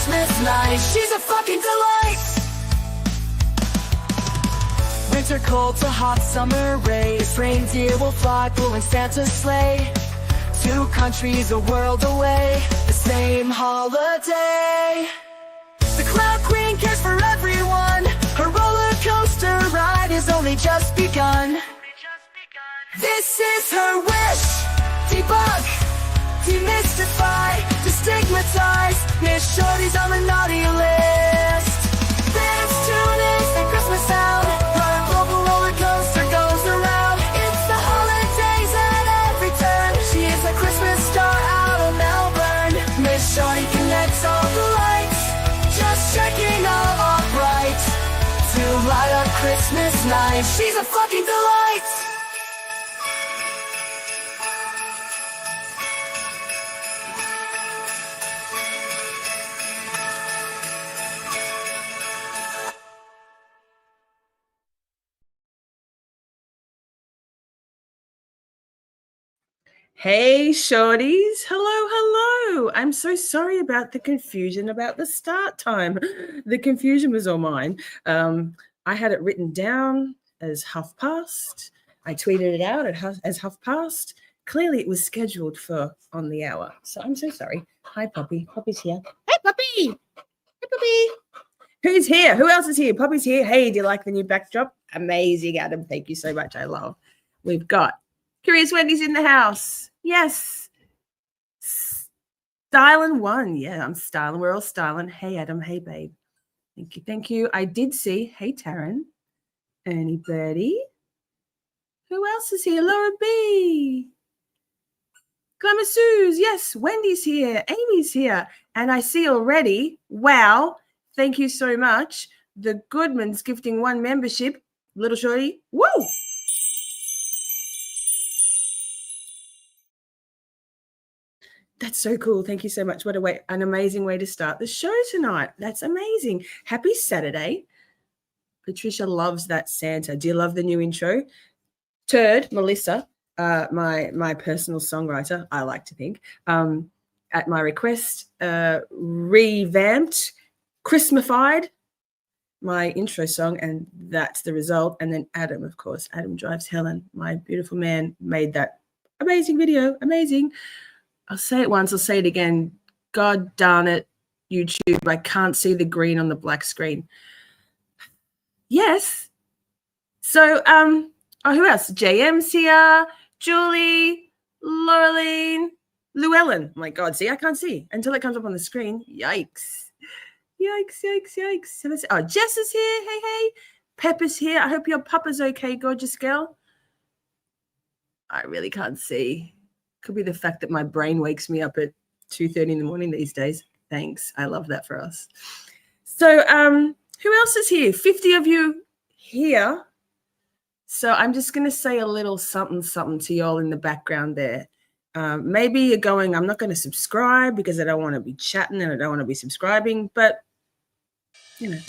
Christmas night. She's a fucking delight. Winter cold to hot summer rays. Reindeer will fly, pulling Santa's sleigh. 2 countries, a world away, the same holiday. The Cloud Queen cares for everyone. Her roller coaster ride has only just begun. This is her wish. Debug, demystify, destigmatize. Miss Shorties on the naughty list. This tune is the Christmas sound. Her global roller coaster goes around. It's the holidays at every turn. She is a Christmas star out of Melbourne. Miss Shorty connects all the lights, just checking all bright to light up Christmas night. She's a fucking delight. Hey, Shorties. Hello, hello. I'm so sorry about the confusion about the start time. The confusion was all mine. I had it written down as past. I tweeted it out as past. Clearly, it was scheduled for on the hour. So I'm so sorry. Hi, Poppy. Poppy's here. Hey, Poppy. Hey, Poppy. Who's here? Who else is here? Poppy's here. Hey, do you like the new backdrop? Amazing, Adam. Thank you so much. I love. We've got Curious Wendy's in the house. Yes. Styling one. Yeah, I'm styling. We're all styling. Hey, Adam. Hey, babe. Thank you. Thank you. I did see. Hey, Taryn. Ernie Birdie. Who else is here? Laura B. Glamour Suze. Yes. Wendy's here. Amy's here. And I see already. Wow. Thank you so much. The Goodmans gifting 1 membership. Little Shorty. Woo! That's so cool. Thank you so much. What an amazing way to start the show tonight. That's amazing. Happy Saturday. Patricia loves that Santa. Do you love the new intro? Turd, Melissa, my personal songwriter, I like to think, at my request, revamped, Christmasified my intro song, and that's the result. And then Adam, of course, Adam Drives Helen, my beautiful man, made that amazing video. Amazing. I'll say it once, I'll say it again. God darn it, YouTube, I can't see the green on the black screen. Yes. So, who else? JM's here, Julie, Laureline, Llewellyn. Oh my God, see, I can't see until it comes up on the screen. Yikes. Yikes, yikes, yikes. So oh, Jess is here. Hey, hey. Pepper's here. I hope your papa's okay, gorgeous girl. I really can't see. Could be the fact that my brain wakes me up at 2:30 in the morning these days. Thanks. I love that for us. So who else is here? 50 of you here. So I'm just going to say a little something to y'all in the background there. Maybe you're going, I'm not going to subscribe because I don't want to be chatting and I don't want to be subscribing, but, you know.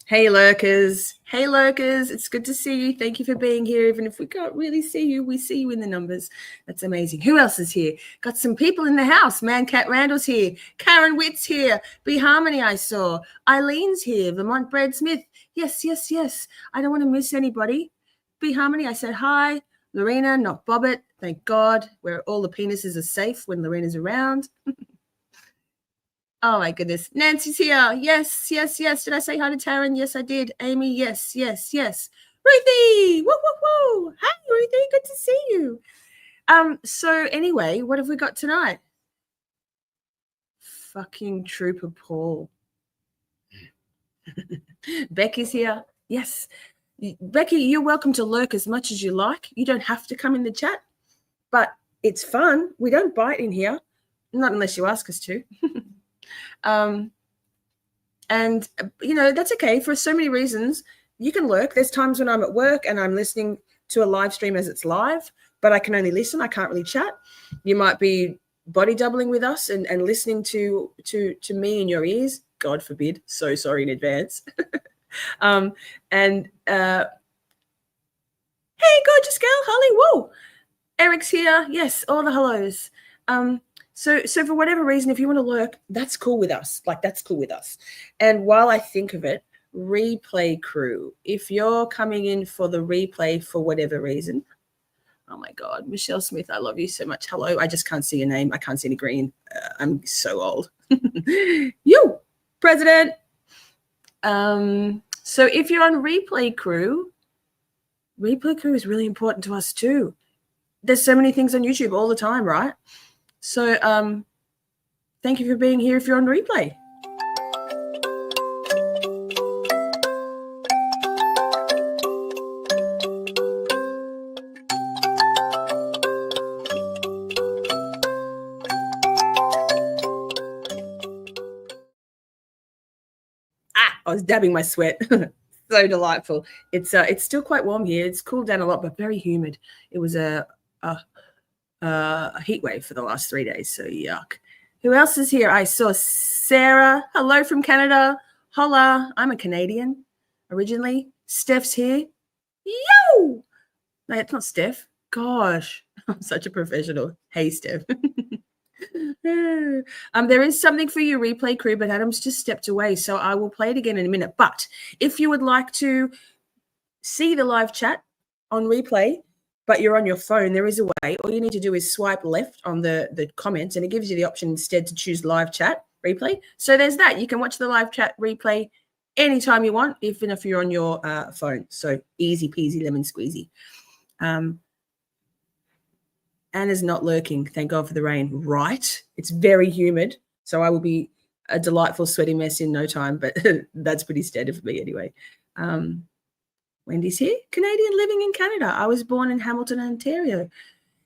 Hey lurkers, it's good to see you. Thank you for being here. Even if we can't really see you, we see you in the numbers. That's amazing. Who else is here? Got some people in the house. Man Cat Randall's here. Karen Witt's here. B Harmony I saw. Eileen's here. Vermont Brad Smith. Yes, yes, yes. I don't want to miss anybody. B Harmony, I said hi. Lorena, not Bobbit. Thank God. Where all the penises are safe when Lorena's around. Oh, my goodness. Nancy's here. Yes, yes, yes. Did I say hi to Taryn? Yes, I did. Amy, yes, yes, yes. Ruthie! Woo, woo, woo. Hi, Ruthie. Good to see you. So anyway, what have we got tonight? Fucking Trooper Paul. Becky's here. Yes. Becky, you're welcome to lurk as much as you like. You don't have to come in the chat, but it's fun. We don't bite in here, not unless you ask us to. And, you know, that's okay for so many reasons. You can lurk. There's times when I'm at work and I'm listening to a live stream as it's live, but I can only listen. I can't really chat. You might be body doubling with us and listening to me in your ears. God forbid. So sorry in advance. Hey, gorgeous girl, Holly. Whoa. Eric's here. Yes, all the hellos. So for whatever reason, if you want to lurk, that's cool with us. Like, that's cool with us. And while I think of it, replay crew, if you're coming in for the replay for whatever reason, oh my God, Michelle Smith, I love you so much. Hello. I just can't see your name. I can't see any green. I'm so old. You, President. So if you're on replay crew is really important to us too. There's so many things on YouTube all the time, right? So thank you for being here if you're on replay. I was dabbing my sweat. So delightful. It's still quite warm here. It's cooled down a lot, but very humid. It was a heat wave for the last 3 days. So yuck. Who else is here? I saw Sarah. Hello from Canada. Holla. I'm a Canadian originally. Steph's here. Yo! No, it's not Steph. Gosh, I'm such a professional. Hey, Steph. There is something for you, replay crew, but Adam's just stepped away, so I will play it again in a minute. But if you would like to see the live chat on replay, but you're on your phone, there is a way. All you need to do is swipe left on the comments, and it gives you the option instead to choose live chat replay. So there's that. You can watch the live chat replay anytime you want, even if you're on your phone. So easy peasy lemon squeezy. Anna's not lurking. Thank God for the rain. Right. It's very humid. So I will be a delightful sweaty mess in no time, but that's pretty standard for me anyway. Wendy's here. Canadian living in Canada. I was born in Hamilton, Ontario.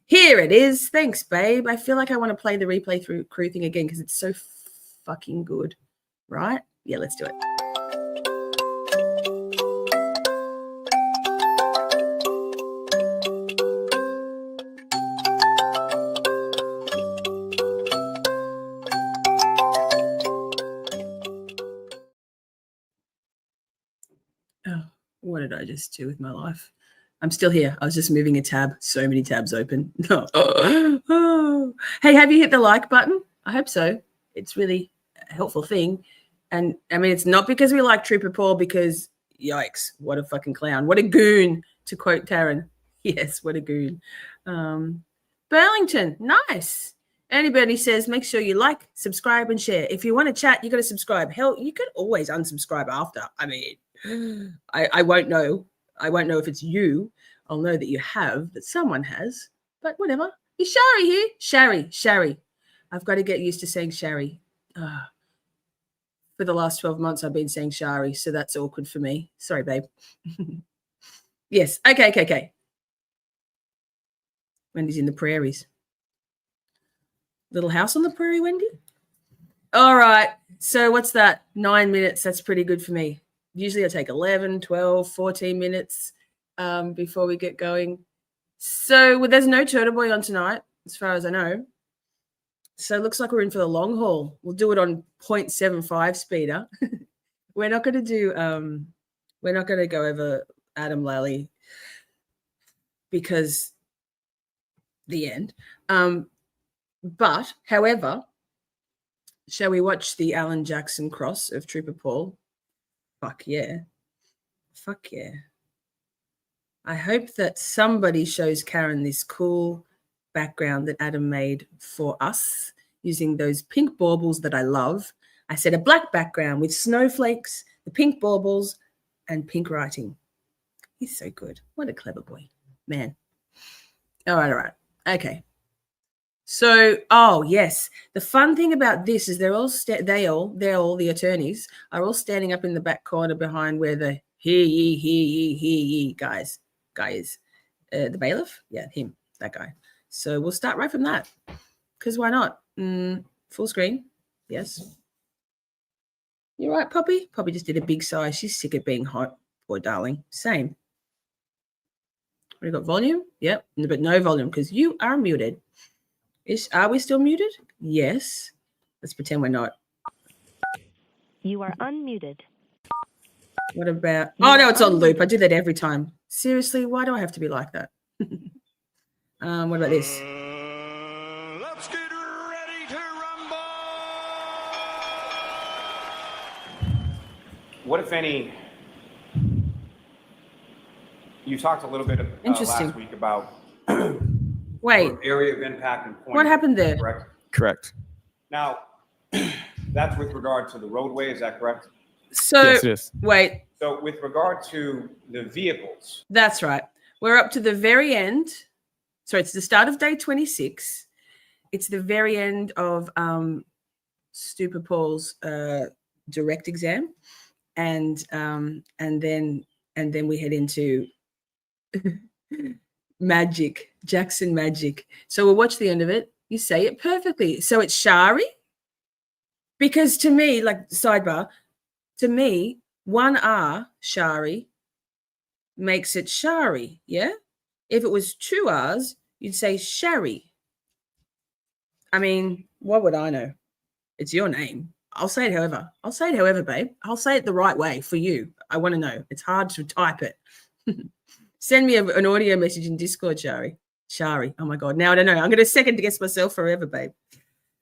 Here it is. Thanks, babe. I feel like I want to play the replay through crew thing again because it's so fucking good. Right? Yeah, let's do it. What did I just do with my life? I'm still here. I was just moving a tab. So many tabs open. Oh. Hey, have you hit the like button? I hope so. It's really a helpful thing. And I mean, it's not because we like Trooper Paul, because yikes, what a fucking clown. What a goon, to quote Taryn. Yes, what a goon. Burlington, nice. Anybody says, make sure you like, subscribe, and share. If you want to chat, you got to subscribe. Hell, you could always unsubscribe after. I mean, I won't know. I won't know if it's you. I'll know that you have, that someone has, but whatever. Is Shari here? Shari. I've got to get used to saying Shari. For the last 12 months, I've been saying Shari, so that's awkward for me. Sorry, babe. Yes. Okay. Wendy's in the prairies. Little house on the prairie, Wendy? All right. So what's that? 9 minutes. That's pretty good for me. Usually I take 11, 12, 14 minutes before we get going. So there's no Turtle Boy on tonight, as far as I know. So it looks like we're in for the long haul. We'll do it on 0.75 speeder. We're not going to do, we're not going to go over Adam Lally because the end. But, however, shall we watch the Alan Jackson cross of Trooper Paul? Fuck yeah. I hope that somebody shows Karen this cool background that Adam made for us using those pink baubles that I love. I said a black background with snowflakes, the pink baubles, and pink writing. He's so good. What a clever boy. Man. All right. Okay. So, oh yes, the fun thing about this is they're all the attorneys are all standing up in the back corner behind where the hear ye guy is. The bailiff, yeah, him, that guy. So we'll start right from that, because why not? Full screen, yes. You're right, Poppy. Poppy just did a big sigh. She's sick of being hot, poor darling. Same. We got volume. Yep, but no volume because you are muted. Are we still muted? Yes. Let's pretend we're not. You are unmuted. What about? Oh no, it's on loop. I do that every time. Seriously, why do I have to be like that? What about this? Let's get ready to rumble. What, if any, you talked a little bit last week about Wait, area of impact and point. What happened there? Correct. Correct. Now, that's with regard to the roadway. Is that correct? So Yes, it is. wait, So with regard to the vehicles, that's right. We're up to the very end. So it's the start of day 26. It's the very end of Stupid Paul's direct exam, and then we head into magic, Jackson magic. So we'll watch the end of it. You say it perfectly. So it's Shari, because to me, like sidebar, to me, one R Shari makes it Shari. Yeah. If it was two R's, you'd say Shari. I mean, what would I know? It's your name. I'll say it however. I'll say it however, babe. I'll say it the right way for you. I want to know. It's hard to type it. Send me an audio message in Discord, Shari. Shari. Oh my God. Now I don't know. I'm going to second guess myself forever, babe.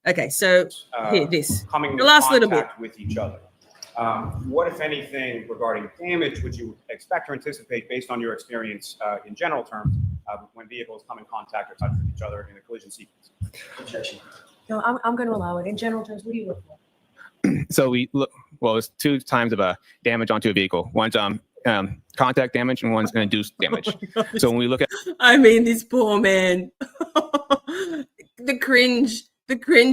Okay, so here, this. coming The into last little bit. contact with each other. What, if anything, regarding damage would you expect or anticipate based on your experience in general terms when vehicles come in contact or touch with each other in a collision sequence? Objection. No, I'm going to allow it. In general terms, what do you look for? So we look, well, it's two times of damage onto a vehicle. One's contact damage and one's induced damage. So when we look at, I mean, this poor man. The cringe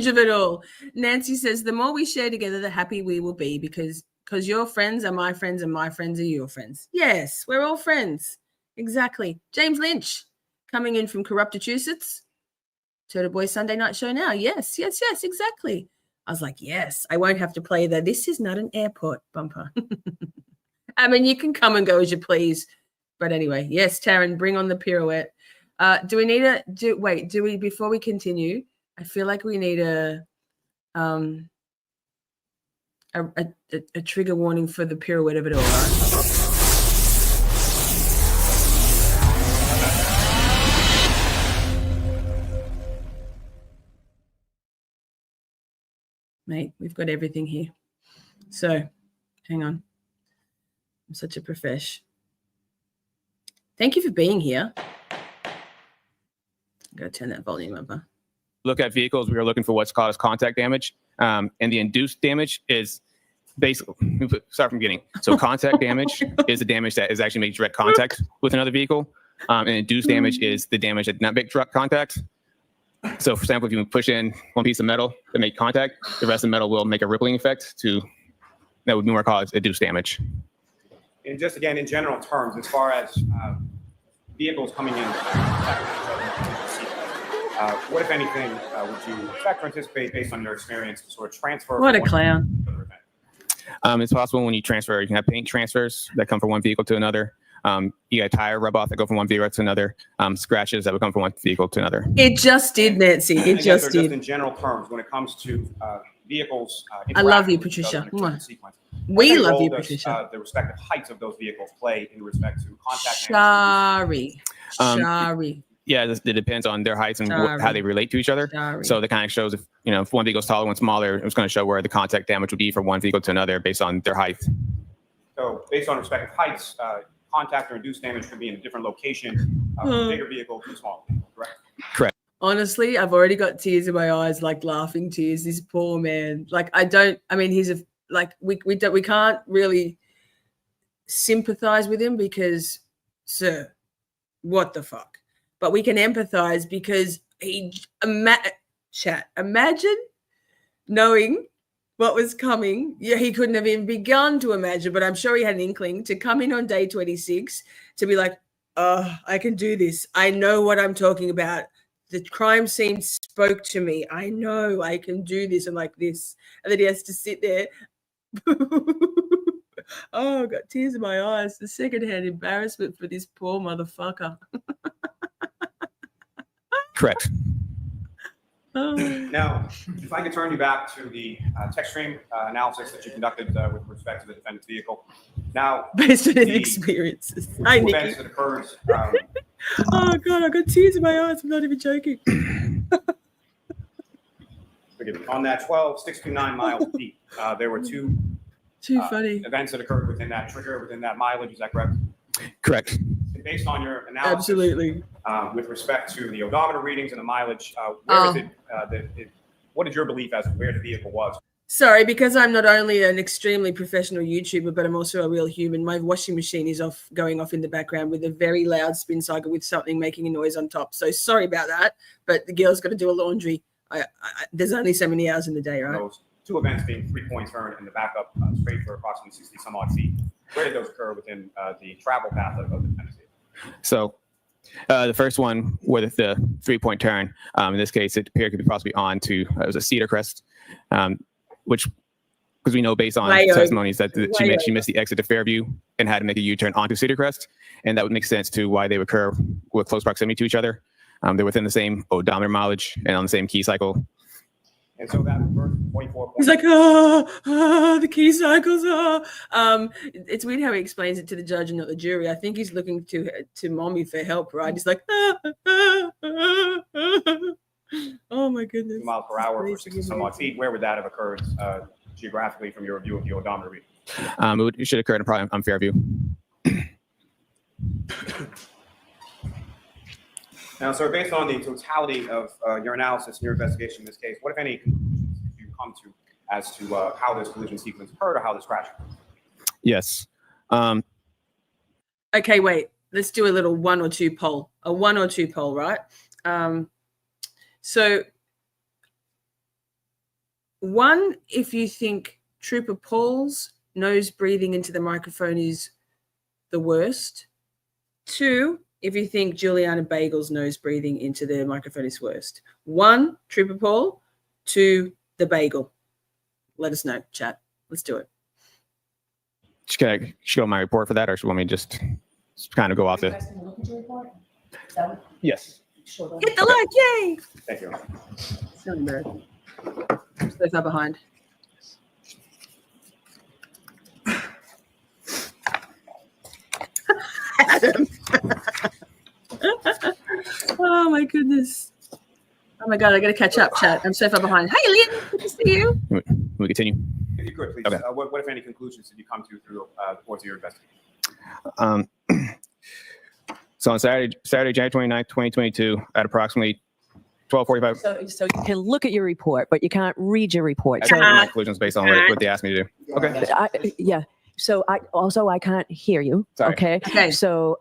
of it all. Nancy says, the more we share together, the happy we will be, because your friends are my friends and my friends are your friends. Yes, we're all friends. Exactly. James Lynch coming in from Corruptachusetts. Turtle Boy Sunday Night Show now. Yes, exactly. I was like, yes, I won't have to play the "This is not an airport" bumper. I mean, you can come and go as you please. But anyway, yes, Taryn, bring on the pirouette. Do we before we continue, I feel like we need a trigger warning for the pirouette of it all, right? Mate, we've got everything here. So, hang on. I'm such a profesh. Thank you for being here. I'm going to turn that volume up. look at vehicles, we are looking for what's called as contact damage. And the induced damage is basically, start from the beginning. So contact damage is the damage that is actually making direct contact with another vehicle. And induced damage is the damage that did not make direct contact. So for example, if you push in one piece of metal that make contact, the rest of the metal will make a rippling effect that would be more called induced damage. And just again, in general terms, as far as vehicles coming in contact with each other, what, if anything, would you expect or anticipate based on your experience to sort of transfer? What a clown. It's possible when you transfer, you can have paint transfers that come from one vehicle to another. You got tire rub off that go from one vehicle to another. Scratches that would come from one vehicle to another. It just did, Nancy. It just did. Just in general terms, when it comes to vehicles, I love you, Patricia. We love you, Patricia. The respective heights of those vehicles play in respect to contact. Shari. Yeah, it depends on their heights and how they relate to each other. So that kind of shows if one vehicle is taller, one smaller, it's going to show where the contact damage would be from one vehicle to another based on their height. So based on respective heights, contact or induced damage could be in a different location, bigger vehicle to small vehicle, correct? Correct. Honestly, I've already got tears in my eyes, like laughing tears. This poor man. We can't really sympathize with him because, sir, what the fuck? But we can empathize because imagine knowing what was coming. Yeah, he couldn't have even begun to imagine, but I'm sure he had an inkling to come in on day 26 to be like, oh, I can do this. I know what I'm talking about. The crime scene spoke to me. I know I can do this and like this. And then he has to sit there Oh, I've got tears in my eyes. The secondhand embarrassment for this poor motherfucker. Correct. Oh. Now, if I could turn you back to the text stream analysis that you conducted with respect to the defendant's vehicle. Now, Based on his the experiences. Hi, two Nikki. events that occurred, Oh, God, I've got tears in my eyes. I'm not even joking. forgive me, on that 12.629 miles deep, there were two Too funny. events that occurred within that trigger, within that mileage. Is that correct? Correct. And based on your analysis, Absolutely. with respect to the odometer readings and the mileage, where is what is your belief as to where the vehicle was? Sorry, because I'm not only an extremely professional YouTuber, but I'm also a real human. My washing machine is going off in the background with a very loud spin cycle with something making a noise on top. So sorry about that, but the girl's got to do a laundry. There's only so many hours in the day, right? Those two events being 3-point turn and the backup straight for approximately 60 some odd feet. Where did those occur within the travel path of the defendant's vehicle? So the first one with the 3-point turn, in this case, it appeared to be possibly on to, it was a Cedar Crest, which, because we know based on testimonies that she missed the exit to Fairview and had to make a U-turn onto Cedar Crest. And that would make sense to why they would occur with close proximity to each other. They're within the same odometer mileage and on the same key cycle. And so that first 24 He's like, the key cycles are. It's weird how he explains it to the judge and not the jury. I think he's looking to mommy for help, right? He's like, oh my goodness. 2 miles per hour for 60 some odd feet. Where would that have occurred geographically from your review of the odometer reading? It should occur probably on Fairview. Now, sir, based on the totality of your analysis and your investigation in this case, what, if any, conclusions did you come to as to how this collision sequence occurred or how this crash occurred? Yes. Okay, wait. Let's do a little 1 or 2 poll. A 1 or 2 poll, right? So 1, if you think Trooper Paul's nose breathing into the microphone is the worst. 2, if you think Juliana Bagel's nose breathing into the microphone is worst. 1, Trooper Paul. 2, the bagel. Let us know, chat. Let's do it. Should I show my report for that, or should you want me to just kind of go off the? Yes. Hit the like, yay! Thank you. So embarrassing. So far behind. Adam. Oh my goodness. Oh my God, I gotta catch up, chat. I'm so far behind. Hi, Lynn. Good to see you. We continue. If you could, please. Okay. What, if any, conclusions did you come to through the course of your investigation? So on Saturday, January 29th, 2022, at approximately 12:45. So you can look at your report, but you can't read your report. I So tried to make conclusions based on what they asked me to do. Okay. yeah. So I can't hear you. Sorry. Okay. So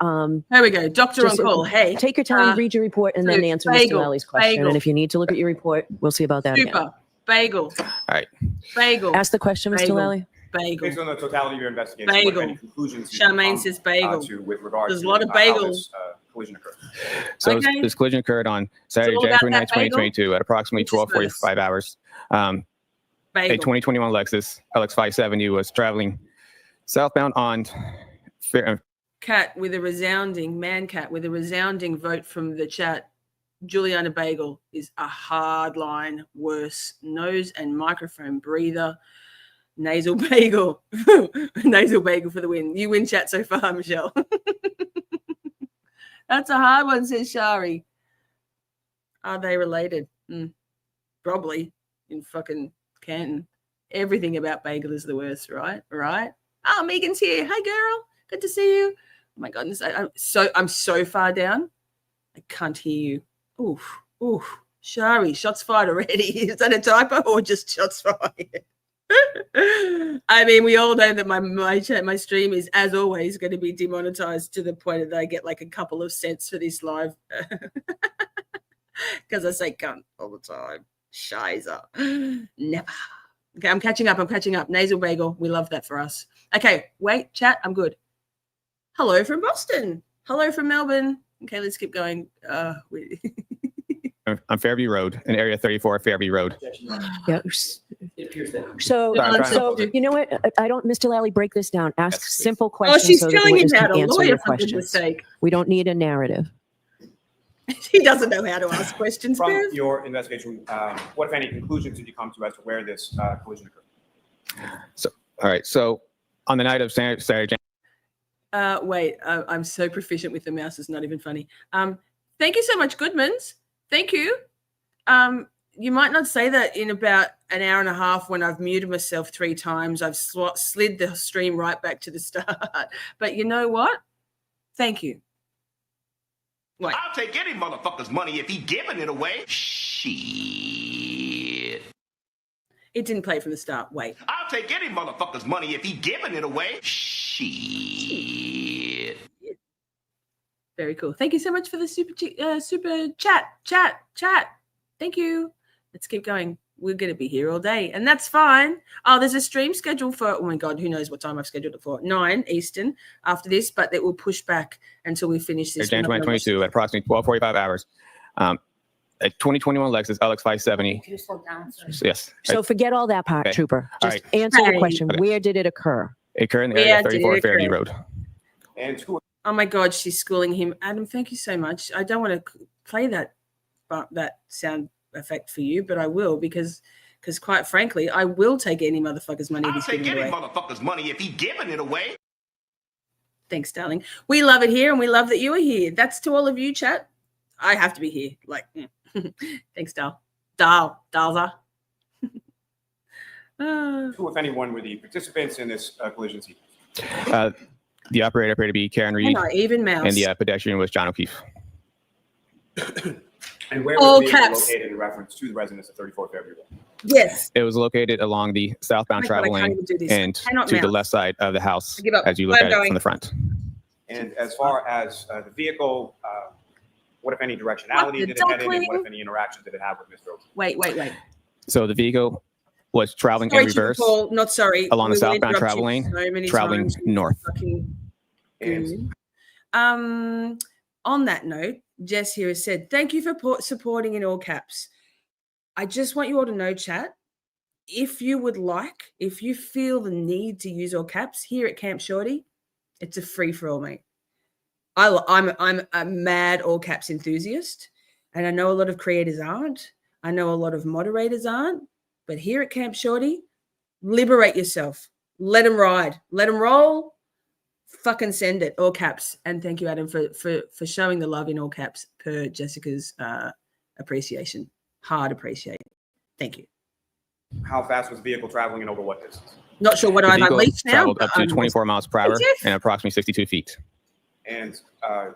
There we go. Doctor on just call. Hey. take your time, read your report, and then answer bagel, Mr. Lally question. bagel. And if you need to look at your report, we'll see about that again. Super. Bagel. All right. Bagel. Ask the question, Mr. Bagel. Lally. Bagel. Based on the totality of your investigation, Bagel. what, if any, conclusions did you Charmaine come says bagel. to with regard There's to a lot of how bagels. this collision occurred? So Okay. this collision occurred on Saturday, all January about 29th, that bagel? 2022, at approximately Which is 12:45 hours. A Bagel. 2021 Lexus LX 570 was traveling southbound on Cat with a resounding, man cat with a resounding vote from the chat. Juliana Bagel is a hard line, worse nose and microphone breather. Nasal bagel. Nasal bagel for the win. You win chat so far, Michelle. That's a hard one, says Shari. Are they related? Probably in fucking Canton. Everything about bagel is the worst, right? Right? Oh, Megan's here. Hi, girl. Good to see you. Oh my goodness. I'm so far down. I can't hear you. Oof. Shari, shots fired already. Is that a typo or just shots fired? I mean, we all know that my stream is, as always, going to be demonetized to the point that I get like a couple of cents for this live because I say cunt all the time. Shiza. Never. Okay, I'm catching up. Nasal bagel. We love that for us. Okay, wait, chat. I'm good. Hello from Boston. Hello from Melbourne. Okay, let's keep going. on Fairview Road, in Area 34 Fairview Road. Yeah. It appears that. So, Sorry, I'm trying to so focus. you know what? I don't, Mr. Lally, break this down. Ask Yes, please. simple Oh, questions she's so that the telling him witness how can to answer lawyer your for goodness questions. sake. We don't need a narrative. He doesn't know how to ask questions, From Bev. your investigation, what, if any, conclusions did you come to as to where this collision occurred? All right. So on the night of Saturday, Wait, I'm so proficient with the mouse. It's not even funny. Thank you so much, Goodmans. Thank you. You might not say that in about an hour and a half when I've muted myself 3 times. I've slid the stream right back to the start. But you know what? Thank you. Wait. I'll take any motherfucker's money if he giving it away. Shit. It didn't play from the start. Wait. I'll take any motherfucker's money if he giving it away. Shit. Very cool. Thank you so much for the super chat. Thank you. Let's keep going. We're going to be here all day, and that's fine. Oh, there's a stream scheduled for, oh my God, who knows what time I've scheduled it for? 9 Eastern after this, but it will push back until we finish this. January 2022 at approximately 12:45 hours. A 2021 Lexus LX 570. Can you slow down, sir? Yes. So forget all that part, Okay. Trooper. All Just right. answer the Hey. question. Okay. Where did it occur? It occurred in the area of Where did 34 it Fairview occur? Road. And who Oh my God, she's schooling him. Adam, thank you so much. I don't want to play that sound effect for you, but I will because quite frankly, I will take any motherfucker's money if I'll he's take giving it any away. motherfucker's money if he giving it away. Thanks, darling. We love it here, and we love that you are here. That's to all of you, chat. I have to be here. Thanks, Dalza. who, if anyone, were the participants in this collision sequence? The operator appeared to be Karen Reed, And even mouse. and the pedestrian was John O'Keefe. And where All was the vehicle caps. located in reference to the residents of 34 Fairview Road? Yes. It was located along the southbound Oh my God, I travel can't lane even do this. and Cannot to the mouse. left side of the house I give up. as you look I'm at it going. from the front. And as far as the vehicle, what, if any, What directionality the did it head in, and what, duckling? if any, interaction did it have with Ms. Rhodes? Wait. So the vehicle was traveling Sorry, in reverse Paul, not sorry. along the We will southbound interrupt travel you lane, so many traveling times. north. Fucking And goon. On that note, Jess here has said, thank you for supporting in all caps. I just want you all to know, chat, if you would like, if you feel the need to use all caps here at Camp Shorty, it's a free-for-all, mate. I'm a mad all caps enthusiast, and I know a lot of creators aren't. I know a lot of moderators aren't, but here at Camp Shorty, liberate yourself. Let them ride. Let them roll. Fucking send it, all caps. And thank you, Adam, for showing the love in all caps per Jessica's appreciation. Hard appreciate it. Thank you. how fast was the vehicle traveling and over what distance? Not sure what The I've vehicle unleashed now. traveled but up to I'm- 24 miles per hour Jeff. and approximately 62 feet. And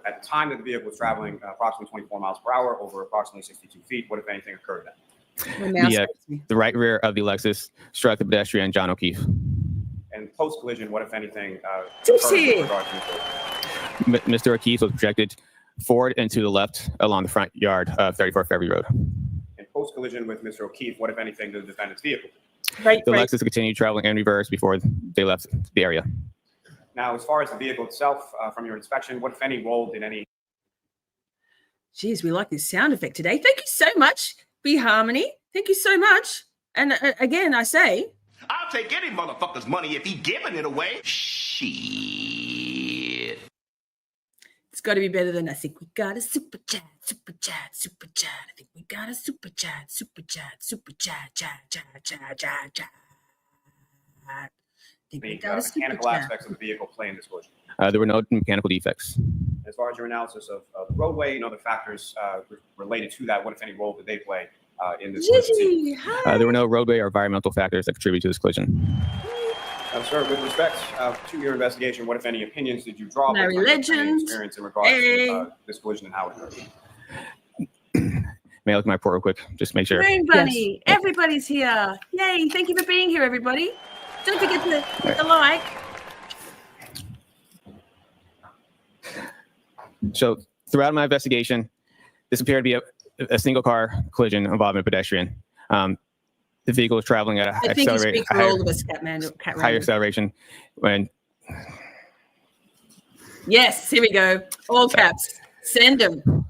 at the time that the vehicle was traveling approximately 24 miles per hour over approximately 62 feet, what, if anything, occurred then? My mouse The, hates me. the right rear of the Lexus struck the pedestrian John O'Keefe. And post-collision, what, if anything, Tips occurred here. with regard to Ms. Rhodes? Mr. O'Keefe was projected forward and to the left along the front yard of 34 Fairview Road. And post-collision with Mr. O'Keefe, what, if anything, did the defendant's vehicle do? Great, The great. Lexus continued traveling in reverse before they left the area. Now, as far as the vehicle itself, from your inspection, what, if any, role did any Geez, we like this sound effect today. Thank you so much, Be Harmony. Thank you so much. And again, I say, I'll take any motherfucker's money if he giving it away. Shit. it's got to be better than I think we got a super chat. I think we got a super chat. I think we the got a super mechanical chat. aspects of the vehicle play in this collision? There were no mechanical defects. As far as your analysis of the roadway and other factors related to that, what, if any, role did they play in this collision? Gigi, hi. There were no roadway or environmental factors that contributed to this collision. Sir, with respect to your investigation, what, if any, opinions did you draw Larry based on your training Legend. experience in regards Hey. to this collision and how it occurred? May I look at my report real quick? Just make sure. Moon Bunny, everybody's here. Yay, thank you for being here, everybody. Don't forget to hit the like. So throughout my investigation, this appeared to be a single car collision involving a pedestrian. The vehicle was traveling at a I think you speak for all of us, Cat higher Random. acceleration when Yes, here we go. All caps. Send them.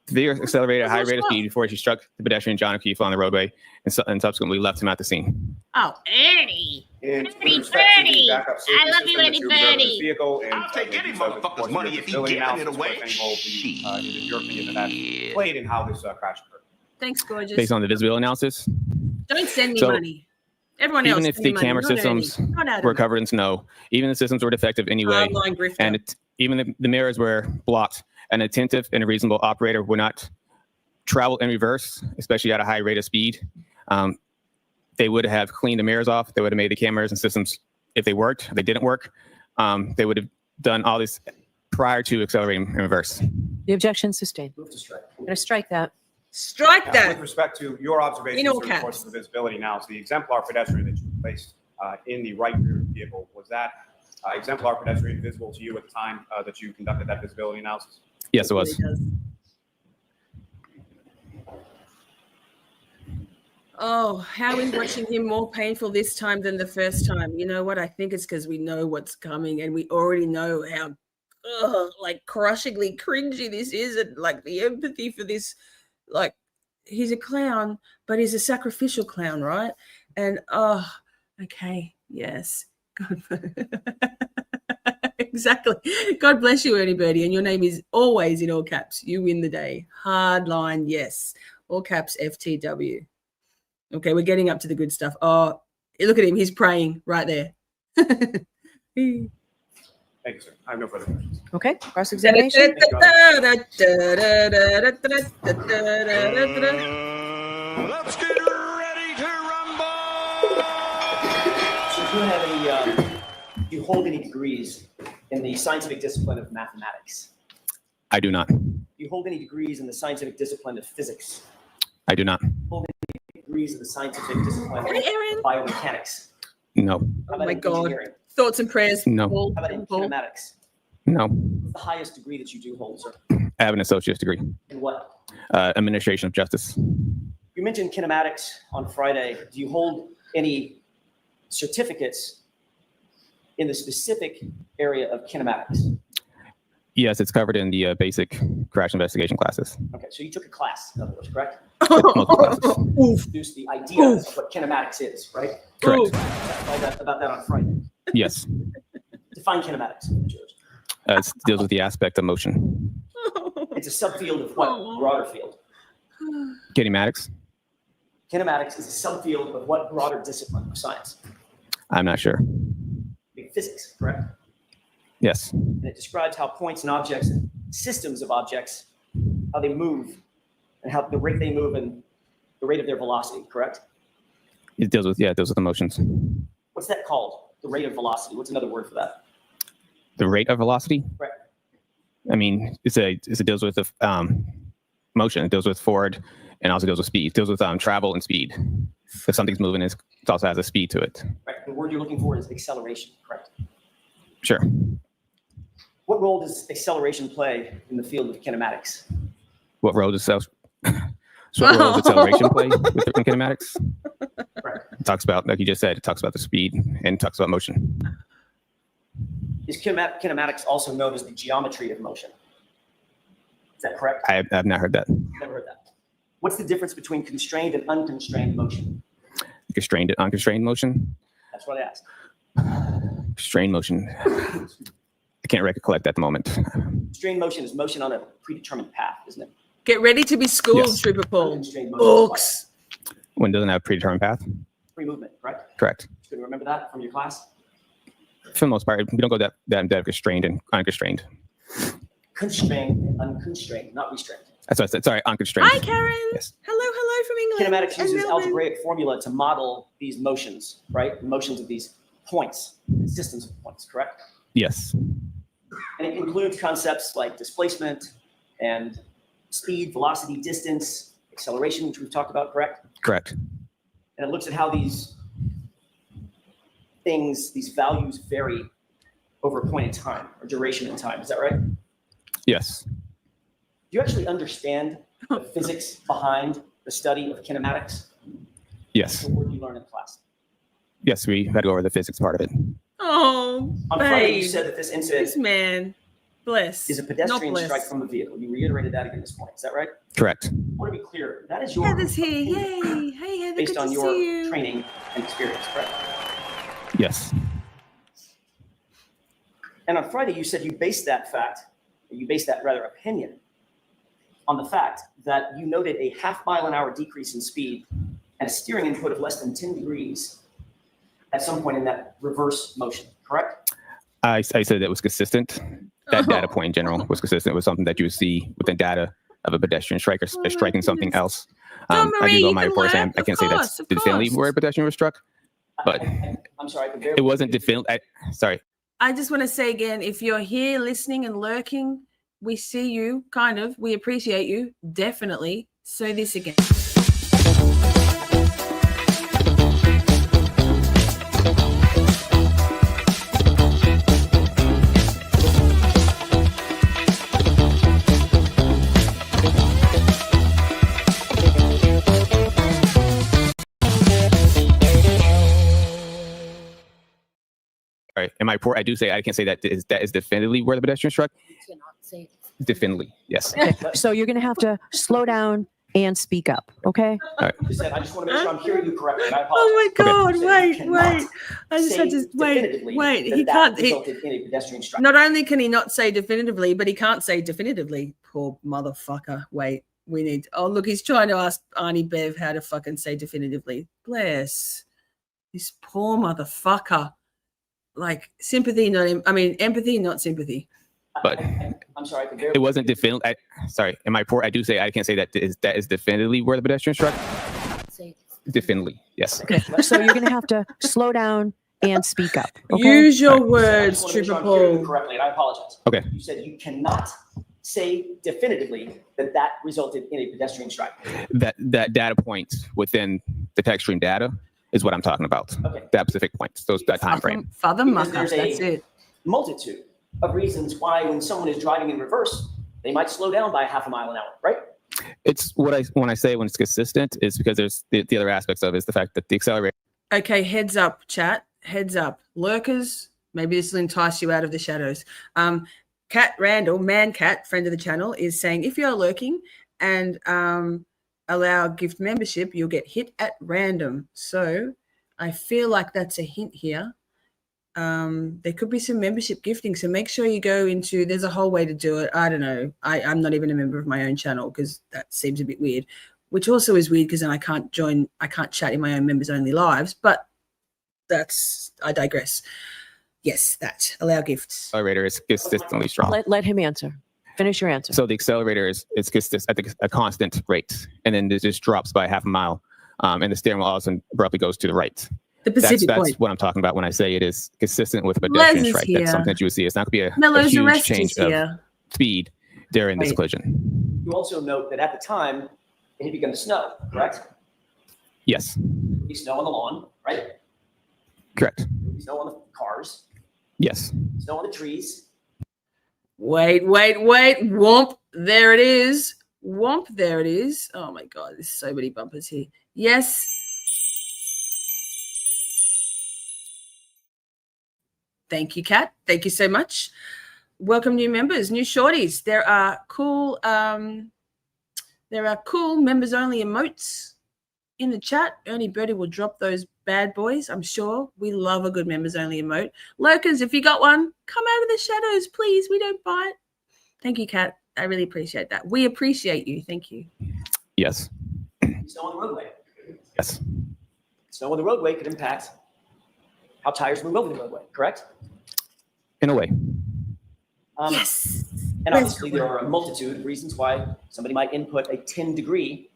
The vehicle accelerated at a high What's rate of wrong? speed before she struck the pedestrian John O'Keefe on the roadway and subsequently left him at the scene. Oh, Eddie. And Eddie with respect to the Birdie. backup safety I love you, system that Eddie you observed in Birdie. this vehicle, and I'll take the any use of, motherfucker's course, money your if he visibility giving it analysis, away. what, if any role in your opinion that played in how this crash occurred. Thanks, gorgeous. Based on the visibility analysis, Don't send me So, money. Everyone else, even if send me the money, camera not Eddie. systems Not Adam. were covered in snow, even the systems were defective anyway, Hardline grifter. and even the mirrors were blocked, an attentive and a reasonable operator would not travel in reverse, especially at a high rate of speed. They would have cleaned the mirrors off. They would have made the cameras and systems, if they worked, if they didn't work, they would have done all this prior to accelerating in reverse. The objection sustained. Move to strike. I'm going to strike that. Strike With that. respect to your observations In all through the course caps. of the visibility analysis, the exemplar pedestrian that you placed in the right rear of the vehicle, was that exemplar pedestrian visible to you at the time that you conducted that visibility analysis? Yes, it was. It really does. Oh, how is watching him more painful this time than the first time? You know what? I think it's because we know what's coming and we already know how like crushingly cringy this is, and like the empathy for this, like he's a clown, but he's a sacrificial clown, right? And okay, yes. God exactly. God bless you, Ernie Birdie, and your name is always in all caps. You win the day. Hard line, yes. All caps FTW. Okay, we're getting up to the good stuff. Oh, look at him. He's praying right there. Thank you, sir. I have no further questions. Okay. Cross-examination. Let's get ready to rumble. So do you have any, do you hold any degrees in the scientific discipline of mathematics? I do not. Do you hold any degrees in the scientific discipline of physics? I do not. Hold any degrees in the scientific discipline Hey, Aaron. of biomechanics? No. How Oh about my in God. engineering? Thoughts and prayers. No. Paul, How about in Paul. kinematics? No. What's the highest degree that you do hold, sir? I have an associate's degree, In what? administration of justice. You mentioned kinematics on Friday. Do you hold any certificates in the specific area of kinematics? Yes, it's covered in the basic crash investigation classes. Okay, so you took a class, in other words, correct? Multiple classes. Oof. Introduce the idea of what kinematics is, right? Correct. All that, about that on Friday. Yes. Define kinematics, George. It deals with the aspect of motion. It's a subfield of what broader field? Kinematics? Kinematics is a subfield of what broader discipline of science? I'm not sure. Physics, correct? Yes. And it describes how points and objects, and systems of objects, how they move, and how the rate they move and the rate of their velocity, correct? It deals with emotions. What's that called? The rate of velocity. What's another word for that? The rate of velocity? Right. I mean, it deals with the motion. It deals with forward and also deals with speed. It deals with travel and speed. If something's moving, it also has a speed to it. Right. The word you're looking for is acceleration, correct? Sure. What role does acceleration play in the field of kinematics? What role does acceleration play in kinematics? Right. It talks about, like you just said, it talks about the speed and it talks about motion. Is kinematics also known as the geometry of motion? Is that correct? I've not heard that. Never heard that. What's the difference between constrained and unconstrained motion? Constrained and unconstrained motion. That's what I asked. Constrained motion. I can't recollect at the moment. Constrained motion is motion on a predetermined path, isn't it? Get ready to be schooled, Yes. Trooper Paul. Unconstrained motion is Books. When it doesn't have a predetermined path. free movement, correct? Correct. You can remember that from your class? For the most part, we don't go that in depth, constrained and unconstrained. Constrained and unconstrained, not restrained. That's what I said. Sorry, unconstrained. Hi, Karen. Yes. Hello from England. Kinematics And uses Melbourne. algebraic formula to model these motions, right? The motions of these points, systems of points, correct? Yes. And it includes concepts like displacement and speed, velocity, distance, acceleration, which we've talked about, correct? Correct. And it looks at how these things, these values vary over a point in time or duration in time. Is that right? Do Yes. you actually understand the physics behind the study of kinematics? Yes. The word you learn in class. Yes, we had to go over the physics part of it. Oh, On Friday, you babe. said that this This incident man. Bless. is a Not pedestrian bless. strike from the vehicle. You reiterated that again this morning. Is that right? Correct. I want to be clear. That is your Heather's here. opinion Yay. Hey, Heather. based Good on to your see you. training and experience, correct? Yes. And on Friday, you said you based that opinion on the fact that you noted a half-mile-an-hour decrease in speed and a steering input of less than 10 degrees at some point in that reverse motion, correct? I said that was consistent. That data point in general was consistent with something that you would see within data of a pedestrian striker striking something else. John I Marie, do go you on my can report saying learn. I can't say that's Of definitively course. where a pedestrian was struck, but I'm sorry, I can barely it wasn't definitively. Sorry. I just want to say again, if you're here listening and lurking, we see you, kind of. We appreciate you, definitely. So this again. Right. In my report, I do say I can't say that is definitively where the pedestrian struck. Definitively, yes. Okay, so you're going to have to slow down and speak up, okay? I just want to make sure I'm hearing you correctly. And I apologize. Oh my God! You said Wait, you cannot wait! I just had to say wait. definitively Wait, that he that can't. resulted in a pedestrian strike. Not only can he not say definitively, but he can't say definitively. Poor motherfucker. Wait, we need. Oh, look, he's trying to ask Arnie Bev how to fucking say definitively. Bless this poor motherfucker. Like sympathy, empathy, not sympathy. But I'm sorry, I can barely. it wasn't definitive. Sorry. In my report, I do say I can't say that is definitively where the pedestrian struck. Definitively, yes. Okay, so you're going to have to slow down and speak up, okay? Use your I just words, want to make Trooper sure I'm hearing you Paul. correctly, and I apologize. Okay. You said you cannot say definitively that that resulted in a pedestrian strike. That data point within the text stream data is what I'm talking about. Okay. That specific points, that time frame. Father Because mucker. there's That's a it. multitude of reasons why when someone is driving in reverse, they might slow down by half a mile an hour, right? It's when I say when it's consistent is because there's the other aspects of it is the fact that the accelerator. Okay, heads up, chat. Heads up. Lurkers, maybe this will entice you out of the shadows. Cat Randall, Man Cat, friend of the channel, is saying if you're lurking and allow gift membership, you'll get hit at random. So I feel like that's a hint here. There could be some membership gifting. So make sure you go into, there's a whole way to do it. I don't know. I'm not even a member of my own channel because that seems a bit weird, which also is weird because then I can't chat in my own members only lives, but I digress. Yes, that allow gifts. Accelerator is consistently strong. Let him answer. Finish your answer. So the accelerator is consistent at a constant rate, and then it just drops by half a mile, and the steering wheel all of a sudden abruptly goes to the right. The Pacific That's point. what I'm talking about when I say it is consistent with a pedestrian Les is strike. here. That's something that you would see. It's not going to be a Mellows huge arrest change is of here. speed during this Wait. collision. You also note that at the time, it had begun to snow, correct? Yes, There'd be snow on the lawn, right? correct. There'd be snow on the cars, Yes. snow on the trees. Wait. Womp. There it is. Womp. There it is. Oh my God. There's so many bumpers here. Yes. Thank you, Kat. Thank you so much. Welcome new members, new shorties. There are cool members only emotes in the chat. Ernie Birdie will drop those bad boys, I'm sure. We love a good members only emote. Lurkers, if you got one, come out of the shadows, please. We don't bite. Thank you, Kat. I really appreciate that. We appreciate you. Thank you. Yes. Snow on the roadway. Yes. Snow on the roadway could impact how tires move over the roadway, correct? In a way. Yes. And obviously, there are a multitude of reasons why somebody might input a 10-degree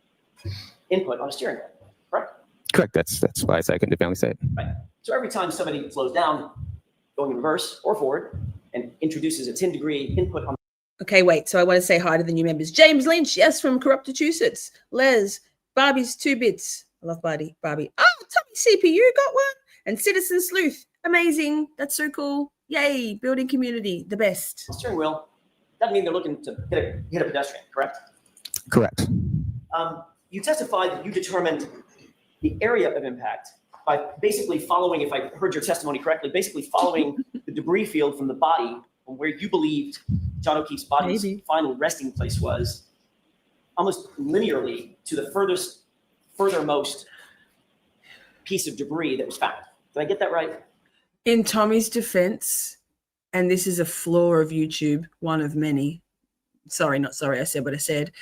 input on a steering wheel, correct? Correct. That's why I couldn't definitely say it. Right. So every time somebody slows down, going in reverse or forward, and introduces a 10-degree input on. Okay, wait. So I want to say hi to the new members. James Lynch, yes, from Corruptachusetts. Les, Barbie's 2 bits. I love Barbie. Oh, Tommy CPU got one. And Citizen Sleuth. Amazing. That's so cool. Yay. Building community. The best. the steering wheel. Doesn't mean they're looking to hit a pedestrian, correct? Correct. You testified that you determined the area of impact by basically following, if I heard your testimony correctly, basically following the debris field from the body on where you believed John O'Keefe's body's final resting place was, almost linearly to the furthermost piece of debris that was found. Did I get that right? In Tommy's defense, and this is a flaw of YouTube, one of many. Sorry, not sorry, I said what I said.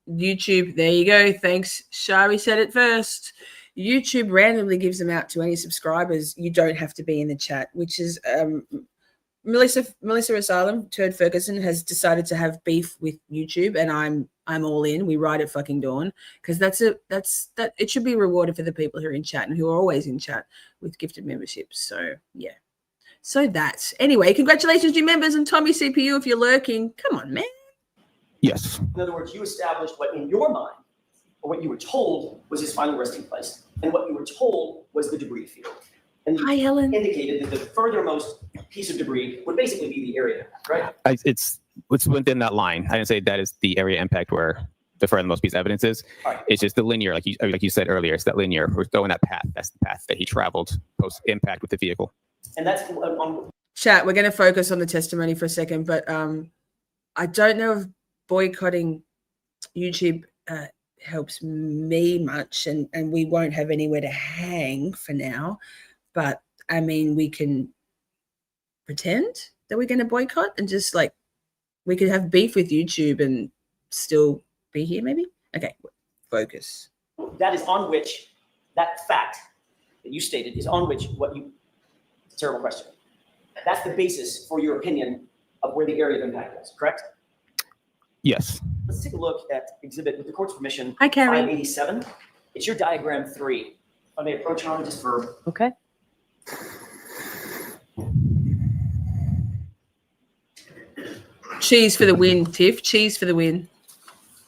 YouTube, there you go. Thanks, Shari said it first. YouTube randomly gives them out to any subscribers. You don't have to be in the chat, which is Melissa Asylum, Turd Ferguson, has decided to have beef with YouTube, and I'm all in. We ride at fucking dawn, because that it should be rewarded for the people who are in chat and who are always in chat with gifted memberships. So yeah. So that's anyway. Congratulations, new members, and Tommy CPU if you're lurking. Come on, man. Yes. In other words, you established what in your mind, or what you were told was his final resting place, and what you were told was the debris field. And Hi, Helen. Indicated that the furthermost piece of debris would basically be the area, right? It's within that line. I didn't say that is the area impact where the furthermost piece of evidence is. Right. It's just the linear, like you said earlier. It's that linear. We're going that path. That's the path that he traveled post impact with the vehicle. And that's on Chat, we're going to focus on the testimony for a second, but I don't know if boycotting YouTube helps me much, and we won't have anywhere to hang for now. But I mean, we can pretend that we're going to boycott and just like we could have beef with YouTube and still be here, maybe. Okay, focus. that is on which that fact that you stated is on which what you. It's a terrible question. That's the basis for your opinion of where the area of impact is, correct? Yes. Let's take a look at exhibit, with the court's permission, Hi, Carrie. 587. It's your diagram 3. If I may approach on just for. Okay. Cheese for the win, Tiff. Cheese for the win.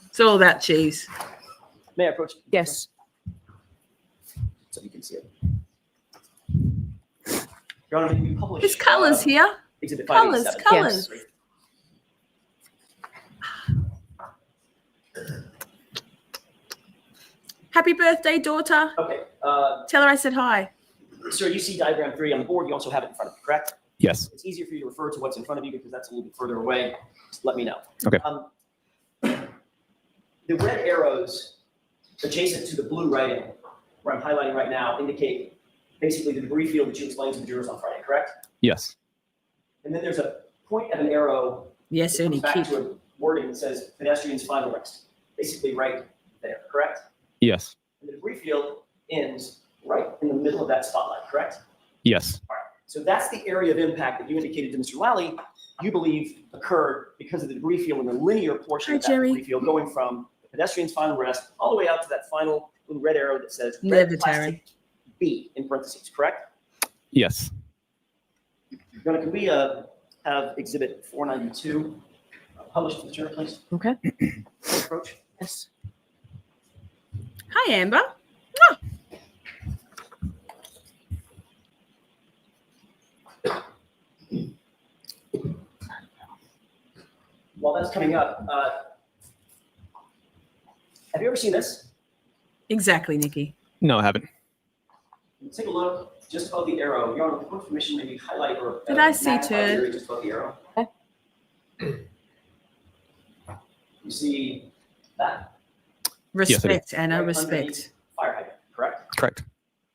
It's all about cheese. May I approach? Yes. So you can see it. Your Honor, we published. There's colours here. Exhibit Colours, 587. colours. Happy birthday, daughter. Okay. Tell her I said hi. Sir, you see diagram 3 on the board. You also have it in front of you, correct? Yes. It's easier for you to refer to what's in front of you because that's a little bit further away. Just let me know. Okay. The red arrows adjacent to the blue writing, where I'm highlighting right now, indicate basically the debris field that you explained to the jurors on Friday, correct? Yes. And then there's a point of an arrow Yes, that Ernie, comes back keep. to a wording that says pedestrian's final rest, basically right there, correct? Yes. And the debris field ends right in the middle of that spotlight, correct? Yes. All right. So that's the area of impact that you indicated to Mr. Lally you believe occurred because of the debris field in the linear portion Hi, of that Jerry. debris field going from the pedestrian's final rest all the way out to that final little red arrow that says red Never, plastic Taryn. B in parentheses, correct? Yes. Donna, can we have exhibit 492 published to the chair, please? Okay. Approach. Yes. Hi, Amber. Oh, While that's coming up, have you ever seen this? exactly, Nikki. No, I haven't. Take a look just above the arrow. Your Honor, with court's permission, maybe highlight or Did I see magnify the turd? area just above the arrow. Okay. You see that? Respect, Anna, Right underneath respect. Fire hydrant, correct? Correct.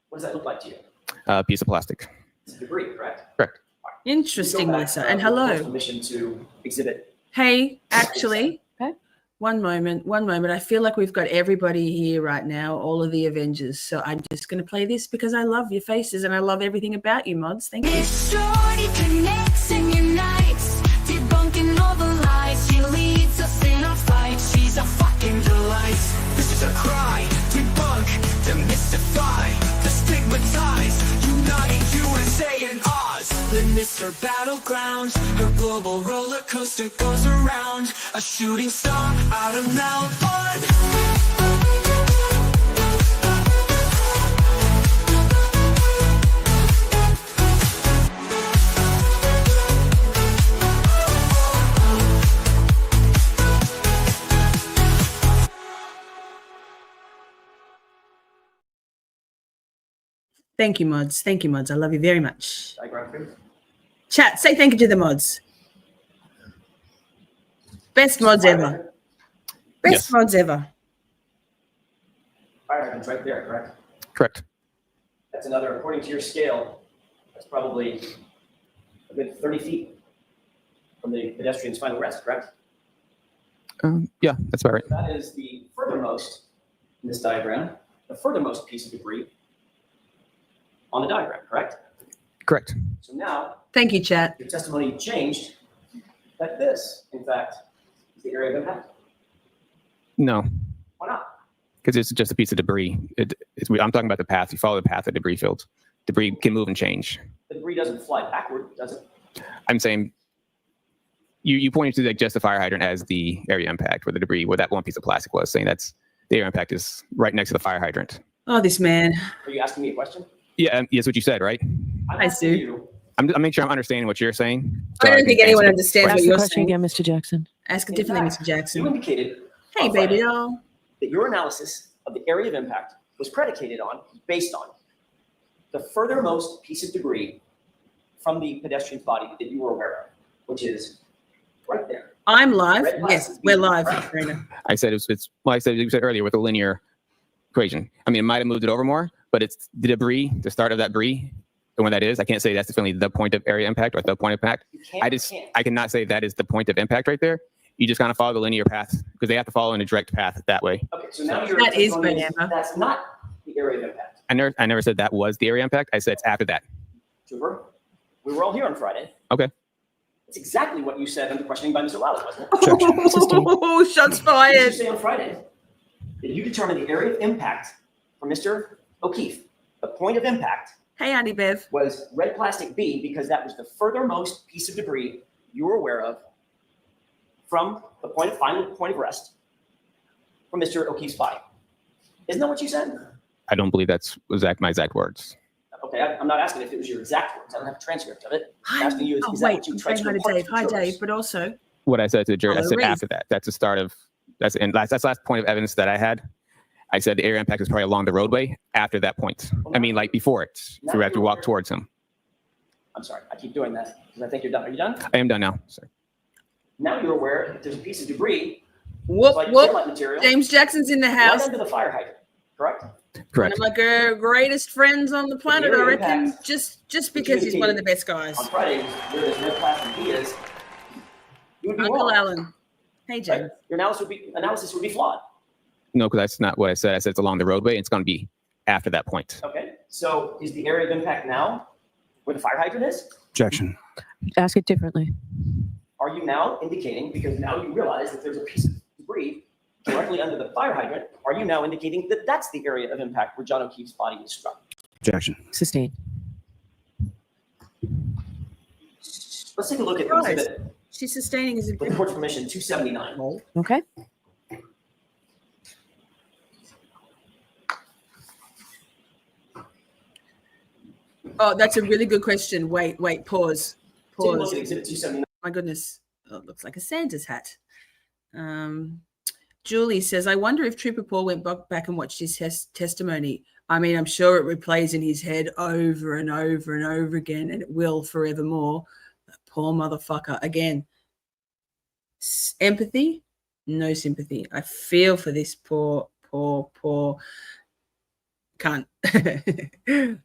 What does that look like to you? Piece of plastic. It's debris, correct? Correct. Interesting, Go back, Melissa. And with court's hello. Permission to exhibit. Hey, actually, Okay. one moment. I feel like we've got everybody here right now, all of the Avengers. So I'm just going to play this because I love your faces and I love everything about you, mods. Thank you. This shorty connects and unites, debunking all the lies. She leads us in our fight. She's a fucking delight. This is a cry, debunk, demystify, destigmatize, unite USA and Oz. Limits her battlegrounds, her global roller coaster goes around. A shooting star out of Melbourne. Thank you, mods. Thank you, mods. I love you very much. Diagram three. Chat, say thank you to the mods. Best mods ever. Best Yes. mods ever. Fire hydrant's right there, correct? Correct. That's another, according to your scale, that's probably a good 30 feet from the pedestrian's final rest, correct? Yeah, that's about right. That is the furthermost in this diagram, the furthermost piece of debris on the diagram, correct? Correct. So now Thank you, chat. your testimony changed that this, in fact, is the area of impact. No, Why not? because it's just a piece of debris. I'm talking about the path. You follow the path of debris fields. Debris can move and change. The debris doesn't fly backward, does it? I'm saying you pointed to like just the fire hydrant as the area impact where the debris, where that one piece of plastic was, saying that's the area impact is right next to the fire hydrant. Oh, this man. Are you asking me a question? Yeah, yes, what you said, right? I'm I asking see. you. I'm making sure I'm understanding what you're saying. I don't can think anyone answer understands Ask what the you're question saying. again, Mr. Jackson. Ask it In differently, fact, Mr. Jackson. You indicated Hey, on Friday baby doll. that your analysis of the area of impact was predicated on, based on, the furthermost piece of debris from the pedestrian's body that you were aware of, which is right there. I'm live. Red Yes, glasses, we're blue live, brown. Karina. I said well, I said you said earlier with a linear equation. I mean, it might have moved it over more, but it's the debris, the start of that debris, and when that is, I can't say that's definitely the point of area impact or the point of impact. You can't, I cannot say that is the point of impact right there. You just kind of follow the linear path because they have to follow in a direct path that way. Okay, so now your That is testimony banana. that's not the area of impact. I never said that was the area impact. I said it's after that. Trooper, we were all here on Friday. Okay. It's exactly what you said under questioning by Mr. Lally, wasn't it? Oh, shots What did you fired. say on Friday? That you determined the area of impact for Mr. O'Keefe. The point of impact Hey, Auntie Bev. was red plastic B because that was the furthermost piece of debris you were aware of from the final point of rest from Mr. O'Keefe's body. Isn't that what you said? I don't believe that's my exact words. Okay, I'm not asking if it was your exact words. I don't have a transcript of it. I'm Hi. asking you, Oh, is that wait. what you I'm tried saying to hi to impart Dave. to Hi, jurors? Dave. But also, What I said to the jury, I Oh, said Reese. after that. That's the start of that's the last point of evidence that I had. I said the area impact is probably along the roadway after that point. I mean, like before it. So we have to walk towards him. I'm sorry, I keep doing that because I think you're done. Are you done? I am done now. Sorry. Now you're aware that there's a piece of debris, whoop, like whoop. daylight material, James Jackson's in the right house. under the fire hydrant, correct? One Correct. of my greatest friends on the planet, I area reckon. impact, Just because he's one of the best guys. On Friday, where this red plastic B is, you would be Uncle wrong. Alan. Hey, Right? James. Your analysis would be flawed. No, because that's not what I said. I said it's along the roadway. It's going to be after that point. Okay, so is the area of impact now where the fire hydrant is? Objection. Ask it differently. Are you now indicating, because now you realize that there's a piece of debris directly under the fire hydrant, are you now indicating that that's the area of impact where John O'Keefe's body was struck? Objection. Sustain. Let's take a look at Right. exhibit, She's sustaining his with the court's permission, 279. Okay. Oh, that's a really good question. Wait, pause. Take a look Pause. at exhibit 279. My goodness. Oh, it looks like a Santa's hat. Julie says, I wonder if Trooper Paul went back and watched his testimony. I mean, I'm sure it replays in his head over and over and over again, and it will forevermore. That poor motherfucker. Again, empathy, no sympathy. I feel for this poor can't.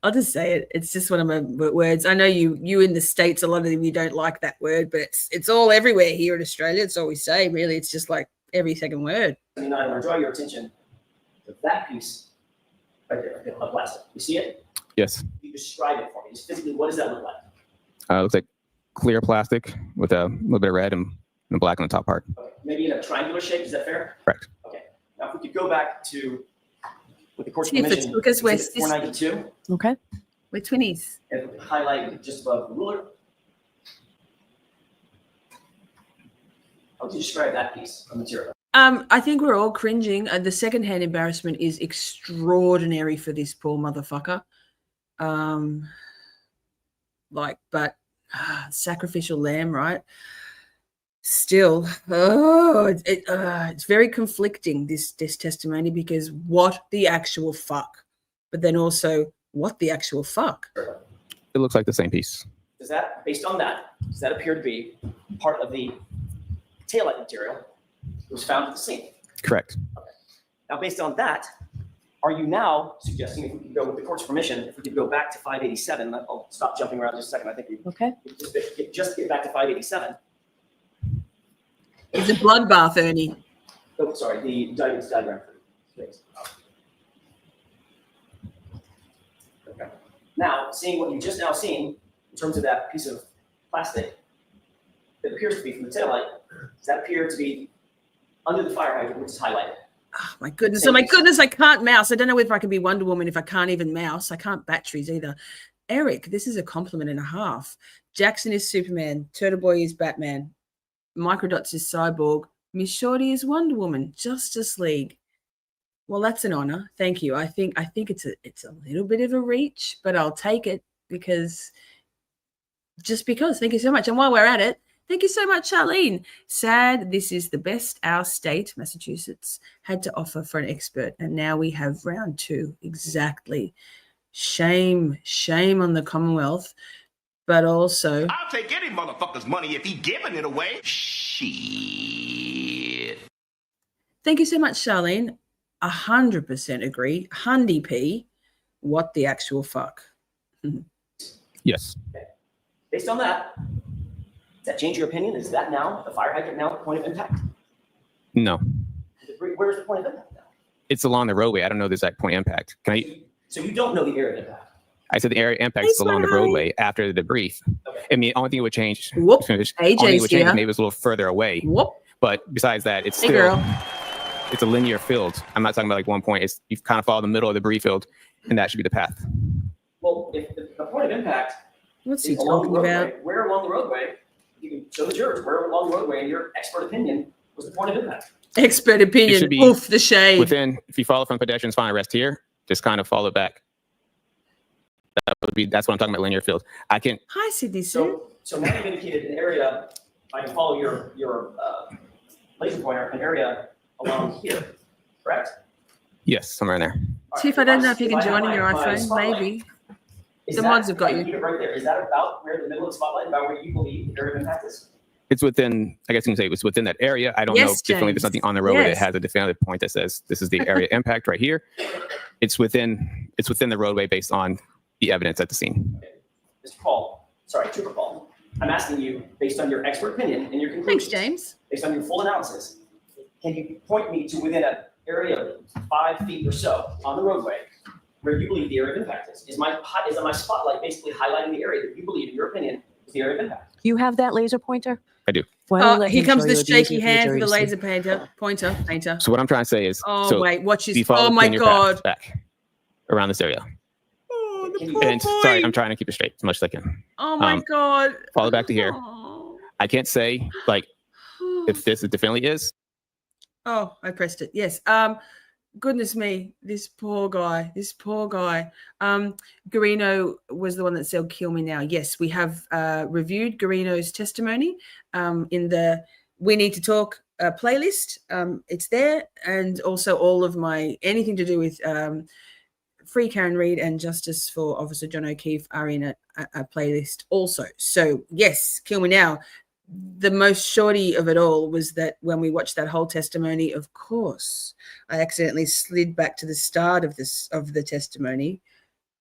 I'll just say it. It's just one of my words. I know you in the States, a lot of them, you don't like that word, but it's all everywhere here in Australia. It's all we say, really. It's just like every second word. 79, I want to draw your attention to that piece right there of plastic. You see it? Yes. You describe it for me. Just physically, what does that look like? It looks like clear plastic with a little bit of red and black on the top part. Okay. Maybe in a triangular shape. Is that fair? Correct. Okay. Now, if we could go back to, with the court's See if it's permission, because we're exhibit 492, Okay. We're twinnies. and if we could highlight just above the ruler. How would you describe that piece of material? I think we're all cringing. The secondhand embarrassment is extraordinary for this poor motherfucker. Sacrificial lamb, right? Still, it's very conflicting, this testimony, because what the actual fuck? But then also, what the actual fuck? It looks like the same piece. based on that, does that appear to be part of the taillight material that was found at the scene? Correct. Now, based on that, are you now suggesting, if we could go with the court's permission, if we could go back to 587, I'll stop jumping around just a second. I think we Okay. just get back to 587. It's a bloodbath, Ernie. Oh, sorry, the diagram. Please. Okay. Now, seeing what you just now seen in terms of that piece of plastic that appears to be from the taillight, does that appear to be under the fire hydrant, which is highlighted? Oh my goodness. Oh my goodness, I can't mouse. I don't know if I can be Wonder Woman if I can't even mouse. I can't batteries either. Eric, this is a compliment and a half. Jackson is Superman. Turtle Boy is Batman. Microdots is Cyborg. Miss Shorty is Wonder Woman. Justice League. Well, that's an honor. Thank you. I think it's a little bit of a reach, but I'll take it because. Thank you so much. And while we're at it, thank you so much, Charlene. Sad this is the best our state, Massachusetts, had to offer for an expert. And now we have round 2. Exactly. Shame on the Commonwealth, but also. I'll take any motherfucker's money if he giving it away. Shit. Thank you so much, Charlene. 100% agree. Hundy P. What the actual fuck? Yes. Okay. Based on that, does that change your opinion? Is that now, the fire hydrant now, the point of impact? No. Where's the point of impact now? It's along the roadway. I don't know the exact point of impact. So you don't know the area of impact? I said the area impact is along the roadway after the debris. Okay. I mean, the only thing it would change. Whoop. AJ's AJ's here. maybe it's a little further away. Whoop. But besides that, it's Hey, still. girl. It's a linear field. I'm not talking about like one point. It's you kind of follow the middle of the debris field, and that should be the path. Well, if the point of impact What's he is along the talking roadway, about? where along the roadway, you can show the jurors where along the roadway, in your expert opinion, was the point of impact. Expert It opinion. should be Oof, the shade. if you follow from pedestrians, final rest here, just kind of follow back. That's what I'm talking about, linear field. I can. Hi, Sydney Sue. So now you've indicated an area. I can follow your laser pointer, an area along here, correct? Yes, somewhere in there. All Tiff, right, I don't know if you can I have join in your my iPhone. spotlight, Maybe. is The that- mods have got you. Right there. Is that about where the middle of the spotlight, about where you believe the area of impact is? It's within. I guess you can say it's within that area. I don't know. Yes, Definitely, James. there's something on the roadway Yes. that has a definitive point that says this is the area impact right here. It's within. It's within the roadway based on the evidence at the scene. Mr. Paul, sorry, Trooper Paul, I'm asking you, based on your expert opinion and your Thanks, conclusions, James. based on your full analysis, can you point me to within an area of 5 feet or so on the roadway where you believe the area of impact is? Is my spotlight basically highlighting the area that you believe, in your opinion, is the area of impact? You have that laser pointer? I do. Why don't you let Here him comes show the you? It'd be shaky easier for the hand jury with the to see. laser pointer. So what I'm trying to say is. Oh, so wait, watch if this. you follow Oh, my within your path God. back around this area. Oh, the Can you- poor And boy. sorry, I'm trying to keep it straight as much as I can. Oh, my um, God. follow back to here. Oh. I can't say like if this definitely is. Oh, I pressed it. Yes. Goodness me, this poor guy. Garino was the one that said "Kill me now." Yes, we have reviewed Garino's testimony in the "We Need to Talk" playlist. It's there, and also all of my anything to do with Free Karen Reid and Justice for Officer John O'Keefe are in a playlist also. So yes, kill me now. The most shorty of it all was that when we watched that whole testimony, of course, I accidentally slid back to the start of the testimony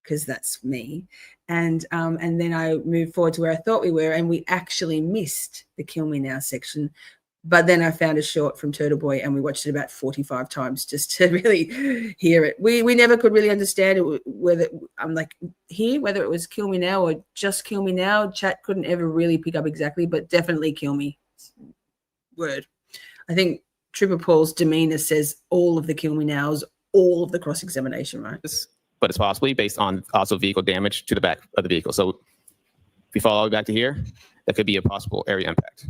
because that's me, and then I moved forward to where I thought we were, and we actually missed the "Kill Me Now" section. But then I found a short from Turtle Boy, and we watched it about 45 times just to really hear it. We never could really understand it, whether whether it was "Kill Me Now" or just "Kill Me Now." Chat couldn't ever really pick up exactly, but definitely "Kill Me." Word. I think Trooper Paul's demeanor says all of the "Kill Me Nows," all of the cross-examination, right? But it's possibly based on also vehicle damage to the back of the vehicle. So if you follow all the way back to here, that could be a possible area impact.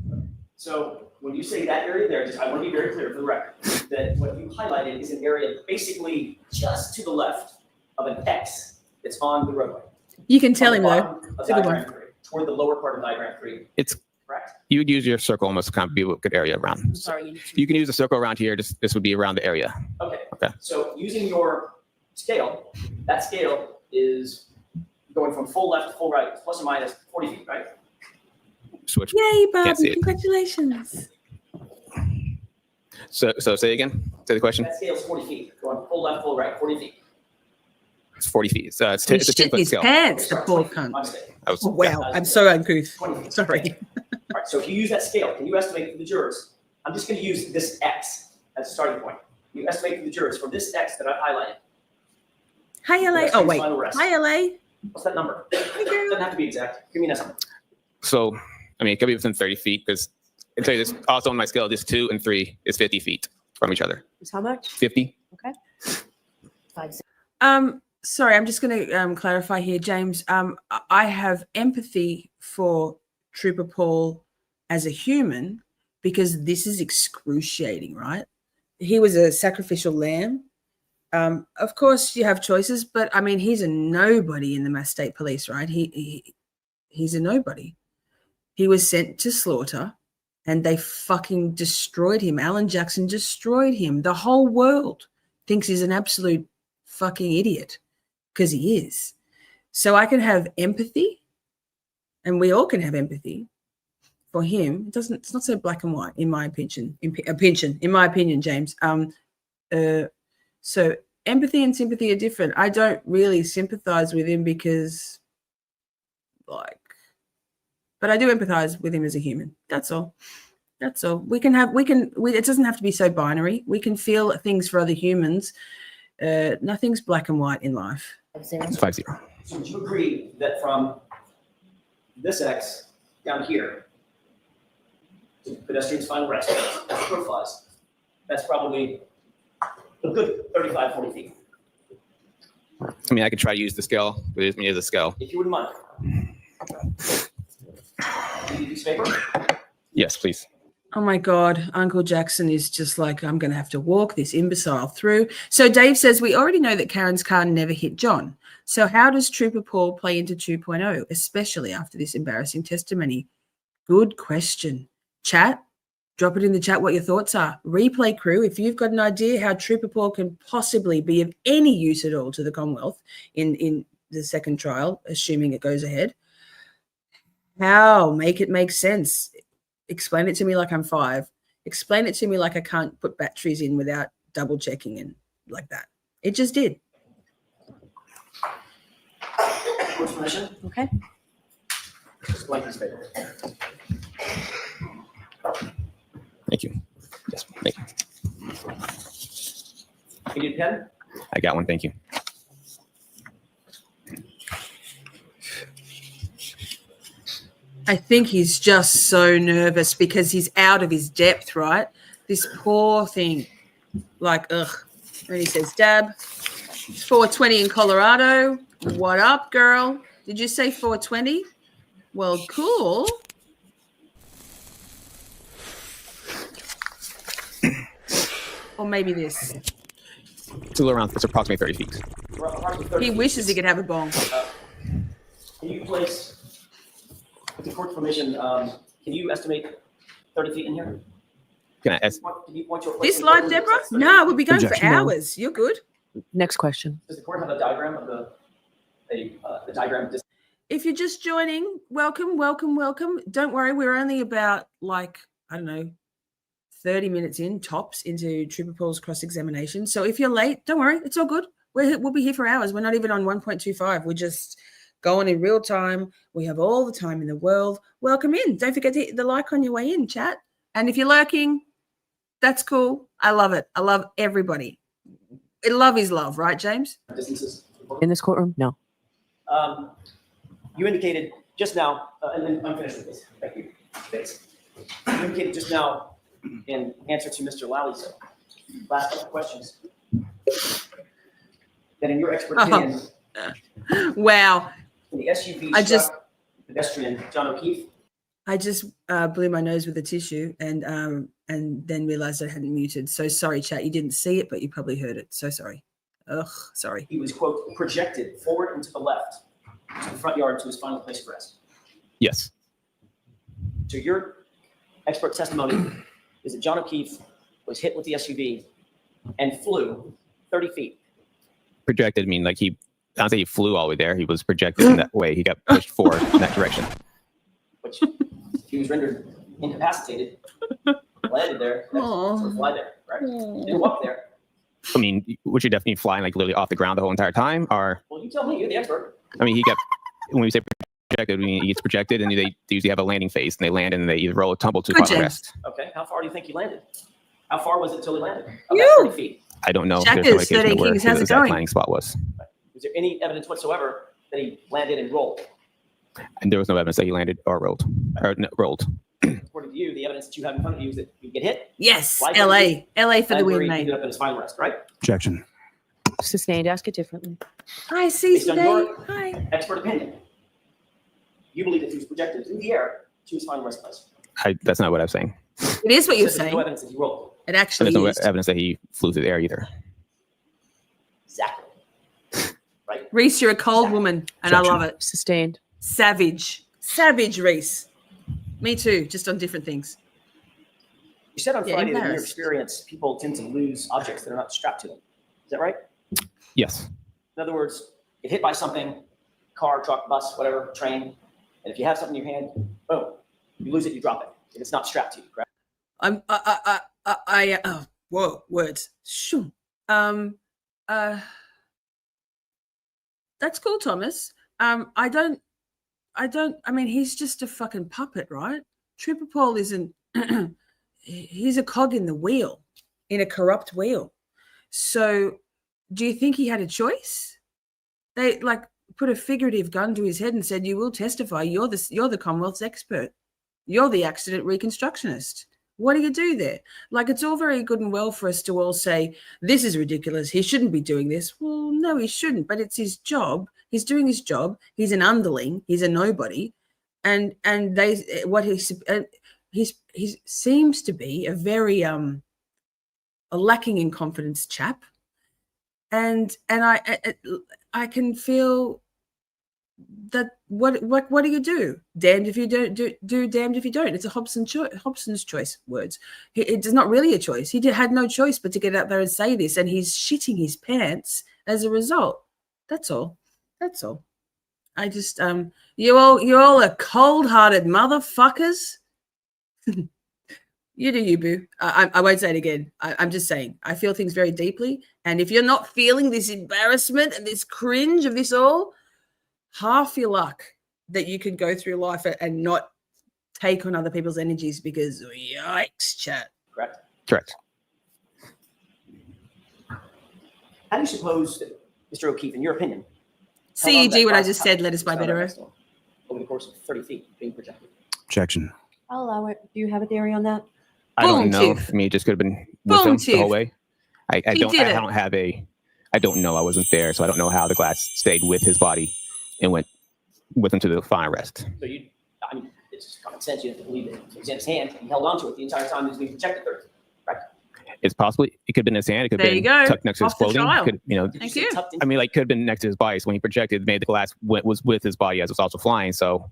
So when you say that area there, I want to be very clear for the record that what you highlighted is an area basically just to the left of an X that's on the roadway. You can tell him though. Bottom of It's a good diagram one. 3, toward the lower part of diagram 3. It's Correct? you would use your circle almost to kind of be a good area around. Sorry. You can use a circle around here. This would be around the area. Okay. Okay. So using your scale, that scale is going from full left to full right, it's plus or minus 40 feet, right? Switch. Yay, Can't see Barbie! it. Congratulations. So say again. Say the question. That scale's 40 feet. Going full left, full right, 40 feet. It's 40 feet. It's, it's He a shit 10-foot his scale. pants, the poor 20 feet. cunt. My mistake. I was, Oh, wow, I'm so uncouth. 20 feet. Sorry. All right, so if you use that scale, can you estimate for the jurors? I'm just going to use this X as a starting point. You estimate for the jurors from this X that I highlighted. Hi, LA. That's Oh, his wait. final rest. Hi, LA. What's that number? Hi, It girl. doesn't have to be exact. Give me an estimate. So, I mean, it could be within 30 feet because I tell you this. Also on my scale, this 2 and 3 is 50 feet from each other. Is how much? 50. Okay. Sorry, I'm just going to clarify here, James. I have empathy for Trooper Paul as a human because this is excruciating, right? He was a sacrificial lamb. Of course, you have choices, but I mean, he's a nobody in the Mass State Police, right? He's a nobody. He was sent to slaughter, and they fucking destroyed him. Alan Jackson destroyed him. The whole world thinks he's an absolute fucking idiot because he is. So I can have empathy, and we all can have empathy for him. It's not so black and white, in my opinion. In my opinion, James. So empathy and sympathy are different. I don't really sympathize with him because, but I do empathize with him as a human. That's all. That's all. It doesn't have to be so binary. We can feel things for other humans. Nothing's black and white in life. 5-0. So would you agree that from this X down here to pedestrian's final rest, as the crow flies, that's probably a good 35, 40 feet. I mean, I could try to use the scale, but it's me as a scale. If you wouldn't mind. Need a piece of paper? Yes, please. Oh my God, Uncle Jackson is just like, I'm going to have to walk this imbecile through. So Dave says, we already know that Karen's car never hit John. So how does Trooper Paul play into 2.0, especially after this embarrassing testimony? Good question. Chat, drop it in the chat what your thoughts are. Replay crew, if you've got an idea how Trooper Paul can possibly be of any use at all to the Commonwealth in the second trial, assuming it goes ahead, how? Make it make sense. Explain it to me like I'm 5. Explain it to me like I can't put batteries in without double checking and like that. It just did. Court's permission? Okay. Just blank piece of paper. Thank you. Yes, thank you. You need a pen? I got one. Thank you. I think he's just so nervous because he's out of his depth, right? This poor thing. Like, ugh. And he says, Dab, it's 420 in Colorado. What up, girl? Did you say 420? Well, cool. Or maybe this. It's a little around. It's approximately 30 feet. Approximately 30 He feet. wishes he could have a bong. Can you place, with the court's permission, can you estimate 30 feet in here? Can I ask? Can you point to a place This in live, the Deborah? court that says 30 No, feet? we'll be going for Objection, no. hours. You're good. Next question. Does the court have a diagram of the diagram of this? If you're just joining, welcome, welcome, welcome. Don't worry, we're only about 30 minutes in, tops, into Trooper Paul's cross-examination. So if you're late, don't worry, it's all good. We'll be here for hours. We're not even on 1.25. We're just going in real time. We have all the time in the world. Welcome in. Don't forget to hit the like on your way in, chat. And if you're lurking, that's cool. I love it. I love everybody. Love is love, right, James? Distances. In this courtroom? No. You indicated just now, and then I'm finished with this. Thank you. Thanks. You indicated just now, in answer to Mr. Lally, last couple of questions, that in your expert opinion, Wow. in the SUV struck pedestrian John O'Keefe. I just blew my nose with a tissue and then realized I hadn't muted. So sorry, chat. You didn't see it, but you probably heard it. So sorry. Ugh, sorry. He was, quote, projected forward and to the left, to the front yard to his final place of rest. Yes. So your expert testimony is that John O'Keefe was hit with the SUV and flew 30 feet. Projected mean like he don't say he flew all the way there. He was projected in that way. He got pushed forward in that direction. Which he was rendered incapacitated, landed there, sort of fly there, right? Didn't walk there. I mean, would you definitely flying like literally off the ground the whole entire time, or? Well, you tell me. You're the expert. I mean, he got, when we say projected, we mean he gets projected, and they usually have a landing phase, and they land, and they either roll or tumble to final rest. Okay, how far do you think he landed? How far was it until he landed? You. About 30 feet. I don't know. Checkers, There's no indication of where 13 his how's it exact going? landing spot was. Was there any evidence whatsoever that he landed and rolled? And there was no evidence that he landed or rolled. Or no, rolled. According to you, the evidence that you have in front of you is that you get hit. Yes, Why LA for the and where win, he mate. ended up in his final rest, right? Objection. Sustained. Ask it differently. Hi, C Based on today. your Hi. expert opinion, you believe that he was projected through the air to his final rest place. That's not what I'm saying. It is what you're So there's saying. no evidence that he rolled. It And actually there's no is. evidence that he flew through the air either. Exactly. Right? Reese, you're a cold woman, and I love it. Sustained. Savage, Reese. Me too, just on different things. You said on Yeah, Friday that in your embarrassed. experience, people tend to lose objects that are not strapped to them. Is that right? Yes. In other words, get hit by something, car, truck, bus, whatever, train, and if you have something in your hand, boom, you lose it, you drop it. If it's not strapped to you, correct? Whoa, words. Shoo. That's cool, Thomas. I mean, he's just a fucking puppet, right? Trooper Paul isn't, he's a cog in the wheel, in a corrupt wheel. So do you think he had a choice? They like put a figurative gun to his head and said, you will testify. You're the Commonwealth's expert. You're the accident reconstructionist. What do you do there? Like, it's all very good and well for us to all say, this is ridiculous. He shouldn't be doing this. Well, no, he shouldn't, but it's his job. He's doing his job. He's an underling. He's a nobody. And he seems to be a very lacking in confidence chap. And I can feel that what do you do? Damned if you don't do damned if you don't. It's a Hobson's choice words. It's not really a choice. He had no choice but to get out there and say this, and he's shitting his pants as a result. That's all. I just you all are cold-hearted motherfuckers. You do you, boo. I won't say it again. I'm just saying I feel things very deeply, and if you're not feeling this embarrassment and this cringe of this all, half your luck that you could go through life and not take on other people's energies, because yikes, chat. Correct. How do you suppose that, Mr. O'Keefe, in your opinion, CEG, what I just said, let us by better. Over the course of 30 feet being projected? Objection. I'll allow it. Do you have a theory on that? I don't Boom, know. Tiff. I mean, it just could have been with Boom, him the whole Tiff. way. I don't know. I wasn't there, so I don't know how the glass stayed with his body and went with him to the final rest. So it's just common sense. You have to believe it. It was in his hand. He held onto it the entire time he was being projected. Right? It's possibly, it could have been in his hand. It could have There you been go. tucked next to his Off the clothing. trial. Could, Thank you. Tucked in? I mean, like, could have been next to his body. So when he projected, made the glass was with his body as it was also flying. So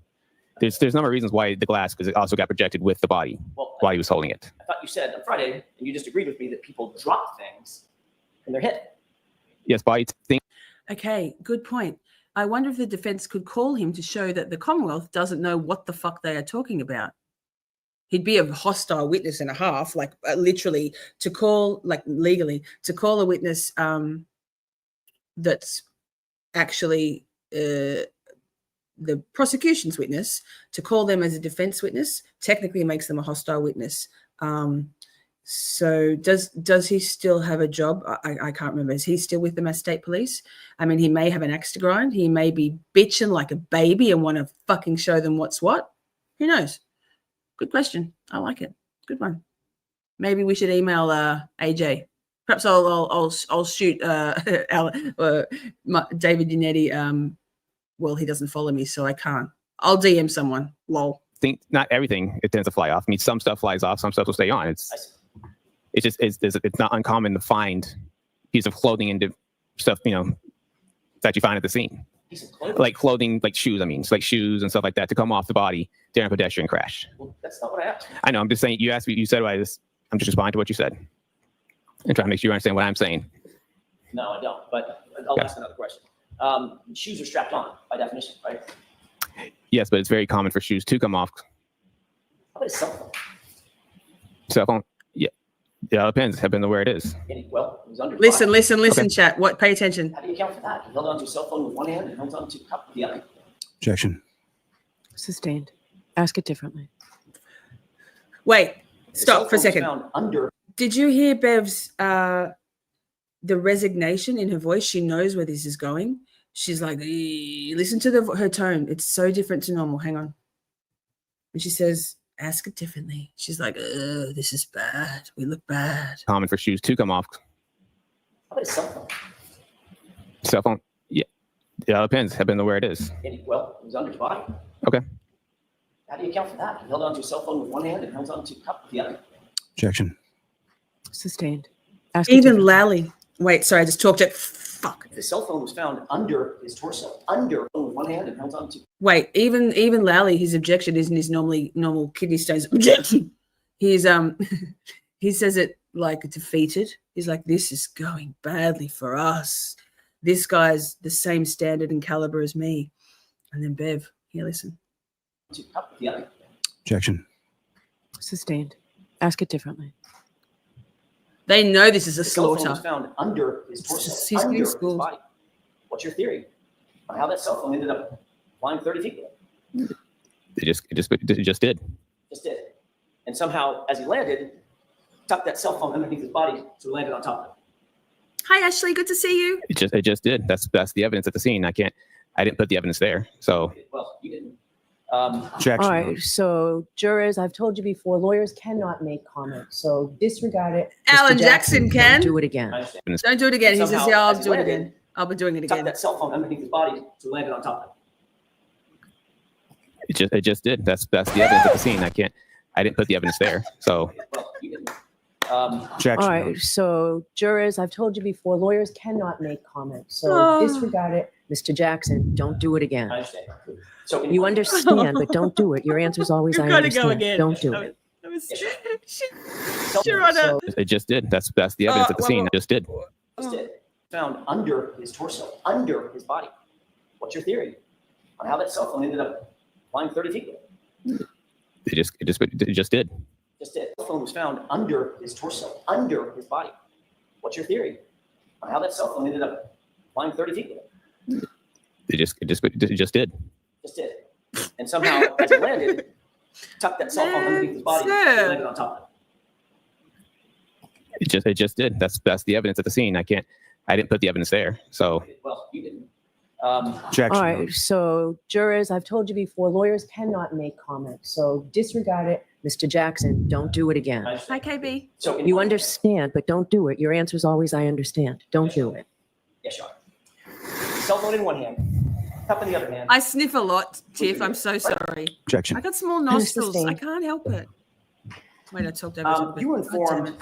there's a number of reasons why the glass, because it also got projected with the body Well, while he was holding it. I thought you said on Friday, and you disagreed with me, that people drop things and they're hit. Yes, body thing. Okay, good point. I wonder if the defense could call him to show that the Commonwealth doesn't know what the fuck they are talking about. He'd be a hostile witness and a half, like literally to call, like legally, to call a witness that's actually the prosecution's witness, to call them as a defense witness, technically makes them a hostile witness. So does he still have a job? I can't remember. Is he still with the Mass State Police? I mean, he may have an axe to grind. He may be bitching like a baby and want to fucking show them what's what. Who knows? Good question. I like it. Good one. Maybe we should email AJ. Perhaps I'll shoot David Unetti. Well, he doesn't follow me, so I can't. I'll DM someone. Lol. Think not everything it tends to fly off. I mean, some stuff flies off, some stuff will stay on. It's not uncommon to find piece of clothing and stuff, that you find at the scene. Piece of clothing? Like clothing, like shoes. I mean, it's like shoes and stuff like that to come off the body during a pedestrian crash. Well, that's not what I asked. I know. I'm just saying. You asked me. You said what I'm just responding to what you said, and trying to make sure you understand what I'm saying. No, I don't. But I'll ask another question. Shoes are strapped on by definition, right? Yes, but it's very common for shoes to come off. How about a cell phone? Cell phone, yeah, it depends. Depends on where it is. Well, it was under. Listen, chat. What? Pay attention. How do you account for that? You held onto a cell phone with one hand and held onto a cup with the other. Objection. Sustained. Ask it differently. Wait. The Stop cell for a phone was second. found under. Did you hear Bev's the resignation in her voice? She knows where this is going. She's like, listen to her tone. It's so different to normal. Hang on. And she says, ask it differently. She's like, this is bad. We look bad. Common for shoes to come off. How about a cell phone? Cell phone, yeah, it depends. Depends on where it is. Well, it was under his body. Okay. How do you account for that? You held onto a cell phone with one hand and held onto a cup with the other. Objection. Sustained. Ask it Even differently. Lally. Wait, sorry, I just talked it. Fuck. The cell phone was found under his torso, under with one hand and held onto. Wait, even Lally, his objection isn't his normal kidney stones objection. He's he says it like defeated. He's like, this is going badly for us. This guy's the same standard and caliber as me. And then Bev, here, listen. To cup with the other. Objection. Sustained. Ask it differently. They know this is a The cell phone slaughter. was found under his He's torso, getting under his schooled. body. What's your theory on how that cell phone ended up flying 30 feet? It just did. Just did. And somehow, as he landed, tucked that cell phone underneath his body, so he landed on top of it. Hi, Ashley. Good to see you. It just did. That's the evidence at the scene. I didn't put the evidence there. So Well, you didn't. All right. So, jurors, I've told you before, lawyers cannot make comments. So, disregard it. Mr. Alan Jackson can. Don't do it again. I understand. Don't do it again. He says, Somehow, yeah, I'll as he do it landed, again. I'll be doing it Tucked again. that cell phone underneath his body, so he landed on top of it. it just did. That's the evidence at the scene. I didn't put the evidence there. So Well, you didn't. All right. So, jurors, I've told you before, lawyers cannot make comments. So, Oh. disregard it. Mr. Jackson, don't do it again. I understand. So in You one- understand, but don't do it. Your answer is always, You've I got to go understand. again. Don't do it. Sure on So, it just did. That's the evidence at the scene. It just did. Just did. Found under his torso, under his body. What's your theory on how that cell phone ended up flying 30 feet? It just did. Just did. The cell phone was found under his torso, under his body. What's your theory on how that cell phone ended up flying 30 feet? It just did. Just did. And somehow, as he landed, tucked that cell phone underneath his body, so he landed on top of it. It just did. That's the evidence at the scene. I didn't put the evidence there. So Well, you didn't. all right. So, jurors, I've told you before, lawyers cannot make comments. So, disregard it. Mr. Jackson, don't do it again. I Hi, understand. KB. So in You one- understand, but don't do it. Your answer is always, I understand. Don't do it. Yes, Sean. Cell phone in one hand, cup in the other hand. I sniff a lot, Tiff. I'm so sorry. Objection. I got small nostrils. I Sustained. can't help it. Wait, I talked over you. You were informed.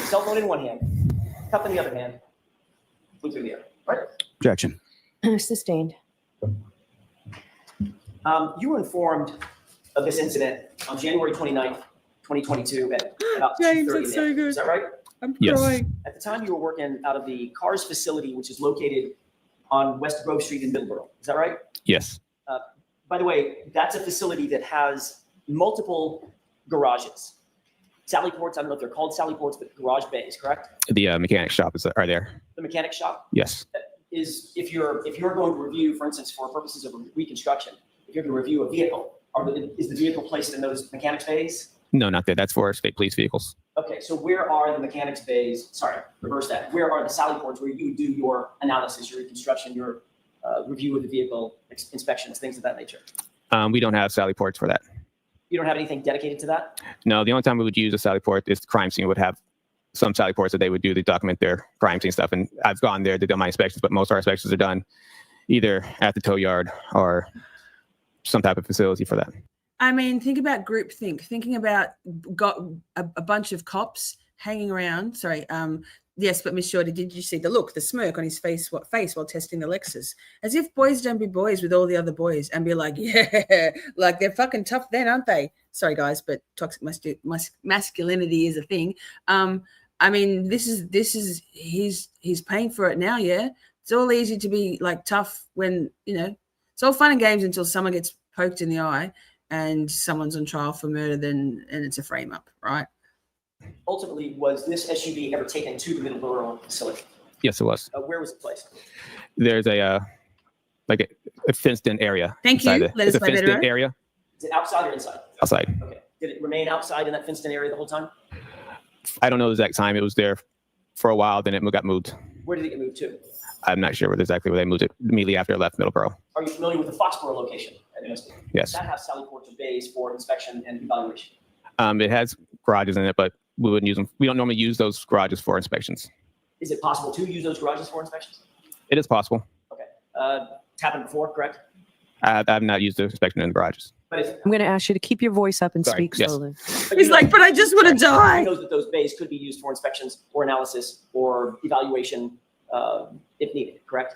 Cell phone in one hand, cup in the other hand. Blue through the air, right? Objection. Sustained. You were informed of this incident on January 29th, 2022 at about James, 2:30 that's so a.m. good. Is that right? I'm Yes. crying. At the time, you were working out of the Cars facility, which is located on West Grove Street in Middleborough. Is that right? yes, By the way, that's a facility that has multiple garages. Sally ports, I don't know if they're called Sally ports, but garage bays, correct? the mechanic shop are there. The mechanic shop Yes, is if you're going to review, for instance, for purposes of reconstruction, if you're going to review a vehicle, is the vehicle placed in those mechanics bays? no, not there. That's for state police vehicles. Okay, so where are the mechanics bays? Sorry, reverse that. Where are the Sally ports where you do your analysis, your reconstruction, your review of the vehicle, inspections, things of that nature? We don't have Sally ports for that. You don't have anything dedicated to that? No, the only time we would use a Sally port is the crime scene would have some Sally ports that they would do to document their crime scene stuff. And I've gone there to do my inspections, but most of our inspections are done either at the tow yard or some type of facility for that. I mean, think about groupthink. Thinking about got a bunch of cops hanging around. Sorry. Yes, but Miss Shorty, did you see the look, the smirk on his face while testing the Lexus? As if boys don't be boys with all the other boys and be like, yeah, like they're fucking tough then, aren't they? Sorry, guys, but toxic masculinity is a thing. I mean, this is he's paying for it now, yeah. It's all easy to be like tough when, it's all fun and games until someone gets poked in the eye and someone's on trial for murder, and it's a frame up, right? Ultimately, was this SUV ever taken to the Middleborough facility? Yes, it was. Where was it placed? There's a fenced-in area. Thank you. It's a fenced-in area. Is it outside or inside? Outside. Okay. Did it remain outside in that fenced-in area the whole time? I don't know the exact time. It was there for a while, then it got moved. Where did it get moved to? I'm not sure exactly where they moved it immediately after it left Middleborough. Are you familiar with the Foxborough location at Investigative? Yes. That has sally ports or bays for inspection and evaluation. It has garages in it, but we wouldn't use them. We don't normally use those garages for inspections. Is it possible to use those garages for inspections? It is possible. Okay. It's happened before, correct? I've not used the inspection in the garages. But if I'm going to ask you to keep your voice up and Sorry, speak yes. slowly. He's like, but I just want to die. He knows that those bays could be used for inspections or analysis or evaluation if needed, correct?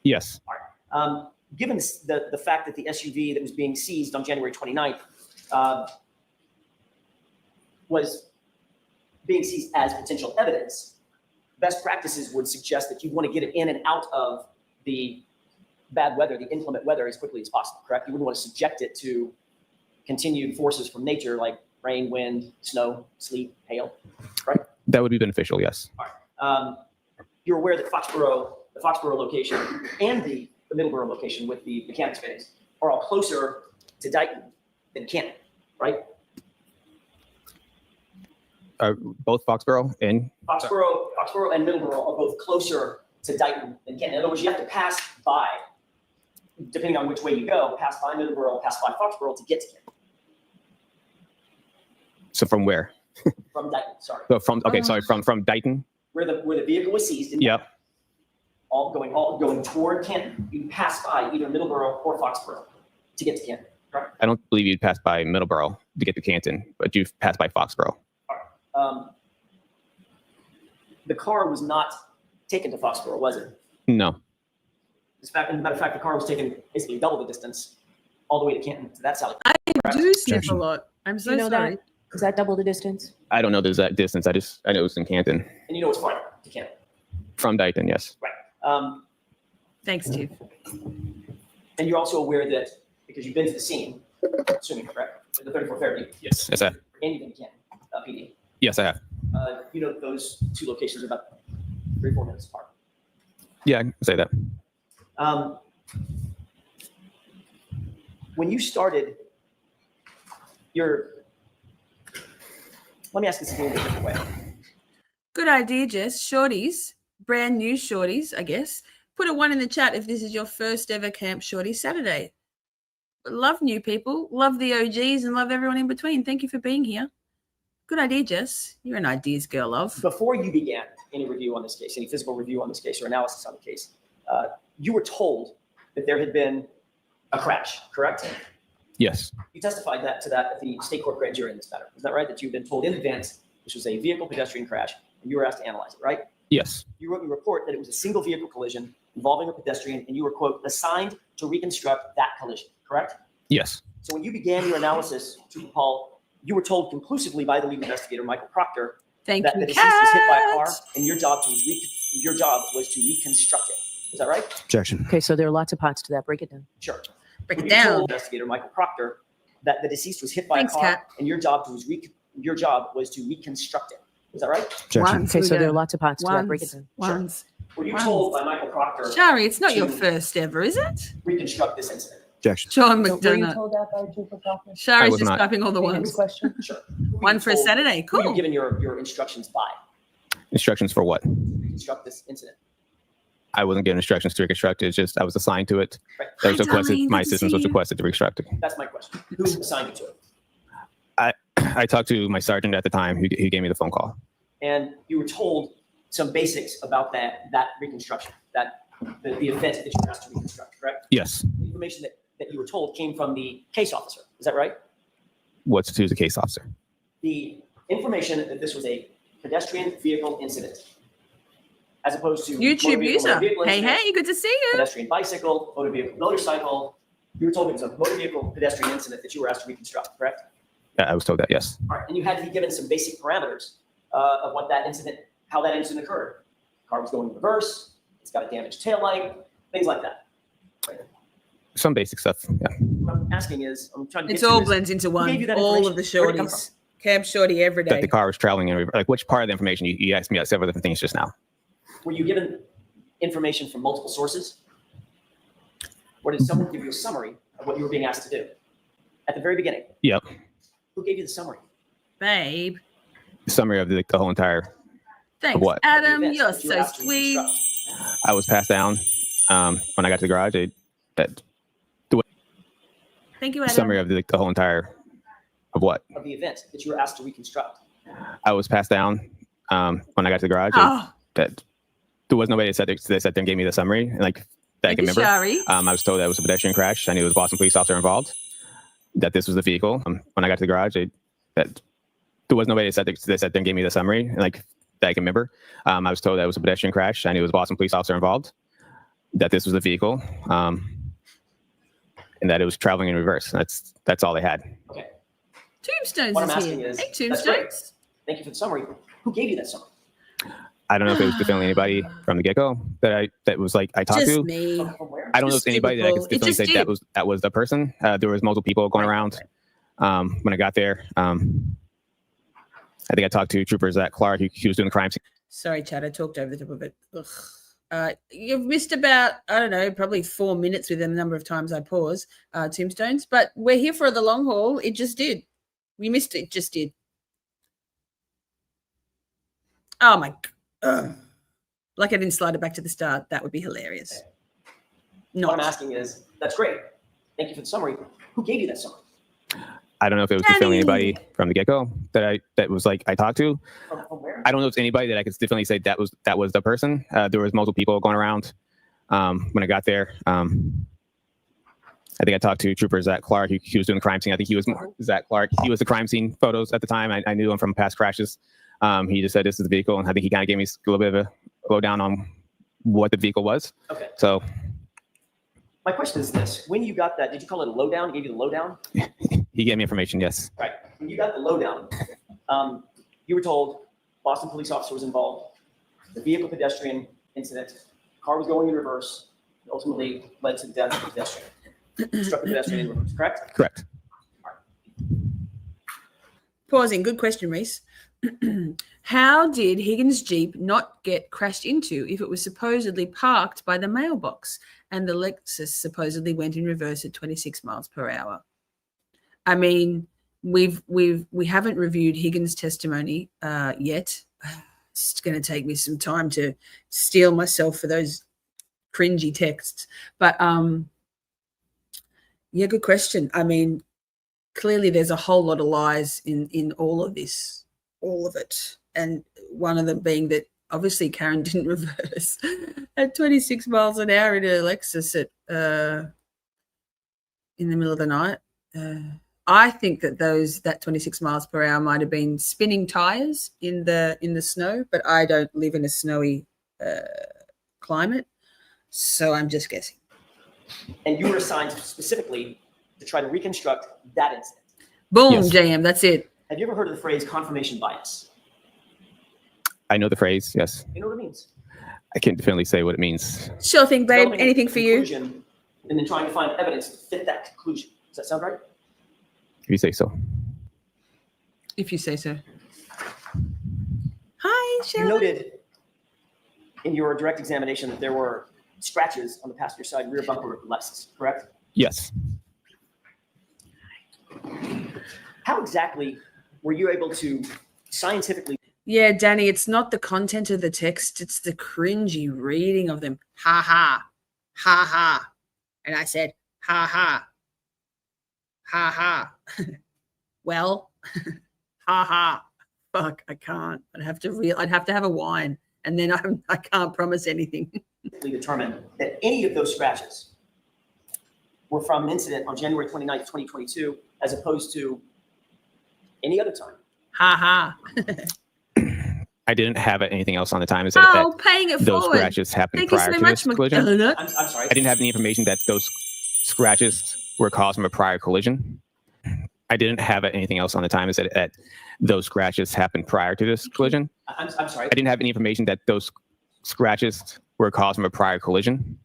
Yes. All right. Given the fact that the SUV that was being seized on January 29th was being seized as potential evidence, best practices would suggest that you want to get it in and out of the bad weather, the inclement weather, as quickly as possible, correct? You wouldn't want to subject it to continued forces from nature like rain, wind, snow, sleet, hail, right? That would be beneficial, yes. All right. You're aware that the Foxborough location and the Middleborough location with the mechanics bays are all closer to Dighton than Canton, right? Both Foxborough and Foxborough and Middleborough are both closer to Dighton than Canton. In other words, you have to pass by, depending on which way you go, pass by Middleborough, pass by Foxborough to get to Canton. So from where? From Dighton, sorry. So from Dighton. Where the vehicle was seized. Yep. All going toward Canton. You pass by either Middleborough or Foxborough to get to Canton. Right? I don't believe you'd pass by Middleborough to get to Canton, but you've passed by Foxborough. The car was not taken to Foxborough, was it? No. As a matter of fact, the car was taken basically double the distance all the way to Canton to that side. I do sniff a lot. I'm so You know sorry. that? Is that double the distance? I don't know the exact distance. I know it's in Canton. And you know it's farther to Canton. From Dighton, yes. Right. Thanks, Steve. And you're also aware that because you've been to the scene, assuming correct, the 34 Fairview. Yes. Yes, I have. And you've been to Canton, PD. Yes, I have. You know those two locations are about 3-4 minutes apart. Yeah, I can say that. When you started let me ask this again in a different way. Good idea, Jess. Shorties, brand new Shorties, I guess. Put a 1 in the chat if this is your first ever Camp Shorty Saturday. Love new people, love the OGs, and love everyone in between. Thank you for being here. Good idea, Jess. You're an ideas girl, love. Before you began any review on this case, any physical review on this case or analysis on the case, you were told that there had been a crash, correct? Yes. You testified to that at the state court grand jury in this matter. Is that right? That you've been told in advance this was a vehicle pedestrian crash and you were asked to analyze it, right? Yes. You wrote in the report that it was a single vehicle collision involving a pedestrian and you were, quote, assigned to reconstruct that collision, correct? Yes. So when you began your analysis, Trooper Paul, you were told conclusively by the lead investigator, Michael Proctor, Thank that you, the deceased was hit by a car Kat. and your job was to reconstruct it. Is that right? Objection. Okay, so there are lots of parts to that. Break it down. Sure. Break When it you down. told investigator Michael Proctor that the deceased was hit by Thanks, a car Kat. and your job was to reconstruct it. Is that right? Objection. Ones, Okay, so we there go. are lots of parts to that. Break it Ones, down. ones. Were you Ones. told by Michael Proctor Shari, it's not your to first ever, is it? reconstruct this incident? Objection. Sean So were you McDonough. told that by Trooper Proctor? I Shari's was just not. typing all the Any ones. question? Sure. Who were One you for a told- Saturday. Who were Cool. you given your instructions by Instructions for what? to reconstruct this incident? I wasn't given instructions to reconstruct it. It's just I was assigned to it. Right. That was Hi, requested. darling. My Good to assistance see was you. requested to reconstruct it. That's my question. Who assigned you to it? I talked to my sergeant at the time who gave me the phone call. And you were told some basics about that reconstruction, the event that you were asked to reconstruct, correct? Yes. The information that you were told came from the case officer. Is that right? What's to the case officer? The information that this was a pedestrian vehicle incident, as opposed to YouTube motor user. vehicle Hey, incident, hey, good to see you. pedestrian bicycle, motor vehicle motorcycle. You were told it was a motor vehicle pedestrian incident that you were asked to reconstruct, correct? I was told that, yes. All right, and you had to be given some basic parameters of what that incident, how that incident occurred. The car was going in reverse, It's got a damaged taillight, things like that. Some basic stuff. Yeah. What I'm asking is, I'm trying to get It's to all is, blends into who gave one. you that All of the information? Where'd it come shorties. Cab shorty every That day. the car was traveling in like which part of the information you asked me about several different things just now. Were you given information from multiple sources? Or did someone give you a summary of what you were being asked to do? At the very beginning, Yep. who gave you the summary? Babe. Summary of the whole entire. Thanks, What? Adam. Events You're that you were so asked to sweet. reconstruct. I was passed down when I got to the garage. That Thank you, Adam. summary of the whole entire of what? Of the event that you were asked to reconstruct. I was passed down when I got to the garage. Oh, That there was nobody that sat there and gave me the summary, and like that I thank can you, remember. Shari. I was told that it was a pedestrian crash. I knew it was a Boston police officer involved. That this was the vehicle. When I got to the garage, that there was nobody that sat there and gave me the summary, and like that I can remember. I was told that it was a pedestrian crash. I knew it was a Boston police officer involved. That this was the vehicle, and that it was traveling in reverse. That's all they had. Okay. Tombstones What I'm is asking here. is, Hey, that's great. Tombstones. Thank you for the summary. Who gave you that summary? I don't know if it was definitely anybody from the get-go that was like I talked Just to. me. From where? I don't know if Just anybody that I typical. could It definitely just say did. that was the person. There was multiple people going around when I got there. I think I talked to Trooper Zach Clark. He was doing the crime scene. Sorry, Chad. I talked over the top of it. Ugh. You've missed about, I don't know, probably 4 minutes with the number of times I pause, Tombstones. But we're here for the long haul. It just did. We missed it. Just did. Oh, my God. Like I didn't slide it back to the start. That would be hilarious. What I'm Not. asking is, that's great. Thank you for the summary. Who gave you that summary? I don't know if it was Danny. definitely anybody from the get-go that was like I talked to. From where? I don't know if it's anybody that I could definitely say that was the person. There was multiple people going around when I got there. I think I talked to Trooper Zach Clark. He was doing the crime scene. I think he was Zach Clark. He was the crime scene photos at the time. I knew him from past crashes. He just said this is the vehicle, and I think he kind of gave me a little bit of a lowdown on what the vehicle was. Okay. So My question is this. When you got that, did you call it a lowdown? He gave you the lowdown? he gave me information. Yes. Right. When you got the lowdown, you were told Boston police officer was involved, the vehicle pedestrian incident, car was going in reverse, and ultimately led to the death of the pedestrian. Struck the pedestrian in reverse, correct? Correct. Pausing. Good question, Reese. How did Higgins' Jeep not get crashed into if it was supposedly parked by the mailbox and the Lexus supposedly went in reverse at 26 miles per hour? I mean, we haven't reviewed Higgins' testimony yet. It's going to take me some time to steel myself for those cringy texts. But yeah, good question. I mean, clearly there's a whole lot of lies in all of this, all of it. And one of them being that obviously Karen didn't reverse at 26 miles an hour in a Lexus at in the middle of the night. I think that 26 miles per hour might have been spinning tires in the snow, but I don't live in a snowy climate, so I'm just guessing. And you were assigned specifically to try to reconstruct that incident. Boom, Yes. JM, that's it. Have you ever heard of the phrase confirmation bias? I know the phrase. Yes. You know what it means? I can't definitely say what it means. Sure thing, babe. Developing Anything a for you? conclusion and then trying to find evidence to fit that conclusion. Does that sound right? If you say so. If you say so. Hi, You Shelley. noted in your direct examination that there were scratches on the passenger side rear bumper of the Lexus, correct? Yes. How exactly were you able to scientifically Yeah, Danny, it's not the content of the text, it's the cringy reading of them. Ha ha. Ha ha. And I said, ha ha. Ha ha. Well, ha ha. Fuck, I can't. I'd have to have a wine, and then I can't promise anything. determine that any of those scratches were from an incident on January 29th, 2022, as opposed to any other time? Ha ha. I didn't have anything else on the time. Oh, paying it Those forward. scratches happened Thank you prior so to much, this collision. McDonald. I'm sorry. I didn't have any information that those scratches were caused from a prior collision. I didn't have anything else on the time. Is that those scratches happened prior to this collision. I'm sorry. I didn't have any information that those scratches were caused from a prior collision.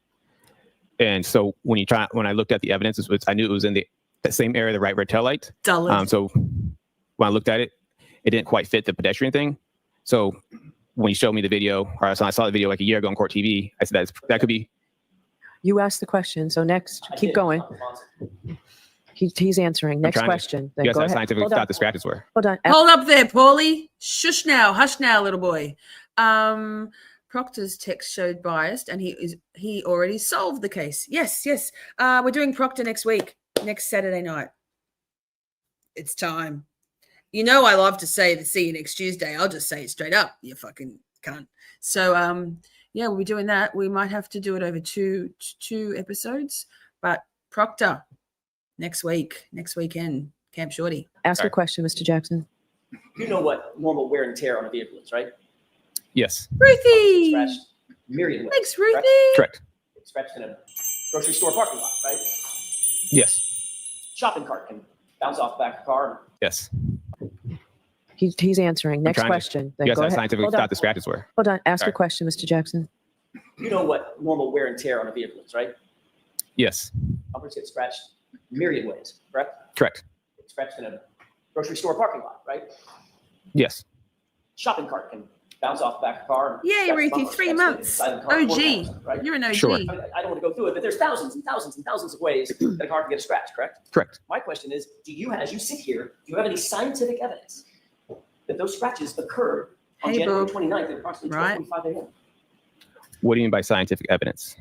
And so when I looked at the evidence, I knew it was in the same area, the right rear tail light. So when I looked at it, it didn't quite fit the pedestrian thing. So when you showed me the video, or I saw the video like a year ago on Court TV, I said that could be. You asked the question. So next, keep going. He's answering. Next question. You guys go have ahead. scientific Hold thought on. the scratches were. Hold on. Hold up there, Paulie. Shush now, hush now, little boy. Proctor's text showed biased, and he already solved the case. Yes. We're doing Proctor next week, next Saturday night. It's time. You know I love to say the see you next Tuesday. I'll just say it straight up. You fucking cunt. So yeah, we'll be doing that. We might have to do it over two episodes, but Proctor next weekend, Camp Shorty. Ask a question, Mr. Jackson. You know what normal wear and tear on a vehicle is, right? Yes. Ruthie. Scratched myriad ways. Thanks, Ruthie. Correct. Scratched in a grocery store parking lot, right? Yes. Shopping cart can bounce off the back of the car. Yes. He's answering. Next question. You guys go have ahead. scientific Hold on. thought the scratches were. Hold on. Ask a question, Mr. Jackson. You know what normal wear and tear on a vehicle is, right? Yes. Bumpers get scratched myriad ways, correct? Correct. Get scratched in a grocery store parking lot, right? Yes. Shopping cart can bounce off the back of the car. Yay, Ruthie, 3 months. OG. Right? You're an OG. Sure. I don't want to go through it, but there's thousands and thousands and thousands of ways that a car can get a scratch, correct? Correct. My question is, as you sit here, do you have any scientific evidence that those scratches occurred on January 29th at approximately 12:45 a.m.? What do you mean by scientific evidence?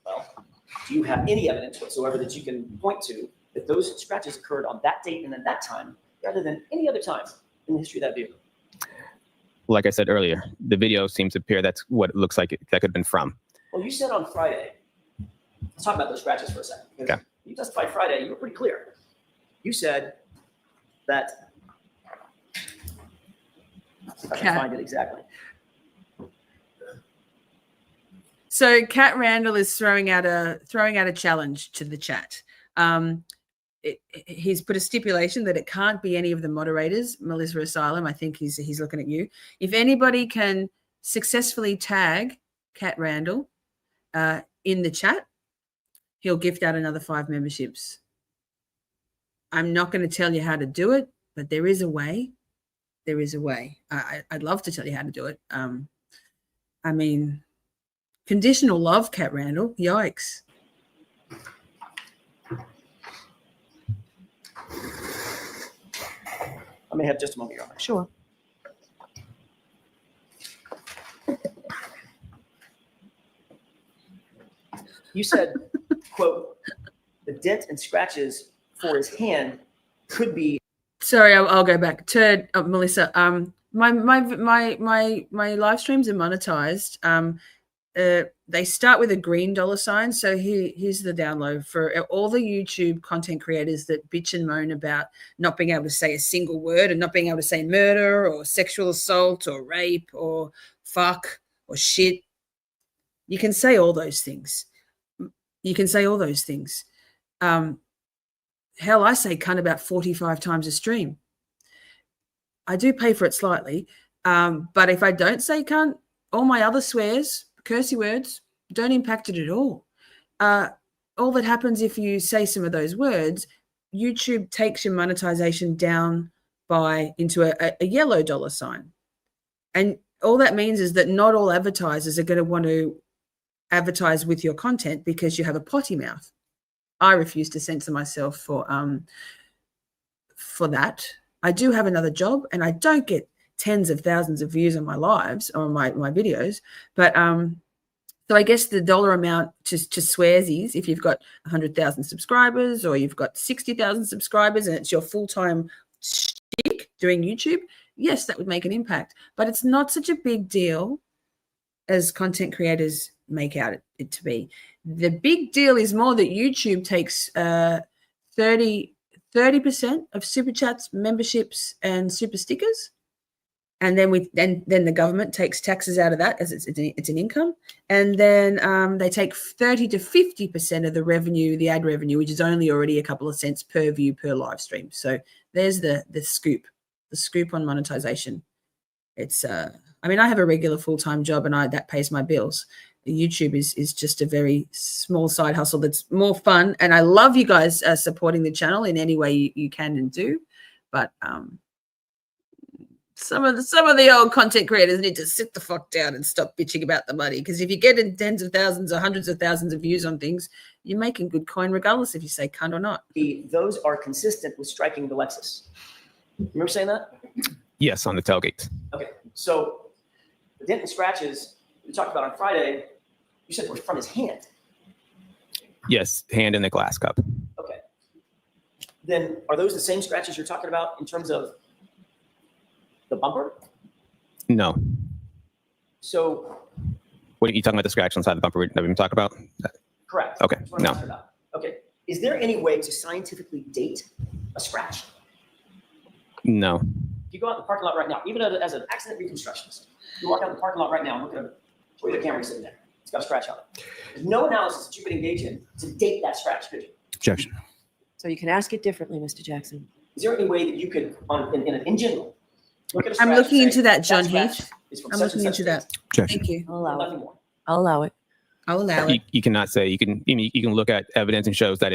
Well, do you have any evidence whatsoever that you can point to that those scratches occurred on that date and at that time, rather than any other time in the history of that vehicle? Like I said earlier, the video seems to appear that's what it looks like that could have been from. Well, you said on Friday, let's talk about those scratches for a second. Because you testified Friday, you were pretty clear. You said that, if I can find it exactly. So Kat Randall is throwing out a challenge to the chat. He's put a stipulation that it can't be any of the moderators. Melissa Asylum, I think he's looking at you. If anybody can successfully tag Kat Randall in the chat, he'll gift out another 5 memberships. I'm not going to tell you how to do it, but there is a way. There is a way. I'd love to tell you how to do it. I mean, conditional love, Kat Randall. Yikes. I may have just a moment, Your Honor. Sure. You said, quote, the dent and scratches for his hand could be. Sorry, I'll go back to Melissa. My live streams are monetized. They start with a green $sign. So here's the download for all the YouTube content creators that bitch and moan about not being able to say a single word and not being able to say murder or sexual assault or rape or fuck or shit. You can say all those things. You can say all those things. Hell, I say cunt about 45 times a stream. I do pay for it slightly. But if I don't say cunt, all my other swears, cursey words, don't impact it at all. All that happens if you say some of those words, YouTube takes your monetization down into a yellow $sign. And all that means is that not all advertisers are going to want to advertise with your content because you have a potty mouth. I refuse to censor myself for that. I do have another job and I don't get tens of thousands of views on my lives or my videos. But so I guess the dollar amount to swearsies, if you've got 100,000 subscribers or you've got 60,000 subscribers and it's your full-time shtick doing YouTube, yes, that would make an impact. But it's not such a big deal as content creators make out it to be. The big deal is more that YouTube takes 30% of super chats, memberships, and super stickers, and then then the government takes taxes out of that as it's an income, and then they take 30 to 50% of the revenue, the ad revenue, which is only already a couple of cents per view per live stream. So there's the scoop on monetization. It's I mean, I have a regular full-time job and that pays my bills. YouTube is just a very small side hustle that's more fun. And I love you guys supporting the channel in any way you can and do. But some of the old content creators need to sit the fuck down and stop bitching about the money. Because if you get in tens of thousands or hundreds of thousands of views on things, you're making good coin regardless if you say cunt or not. Those are consistent with striking the Lexus. Remember saying that? Yes, on the tailgate. Okay, so the dent and scratches we talked about on Friday, you said were from his hand. Yes, hand in the glass cup. Okay. Then are those the same scratches you're talking about in terms of the bumper? No. So What are you talking about? The scratch inside the bumper that we've been talking about? correct. Okay, That's what I'm no. asking about. Okay. Is there any way to scientifically date a scratch? No. If you go out in the parking lot right now, even as an accident reconstructionist, you walk out in the parking lot right now and look at where the camera's sitting there. It's got a scratch on it. There's no analysis that you could engage in to date that scratch, could you? Objection. So you can ask it differently, Mr. Jackson. Is there any way that you could, in general, look at a scratch I'm looking and into say, that, John scratch Heath. is from I'm such and looking such into that. date. Objection. Thank you. I'll allow it. Nothing more. I'll allow it. I'll allow it. You cannot say you can look at evidence and shows that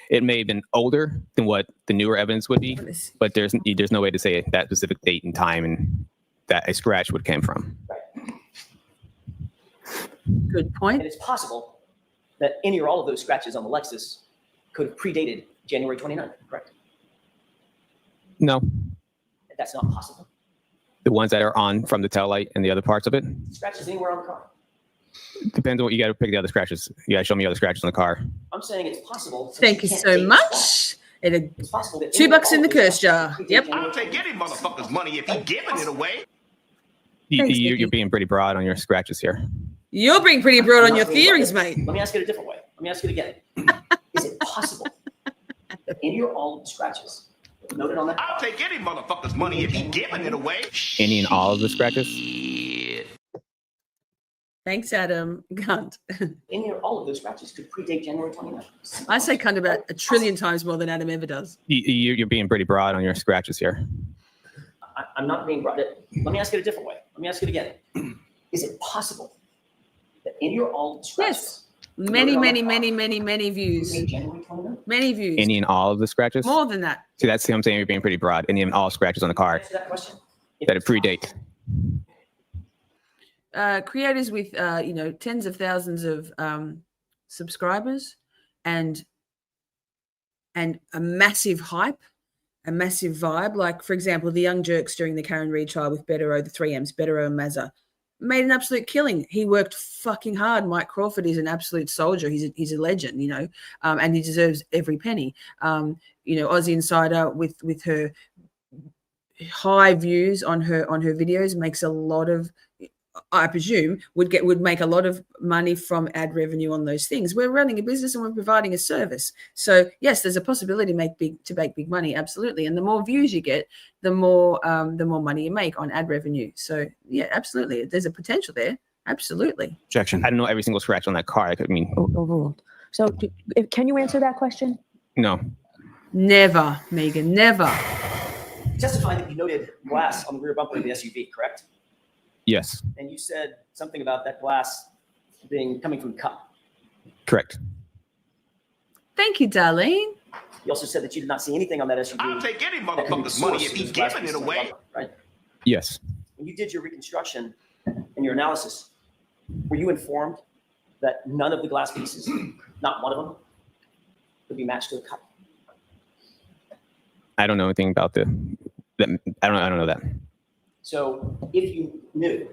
it may have been older than what the newer evidence would be, but there's no way to say that specific date and time and that a scratch would came from. Good point. And it's possible that any or all of those scratches on the Lexus could have predated January 29th, correct? No, That's not possible. the ones that are on from the tail light and the other parts of it Scratches anywhere on the car. depends on what you got to pick the other scratches. You got to show me other scratches on the car. I'm saying it's possible. since Thank you can't so date much. scratch, It's possible that $2 any or all in the of those curse scratches jar. could predate Yep. January I'll take 29th. any motherfucker's money if he giving it away. Thanks, Nikki. You're being pretty broad on your scratches here. You're being pretty broad on your theories, mate. Let me ask it a different way. Let me ask it again. Is it possible that any or all of the scratches noted on that I'll car take any motherfucker's money if he giving it away. Any and all of the scratches? Thanks, Adam. Cunt. any or all of those scratches could predate January 29th? I say cunt about 1 trillion times more than Adam ever does. You're being pretty broad on your scratches here. I'm not being brought it. Let me ask it a different way. Let me ask it again. Is it possible that any or all of the scratches Yes. Many views. predate January 29th? Many views. Any and all of the scratches? More than that. See, that's what I'm saying. You're being pretty broad. Any and all scratches on the car Answer that question. If that it it's possible. predate. Creators with tens of thousands of subscribers and a massive hype, a massive vibe. Like, for example, the Young Jerks during the Karen Reid trial with Betero, the 3Ms, Betero and Mazza, made an absolute killing. He worked fucking hard. Mike Crawford is an absolute soldier. He's a legend, and he deserves every penny. Aussie Insider with her high views on her videos makes a lot of, I presume, would make a lot of money from ad revenue on those things. We're running a business and we're providing a service. So yes, there's a possibility to make big money, absolutely. And the more views you get, the more money you make on ad revenue. So yeah, absolutely, there's a potential there. Absolutely. Objection. I don't know every single scratch on that car. Overruled. So can you answer that question? No. Never, Megan, never. You testified that you noted glass on the rear bumper of the SUV, correct? Yes. And you said something about that glass coming from the cup. Correct. Thank you, Darlene. You also said that you did not see anything on that SUV. I'll take any that could be the motherfucker's money source if of he those glass giving it pieces on the away. bumper, right? Yes. When you did your reconstruction and your analysis, were you informed that none of the glass pieces, not one of them, would be matched to a cup? I don't know anything about that. I don't know that. So if you knew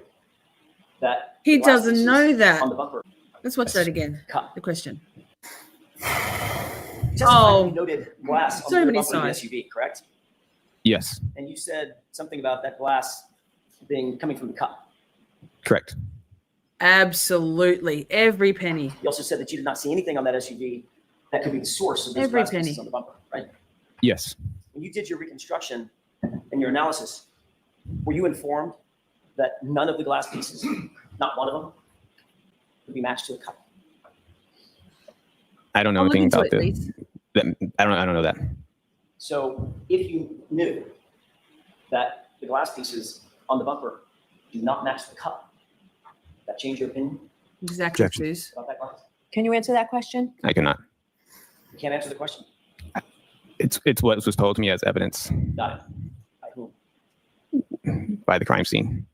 that He the glass doesn't pieces know that. on the bumper Let's watch that again. cup. The question. You testified that you noted glass on so the rear many bumper of the sides. SUV, correct? Yes. And you said something about that glass coming from the cup. Correct. Absolutely, every penny. You also said that you did not see anything on that SUV that could be the source of those Every glass penny. pieces on the bumper, right? Yes. When you did your reconstruction and your analysis, were you informed that none of the glass pieces, not one of them, would be matched to a cup? I don't know I'll look anything into about it, please. I don't know that. So if you knew that the glass pieces on the bumper do not match the cup, that change your opinion? Exactly, Objection. Suze. About that glass? Can you answer that question? I cannot. You can't answer the question. It's what was told to me as evidence Got it. By whom? by the crime scene.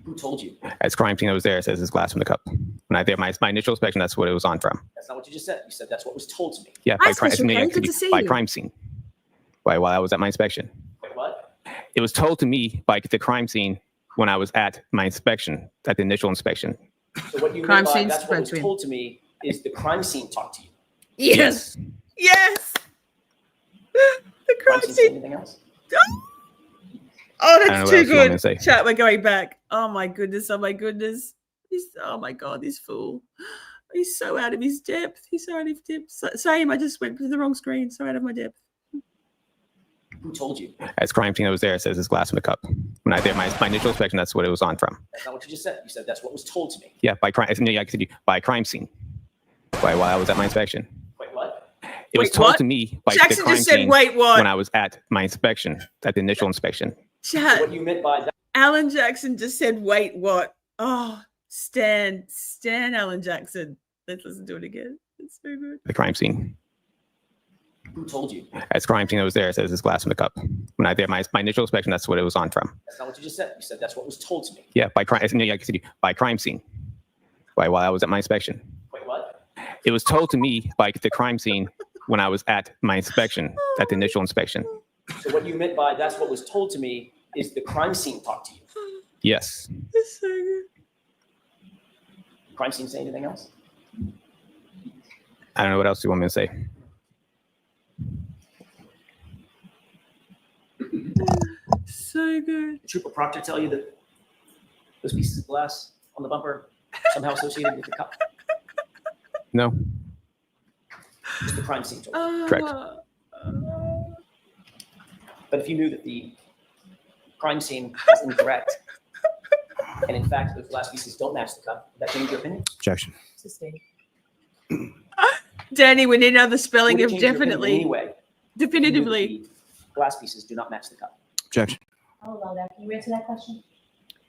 Who told you? As crime scene that was there, it says it's glass from the cup. When I did my initial inspection, that's what it was on from. That's not what you just said. You said that's what was told to me. Yeah, Hi, by crime, Special K, good to see by you. crime scene. While I was at my inspection, Wait, what? it was told to me by the crime scene when I was at my inspection, at the initial inspection. So what you Crime meant by scene that's what was spread to him. told to me is the crime scene talked to you. Yes. Yes. The crime Crime scene say scene. anything else? Oh, don't know that's what too else you want me good. to say. Chat, we're going back. Oh my goodness. Oh my goodness. Oh my God, this fool. He's so out of his depth. He's so out of his depth. Same, I just went to the wrong screen. So out of my depth. Who told you? As crime scene that was there, it says it's glass from the cup. When I did my initial inspection, that's what it was on from. That's not what you just said. You said that's what was told to me. Yeah, by crime. By crime scene. While I was at my inspection, Wait, what? it was Wait, told what? to me by the Jackson crime just said, scene wait, what? when I was at my inspection, at the initial inspection. Chat. What you meant by that? Alan Jackson just said, wait, what? Oh, Stan Alan Jackson. Let's listen to it again. It's so good. The crime scene. Who told you? As crime scene that was there, it says it's glass from the cup. When I did my initial inspection, that's what it was on from. That's not what you just said. You said that's what was told to me. Yeah, by crime. By crime scene. While I was at my inspection, Wait, what? it was told to me by the crime scene when I was at my inspection, at the initial inspection. So what you meant by that's what was told to me is the crime scene talked to you. Yes. It's so good. Crime scene say anything else? I don't know what else you want me to say. So good. Did Trooper Proctor tell you that those pieces of glass on the bumper somehow associated with the cup? No. Just the crime scene told you. Correct. But if you knew that the crime scene was incorrect, and in fact those glass pieces don't match the cup, would that change your opinion? Objection. Sustained. Danny, we need another spelling Would it of change your opinion in definitely. any way? Definitively. The glass pieces do not match the cup. Objection. I'll allow that. Can you answer that question?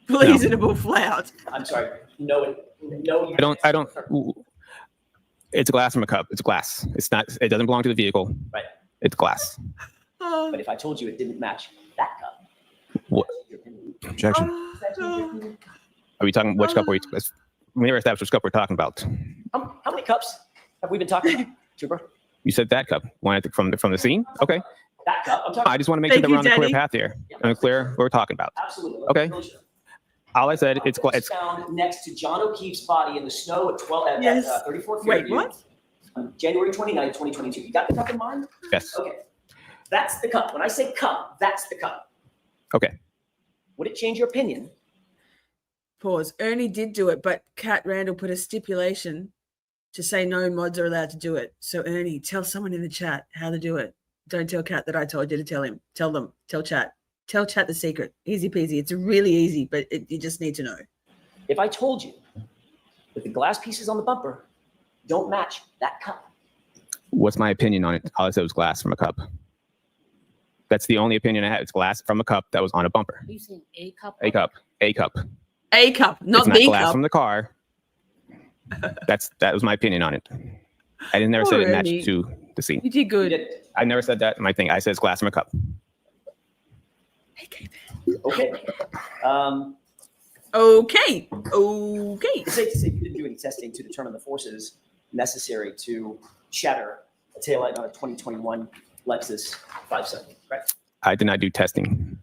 Reasonable flout. I'm sorry. No. I don't. It's a glass from a cup. It's glass. It's not. It doesn't belong to the vehicle. Right. It's glass. Oh, But if I told you it didn't match that cup, What? your opinion. Objection. Does that change your opinion? Are we talking? Which cup? We never established which cup we're talking about. How many cups have we been talking about, Trooper? You said that cup. One from the scene. Okay. That cup. I'm talking. I just want to make sure Thank that you, we're on the clear Danny. path here. And clear what we're talking about. Absolutely. Okay. Really sure. All I said, it's It was found next to John O'Keefe's body in the snow at 12 at Yes. 34th Wait, Fairview what? on January 29, 2022. You got the cup in mind? yes. Okay. That's the cup. When I say cup, that's the cup. Okay. Would it change your opinion? Pause. Ernie did do it, but Kat Randall put a stipulation to say no mods are allowed to do it. So Ernie, tell someone in the chat how to do it. Don't tell Kat that I told you to tell him. Tell them. Tell chat. Tell chat the secret. Easy peasy. It's really easy, but you just need to know. If I told you that the glass pieces on the bumper don't match that cup, What's my opinion on it? All I said was glass from a cup. That's the only opinion I had. It's glass from a cup that was on a bumper. Are you saying a cup? A cup. A cup. A cup, not It's not the glass cup. from the car. That was my opinion on it. I didn't never Poor said it matched Ernie. to the scene. You did you good. did. I never said that in my thing. I said it's glass from a cup. Okay. Okay. It's safe to say you didn't do any testing to determine the forces necessary to shatter a taillight on a 2021 Lexus 570, right? I did not do testing.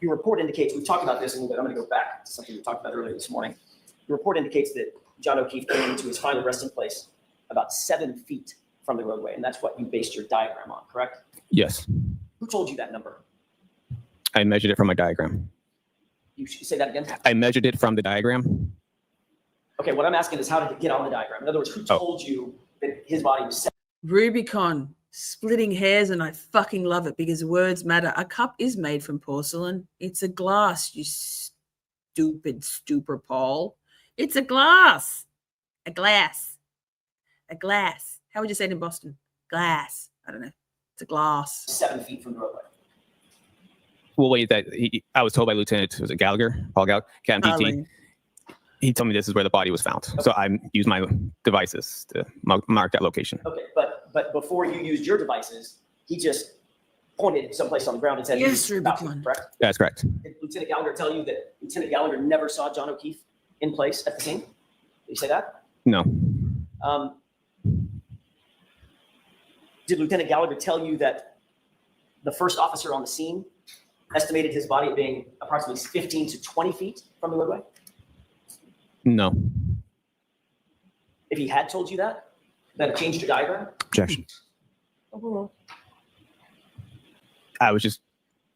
Your report indicates, we've talked about this a little bit. I'm going to go back to something we talked about earlier this morning. Your report indicates that John O'Keefe came to his final resting place about 7 feet from the roadway, and that's what you based your diagram on, correct? Yes. Who told you that number? I measured it from my diagram. You should say that again. I measured it from the diagram. Okay, what I'm asking is how did it get on the diagram? In other words, who told you that his body was set? Rubicon, splitting hairs, and I fucking love it because words matter. A cup is made from porcelain. It's a glass, you stupid stupor, Paul. It's a glass. A glass. A glass. How would you say it in Boston? Glass. I don't know. It's a glass. 7 feet from the roadway. well, wait, I was told by Lieutenant, was it Gallagher, Paul Gallagher, Captain PT. Darling. He told me this is where the body was found. So I used my devices to mark that location. Okay, but before you used your devices, he just pointed someplace on the ground and said, Yes, he was about to, Rubicon. correct? That's correct. Did Lieutenant Gallagher tell you that Lieutenant Gallagher never saw John O'Keefe in place at the scene? Did he say that? No. Did Lieutenant Gallagher tell you that the first officer on the scene estimated his body at being approximately 15 to 20 feet from the roadway? No. If he had told you that it changed your diagram? Objection.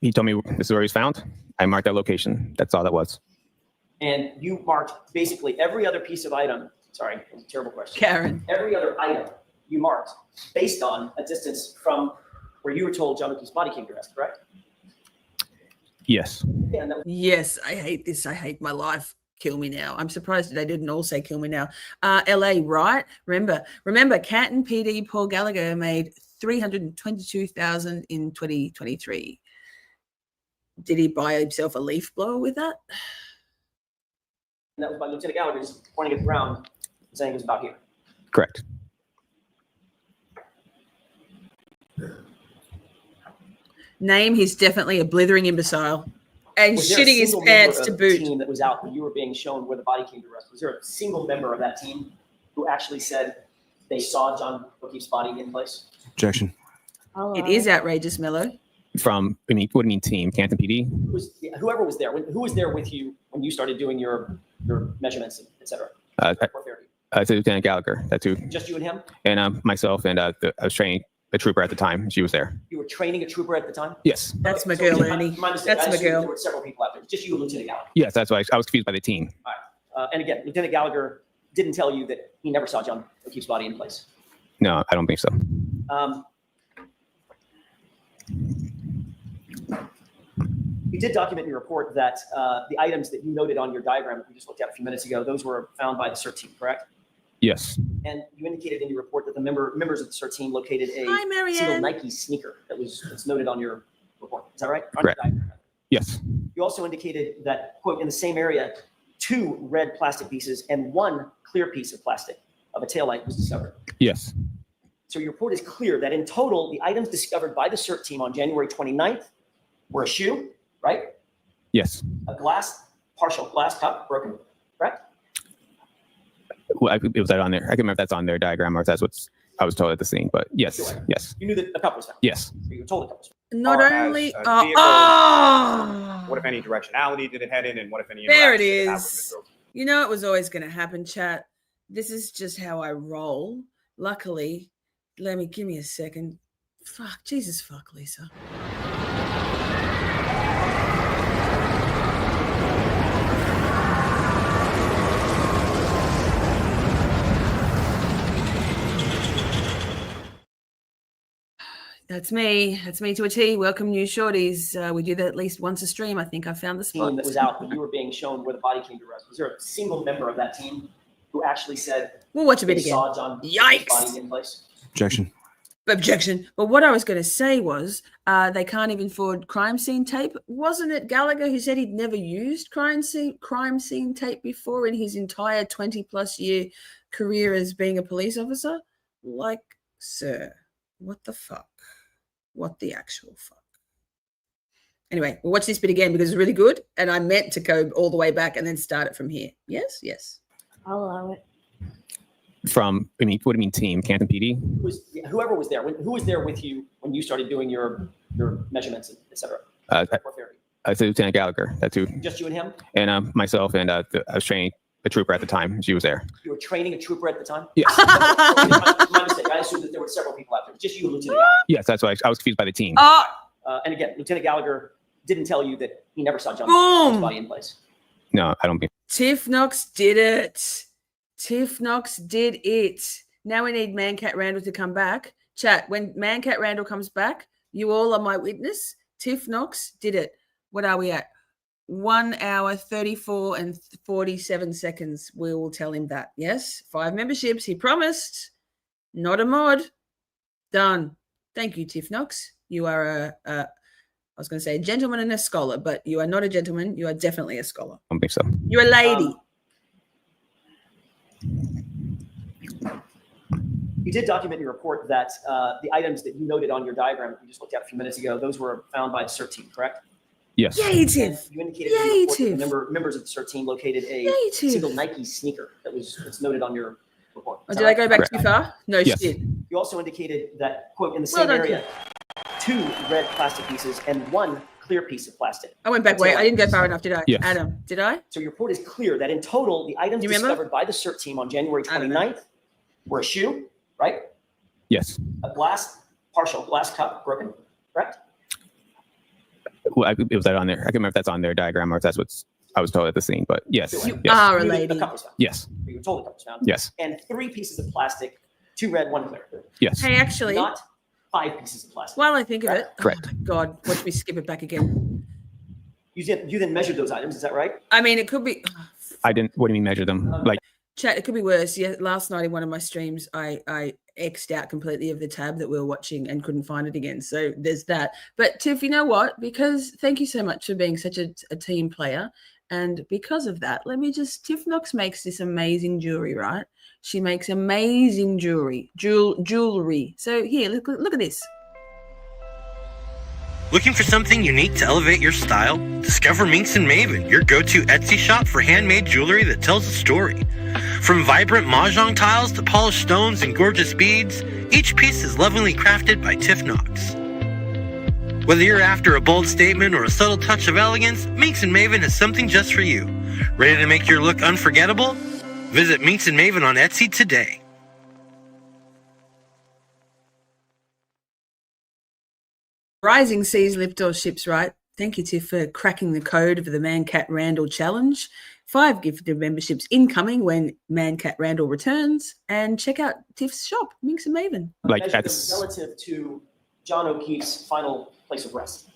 He told me this is where he's found. I marked that location. That's all that was. And you marked basically every other piece of item. Sorry, it was a terrible question. Karen. Every other item you marked based on a distance from where you were told John O'Keefe's body came to rest, correct? Yes. Yeah, and that was Yes, I hate this. I hate my life. Kill me now. I'm surprised they didn't all say kill me now. LA, right? Remember, Canton PD Paul Gallagher made $322,000 in 2023. Did he buy himself a leaf blower with that? and that was by Lieutenant Gallagher just pointing at the ground and saying it was about here. Correct. Name, he's definitely a blithering imbecile. And Was there a shitting his single pants member to of the boot. team that was out when you were being shown where the body came to rest? Was there a single member of that team who actually said they saw John O'Keefe's body in place? Objection. It is outrageous, Mello. From, what do you mean team? Canton PD? Whoever was there. Who was there with you when you started doing your measurements, et cetera? Lieutenant Gallagher. That's who. Just you and him? And myself, and I was training a trooper at the time. She was there. You were training a trooper at the time? Yes. That's my Okay, girl, so Ernie. my mistake. That's I my assumed girl. There were several people out there. Just you and Lieutenant Gallagher. Yes, that's why I was confused by the team. All right. And again, Lieutenant Gallagher didn't tell you that he never saw John O'Keefe's body in place. No, I don't think so. You did document in your report that the items that you noted on your diagram that we just looked at a few minutes ago, those were found by the CERT team, correct? Yes. And you indicated in your report that the members of the CERT team located a Hi, single Marianne. Nike sneaker that's noted on your report. Is that right? On your Correct. diagram. Yes. You also indicated that, quote, in the same area, 2 red plastic pieces and 1 clear piece of plastic of a taillight was discovered. Yes. So your report is clear that in total, the items discovered by the CERT team on January 29th were a shoe, right? Yes. A partial glass cup broken, correct? Well, it was that on there. I can remember if that's on their diagram or if that's what I was told at the scene. But yes, Sure. yes, You knew that a cup was found. yes. You were told a cup was found. Not far as, only. the Oh, vehicle, what if any directionality did it head in, and what if any There it interaction did it have is. with the group? You know, it was always going to happen, chat. This is just how I roll. Luckily, give me a second. Fuck, Jesus, fuck, Lisa. That's me. That's me to a T. Welcome, new Shorties. We do that at least once a stream. I think I found the spot. Team that was out when you were being shown where the body came to rest. Was there a single member of that team who actually said We'll watch a bit they again. saw John Yikes. body in place? Objection. Objection. But what I was going to say was they can't even afford crime scene tape. Wasn't it Gallagher who said he'd never used crime scene tape before in his entire 20-plus year career as being a police officer? Like, sir, what the fuck? What the actual fuck? Anyway, we'll watch this bit again because it's really good. And I meant to go all the way back and then start it from here. Yes, yes. I'll allow it. From, what do you mean team? Canton PD? Whoever was there. Who was there with you when you started doing your measurements, et cetera? Lieutenant Gallagher. That's who. Just you and him? And myself, and I was training a trooper at the time. She was there. You were training a trooper at the time? Yes. My mistake. I assumed that there were several people out there. Just you and Lieutenant Gallagher. Yes, that's why I was confused by the team. And again, Lieutenant Gallagher didn't tell you that he never saw John Boom. O'Keefe's body in place. No, I don't think. Tiff Knox did it. Tiff Knox did it. Now we need Mancat Randall to come back. Chat, when Mancat Randall comes back, you all are my witness. Tiff Knox did it. What are we at? 1 hour, 34 and 47 seconds. We will tell him that. Yes, 5 memberships. He promised. Not a mod. Done. Thank you, Tiff Knox. You are I was going to say a gentleman and a scholar, but you are not a gentleman. You are definitely a scholar. I don't think so. You're a lady. You did document in your report that the items that you noted on your diagram that you just looked at a few minutes ago, those were found by the CERT team, correct? Yes. Yay, Tiff. You indicated in your report that Yay, the members of the CERT team located a Yay, Tiff. single Nike sneaker that's noted on your report. Oh, Is did that I go right? back Correct. too far? No Yes. shit. You also indicated that, quote, in the Well same done, area, 2 red plastic pieces and 1 clear piece of plastic. I went back way. I didn't go far enough, did I? Yes. Adam, did I? So your report is clear that in total, the items You remember? discovered by the CERT team on January I don't know. 29th were a shoe, right? Yes. A partial glass cup broken, correct? Well, it was that on there. I can't remember if that's on their diagram or if that's what I was told at the scene. But yes. You Yes. are a You knew lady. A cup was found. Yes. You were told a cup was found. Yes. And 3 pieces of plastic, 2 red, 1 clear. Yes. Hey, actually, Not 5 pieces of plastic. while I think of it, Correct. oh my God, watch me skip it back again. You then measured those items, is that right? I mean, it could be. I didn't. What do you mean measure them? Like Chat, it could be worse. Yeah, last night in one of my streams, I X'd out completely of the tab that we were watching and couldn't find it again. So there's that. But Tiff, you know what? Because thank you so much for being such a team player. And because of that, Tiff Knox makes this amazing jewelry, right? She makes amazing jewelry. So here, look at this. Looking for something unique to elevate your style? Discover Minx & Maven, your go-to Etsy shop for handmade jewelry that tells a story. From vibrant mahjong tiles to polished stones and gorgeous beads, each piece is lovingly crafted by Tiff Knox. Whether you're after a bold statement or a subtle touch of elegance, Minx & Maven has something just for you. Ready to make your look unforgettable? Visit Minx & Maven on Etsy today. Rising seas lift all ships, right? Thank you, Tiff, for cracking the code of the Man Cat Randall challenge. 5 gifted memberships incoming when Man Cat Randall returns. And check out Tiff's shop, Minx & Maven. Like Measured that's them relative to John O'Keefe's final place of rest.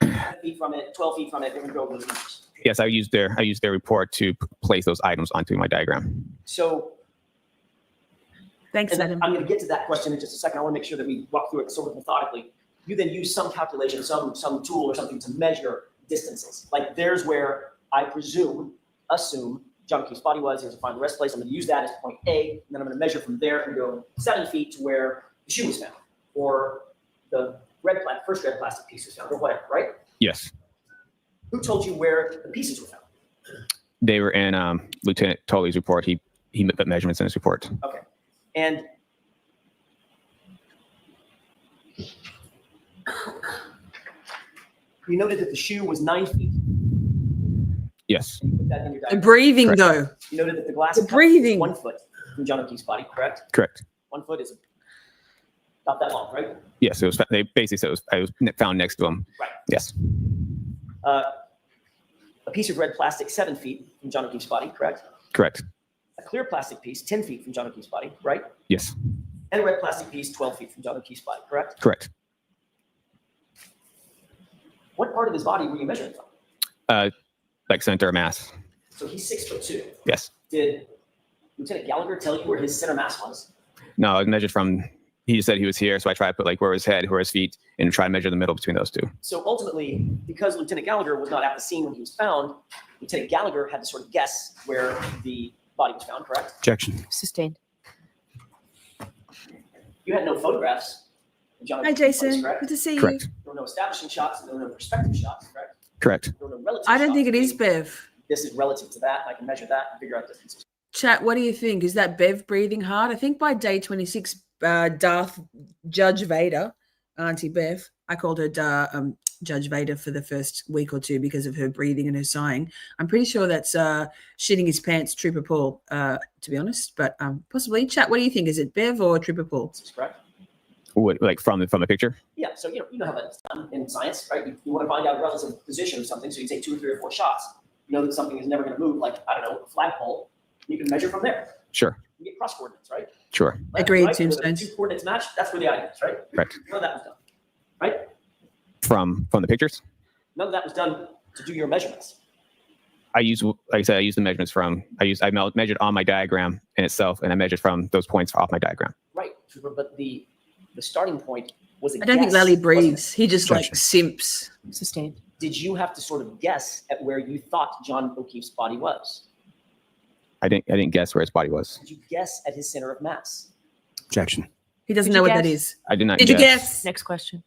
10 feet from it, 12 feet from it, we're going to go over those numbers. yes. I used their report to place those items onto my diagram. So Thanks, and Adam. I'm going to get to that question in just a second. I want to make sure that we walk through it sort of methodically. You then use some calculation, some tool or something to measure distances. Like there's where I assume John O'Keefe's body was. Here's a final rest place. I'm going to use that as point A, and then I'm going to measure from there and go 7 feet to where the shoe was found, or the first red plastic piece was found, or whatever, right? Yes. Who told you where the pieces were found? They were in Lieutenant Tully's report. He put measurements in his report. Okay. And you noted that the shoe was 9 feet. Yes. You put that in your The diagram. breathing, Correct. though. You noted that the glass The cup breathing. was 1 foot from John O'Keefe's body, correct? Correct. 1 foot is about that long, right? Yes. It was. They basically said I was found next to him. Right. Yes. A piece of red plastic 7 feet from John O'Keefe's body, correct? Correct. A clear plastic piece 10 feet from John O'Keefe's body, right? Yes. And a red plastic piece 12 feet from John O'Keefe's body, correct? Correct. What part of his body were you measuring from? Like center mass. So he's 6'2". Yes. Did Lieutenant Gallagher tell you where his center mass was? No, I measured from. He just said he was here, so I tried to put like where his head, where his feet, and try to measure the middle between those two. So ultimately, because Lieutenant Gallagher was not at the scene when he was found, Lieutenant Gallagher had to sort of guess where the body was found, correct? Objection. Sustained. You had no photographs of John Hi, O'Keefe's body, Jason. correct? Good to see you. Correct. There were no establishing shots, and there were no perspective shots, correct? Correct. There were no relative I don't shots, think it is meaning Bev. This is relative to that. I can measure that and figure out distances. Chat, what do you think? Is that Bev breathing hard? I think by day 26, Judge Vader, Auntie Bev, I called her Judge Vader for the first week or two because of her breathing and her sighing. I'm pretty sure that's shitting his pants, Trooper Paul, to be honest. But possibly. Chat, what do you think? Is it Bev or Trooper Paul? This is correct. What, like from the picture? Yeah, so you know how that's done in science, right? You want to find out relative position of something, so you take 2 or 3 or 4 shots. You know that something is never going to move, like, I don't know, a flagpole. You can measure from there. Sure. You get cross coordinates, right? Sure. Left, Agreed, right, where the Tombstones. 2 coordinates match, that's where the item is, right? Correct. None of that was done, right? From the pictures? None of that was done to do your measurements. I use, like I said, I use the measurements from. I measured on my diagram in itself, and I measured from those points off my diagram. Right, Trooper, but the starting point was a I don't think guess, Lally wasn't it? breathes. He just like Objection. simps. Sustained. Did you have to sort of guess at where you thought John O'Keefe's body was? I didn't guess where his body was. Did you guess at his center of mass? Objection. He doesn't Did know you what that guess? is. I did not Did you guess? Next question.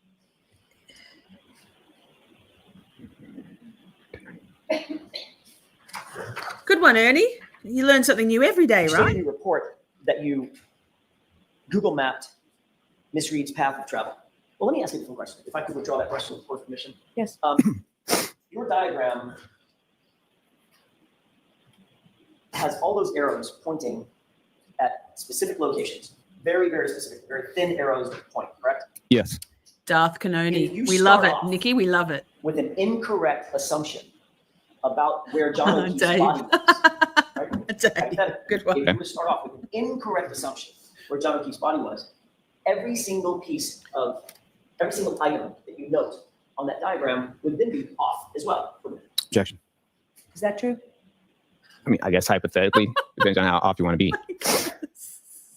Good one, Ernie. You learn something new every day, You stated in right? your report that you Google mapped Miss Reed's path of travel. Well, let me ask you a different question. If I could withdraw that question with permission. Yes. Your diagram has all those arrows pointing at specific locations. Very, very specific, very thin arrows that point, correct? Yes. Darth If Canoni. you We love start it. off- Nikki, we love it. With an incorrect assumption about where John O'Keefe's Dave. body was. Right? Dave, Hypothetical. good one. If you were to start off with an incorrect assumption where John O'Keefe's body was, every single item that you note on that diagram would then be off as well. Objection. Is that true? I mean, I guess hypothetically, depends on how off you want to be.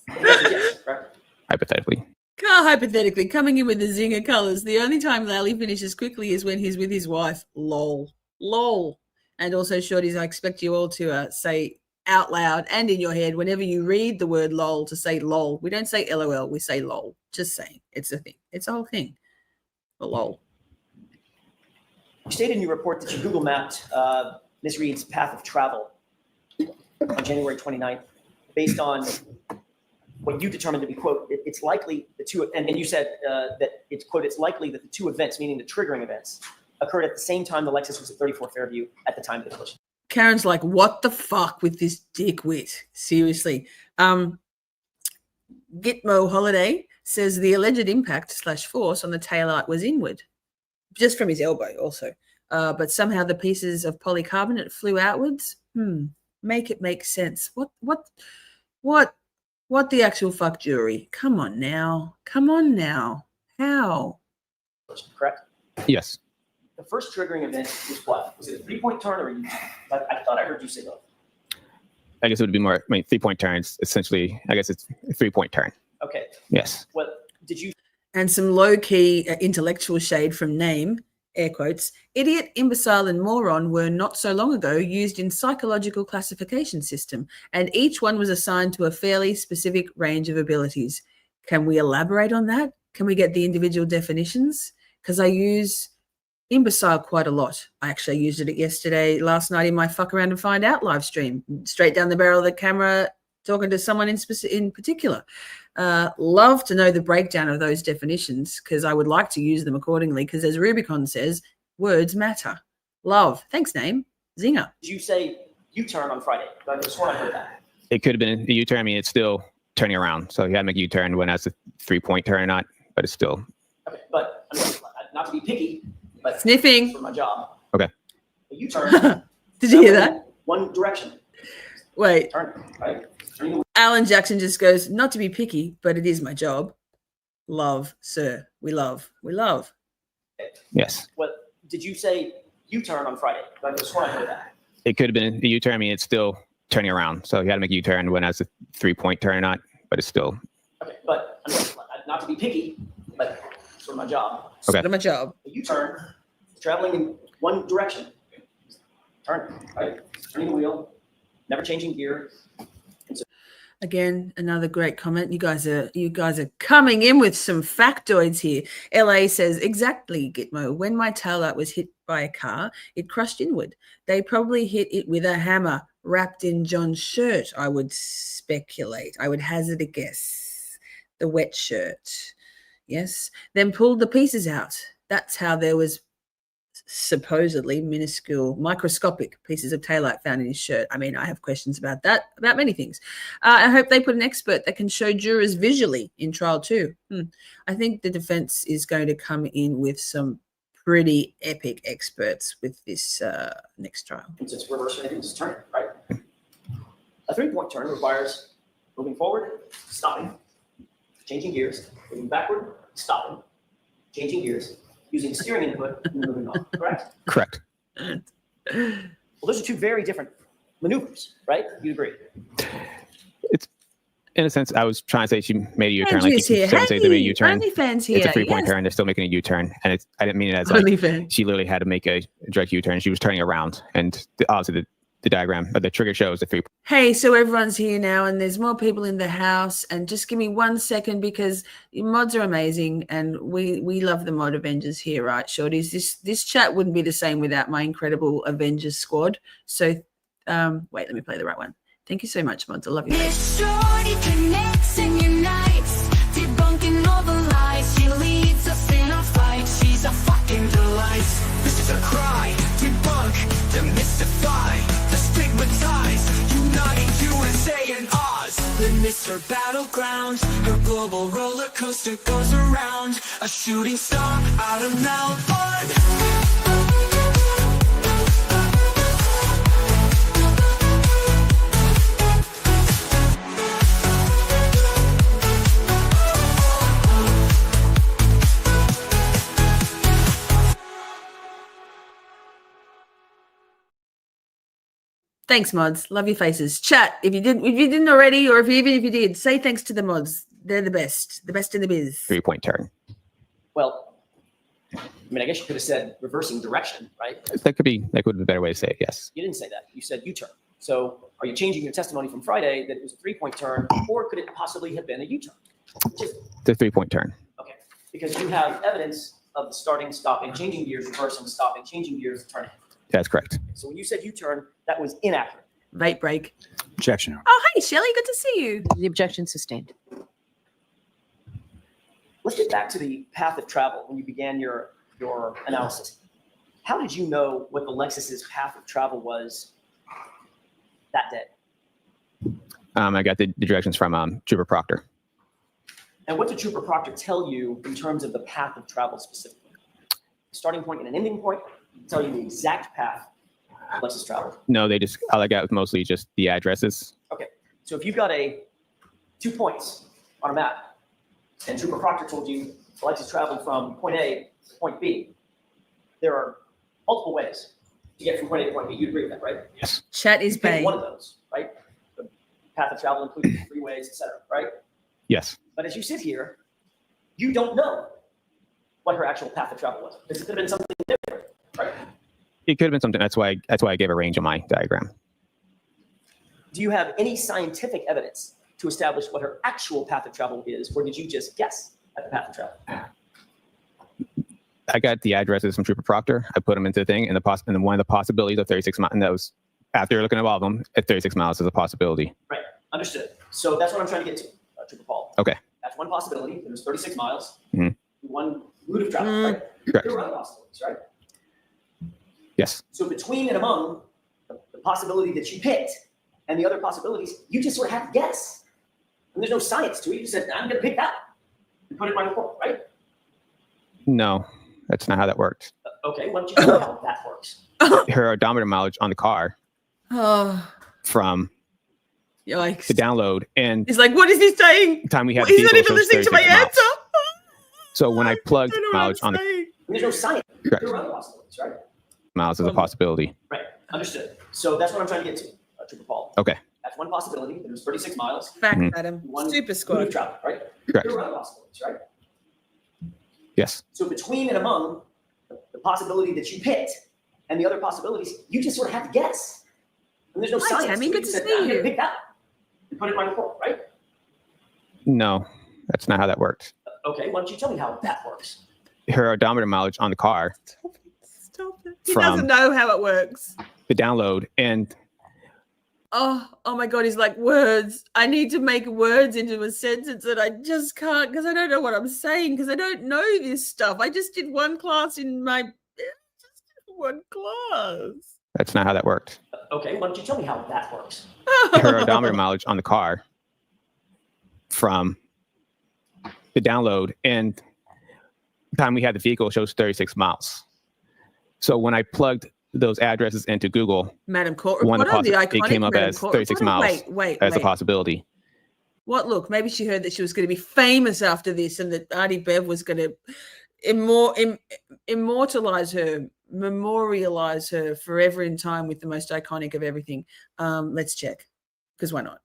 Yes, right? Hypothetically. Carl, hypothetically, coming in with the zinger colours, the only time Lally finishes quickly is when he's with his wife. Lol. Lol. And also, Shorties, I expect you all to say out loud and in your head whenever you read the word lol to say lol. We don't say LOL, we say lol. Just saying. It's a thing. It's a whole thing. The lol. You stated in your report that you Google mapped Miss Reed's path of travel on January 29th based on what you determined to be, quote, it's likely the two, and you said that it's, quote, it's likely that the two events, meaning the triggering events, occurred at the same time the Lexus was at 34 Fairview at the time of the collision. Karen's like, what the fuck with this dickwit? Seriously. Gitmo Holiday says the alleged impact / force on the taillight was inward, just from his elbow also. But somehow the pieces of polycarbonate flew outwards. Make it make sense. What the actual fuck, jury? Come on now. Come on now. How? Correct? Yes. The first triggering event was what? Was it a 3-point turn or a U-turn? I thought I heard you say that. I guess it would be more, 3-point turns. Essentially, I guess it's a 3-point turn. Okay. Yes. What did you? And some low-key intellectual shade from name, air quotes, idiot, imbecile, and moron were not so long ago used in psychological classification system, and each one was assigned to a fairly specific range of abilities. Can we elaborate on that? Can we get the individual definitions? Because I use imbecile quite a lot. I actually used it last night in my Fuck Around and Find Out live stream, straight down the barrel of the camera, talking to someone in particular. Love to know the breakdown of those definitions because I would like to use them accordingly because as Rubicon says, words matter. Love. Thanks, name. Zinger. Did you say U-turn on Friday? I just want to heard that. It could have been a U-turn. I mean, it's still turning around. So you had to make a U-turn when that's a 3-point turn or not, but it's still. Okay, but I mean, not to be picky, but Sniffing. for my job. Okay. A U-turn. Did you hear that? One direction. Wait. Turn, right? Alan Jackson just goes, not to be picky, but it is my job. Love, sir. We love. We love. Yes. What did you say U-turn on Friday? I just want to heard that. It could have been a U-turn. I mean, it's still turning around. So you had to make a U-turn when that's a 3-point turn or not, but it's still. Okay, but I mean, not to be picky, but it's for my job. Okay. It's my job. A U-turn, traveling in one direction. Turn, right? Turning the wheel, never changing gear. Again, another great comment. You guys are coming in with some factoids here. LA says, exactly, Gitmo. When my taillight was hit by a car, it crushed inward. They probably hit it with a hammer wrapped in John's shirt, I would speculate. I would hazard a guess. The wet shirt. Yes. Then pulled the pieces out. That's how there was supposedly minuscule, microscopic pieces of taillight found in his shirt. I mean, I have questions about that, about many things. I hope they put an expert that can show jurors visually in trial too. I think the defense is going to come in with some pretty epic experts with this next trial. Since it's reversing, it's turning, right? A 3-point turn requires moving forward, stopping, changing gears, moving backward, stopping, changing gears, using steering input, and moving on, correct? Correct. Well, those are two very different maneuvers, right? You agree? In a sense, I was trying to say she made a U-turn. Like Andrew's here. some say they made a U-turn. OnlyFans here. It's a 3-point yes. turn. They're still making a U-turn, and I didn't mean it as like OnlyFans. she literally had to make a direct U-turn. She was turning around, and obviously the diagram, but the trigger shows the 3. Hey, so everyone's here now, and there's more people in the house. And just give me 1 second because your mods are amazing, and we love the mod Avengers here, right, Shorties? This chat wouldn't be the same without my incredible Avengers squad. So, wait, let me play the right one. Thank you so much, mods. I love you. This shorty connects and unites, debunking all the lies. She leads us in a fight. She's a fucking delight. This is a cry, debunk, demystify, destigmatize, uniting USA and Oz. Witness her battleground, her global roller coaster goes around. A shooting star out of Melbourne. Thanks, mods. Love your faces. Chat, if you didn't already, or even if you did, say thanks to the mods. They're the best in the biz. 3-point turn. Well, I mean, I guess you could have said reversing direction, right? That would be a better way to say it. Yes. You didn't say that. You said U-turn. So are you changing your testimony from Friday that it was a 3-point turn, or could it possibly have been a U-turn? Just The 3-point turn. okay, because you have evidence of the starting, stopping, changing gears, reversing, stopping, changing gears, turning. That's correct. So when you said U-turn, that was inaccurate. Vape break. Objection. Oh, hey, Shelley, good to see you. The objection sustained. Let's get back to the path of travel when you began your analysis. How did you know what the Lexus's path of travel was that day? I got the directions from Trooper Proctor. And what did Trooper Proctor tell you in terms of the path of travel specifically? A starting point and an ending point? Tell you the exact path of Lexus travel. No, all I got was mostly just the addresses. Okay, so if you've got 2 points on a map, and Trooper Proctor told you Lexus traveled from point A to point B, there are multiple ways to get from point A to point B. You agree with that, right? Yes. Chat is You pick bang. one of those, right? The path of travel includes freeways, etc., right? Yes. But as you sit here, you don't know what her actual path of travel was. Because it could have been something different, right? It could have been something. That's why I gave a range on my diagram. Do you have any scientific evidence to establish what her actual path of travel is, or did you just guess at the path of travel? I got the addresses from Trooper Proctor. I put them into the thing, and one of the possibilities of 36 miles, and that was after looking at all of them, at 36 miles is a possibility. Right, understood. So that's what I'm trying to get to, Trooper Paul. Okay. That's one possibility. There's 36 miles, Mhm. one route of travel, right? Correct. There are other possibilities, right? Yes. So between and among the possibility that you picked and the other possibilities, you just sort of have to guess. And there's no science to it. You just said, I'm going to pick that and put it in my report, right? No, that's not how that worked. Okay, why don't you tell me how that works? Her odometer mileage on the car Oh, from yikes. the download and He's like, what is he saying? time we had He's the not vehicle even shows listening to my 36 miles. answer. So when I plugged I don't know mileage what on I'm the saying. And there's no science. Correct. There are other possibilities, right? miles is a possibility. Right, understood. So that's what I'm trying to get to, Trooper Paul. Okay. That's one possibility. There's 36 miles. Fact, Mhm. Adam. One Super route of squad. travel, right? Correct. There are other possibilities, right? Yes. So between and among the possibility that you picked and the other possibilities, you just sort of have to guess. And there's no Hi, science. Tammy, to it. good You to said, see I'm gonna you. pick that and put it in my report, right? No, that's not how that worked. Okay, why don't you tell me how that works? Her odometer mileage on the car, Stop it. He From- doesn't know how it works. the download, and Oh my God. He's like, words. I need to make words into a sentence that I just can't because I don't know what I'm saying because I don't know this stuff. I just did one class in my, just did one class. that's not how that worked. Okay, why don't you tell me how that works? Her odometer mileage on the car from the download and time we had the vehicle shows 36 miles. So when I plugged those addresses into Google, Madam Court. one What of are the it iconic came up Madam as Court 36 reporter? miles Wait. as a possibility. What? Look, maybe she heard that she was going to be famous after this and that Artie Bev was going to immortalize her, memorialize her forever in time with the most iconic of everything. Let's check because why not?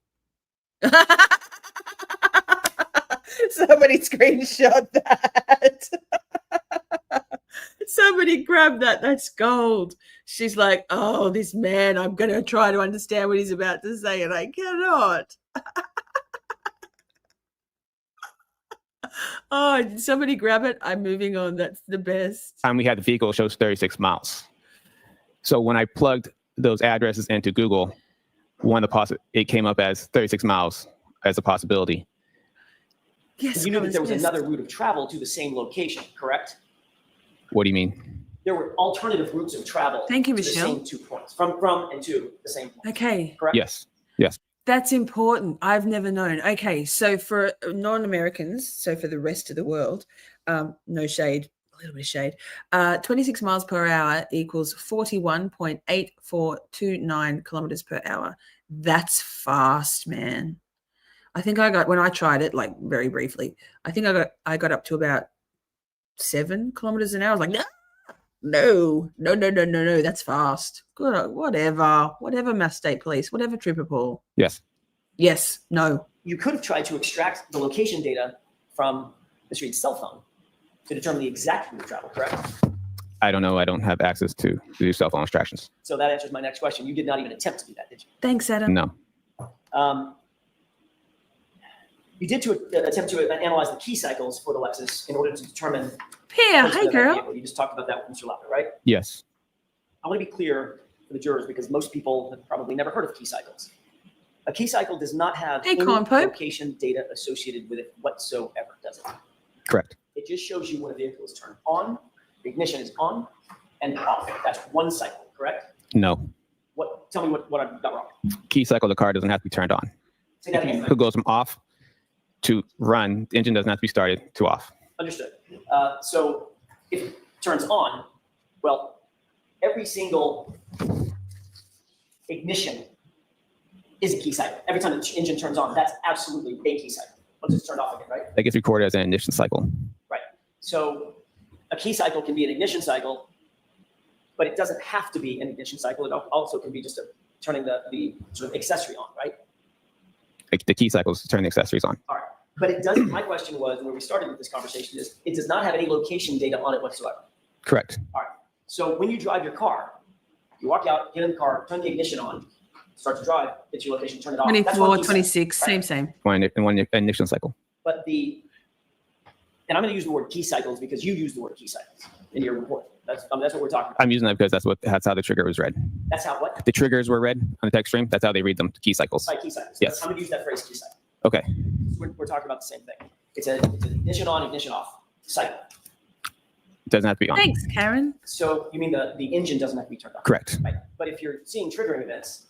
Somebody screenshot that. Somebody grab that. That's gold. She's like, oh, this man, I'm going to try to understand what he's about to say, and I cannot. Oh, did somebody grab it? I'm moving on. That's the best. Time we had the vehicle shows 36 miles. So when I plugged those addresses into Google, it came up as 36 miles as a possibility. Yes, You knew I that there was pissed. another route of travel to the same location, correct? What do you mean? There were alternative routes of travel Thank you, to the Michelle. same 2 points, from and to the same point. Okay. Correct? Yes. Yes. That's important. I've never known. Okay, so for non-Americans, so for the rest of the world, no shade, a little bit of shade, 26 miles per hour equals 41.8429 kilometers per hour. That's fast, man. I think when I tried it, like very briefly, I think I got up to about 7 kilometers an hour. I was like, no, that's fast. Good, whatever, Mass State Police, whatever, Trooper Paul. Yes, no. You could have tried to extract the location data from Ms. Reed's cell phone to determine the exact route of travel, correct? I don't know. I don't have access to do cell phone extractions. So that answers my next question. You did not even attempt to do that, did you? Thanks, Adam. No. You did attempt to analyze the key cycles for the Lexus in order to determine. Here, placement hey, of that girl. vehicle. You just talked about that with Mr. Lauper, right? Yes. I want to be clear for the jurors because most people have probably never heard of key cycles. A key cycle does not have any location data associated with it whatsoever, does it? Correct. It just shows you when a vehicle is turned on, the ignition is on, and off. That's one cycle, correct? No. Tell me what I've got wrong. Key cycle, the car doesn't have to be turned on. Say that again. It goes from off to run. The engine doesn't have to be started to off. Understood. So if it turns on, well, every single ignition is a key cycle. Every time the engine turns on, that's absolutely a key cycle. Once it's turned off again, right? That gets recorded as an ignition cycle. Right. So a key cycle can be an ignition cycle, but it doesn't have to be an ignition cycle. It also can be just turning the sort of accessory on, right? Like the key cycles turn the accessories on. All right. But it doesn't, my question was, where we started with this conversation is, it does not have any location data on it whatsoever. Correct. All right. So when you drive your car, you walk out, get in the car, turn the ignition on, start to drive, get your location, turn it off. 24, 26, cycle, same. One ignition cycle. But and I'm going to use the word key cycles because you use the word key cycles in your report. That's what we're talking about. I'm using that because that's how the trigger was read. That's how what? The triggers were read on the text stream. That's how they read them. Key cycles. Right, key cycles. Yes. I'm going to use that phrase key cycle. Okay. We're talking about the same thing. It's an ignition on, ignition off cycle. It doesn't have to be on. Thanks, Karen. So you mean the engine doesn't have to be turned on? Correct. Right. But if you're seeing triggering events,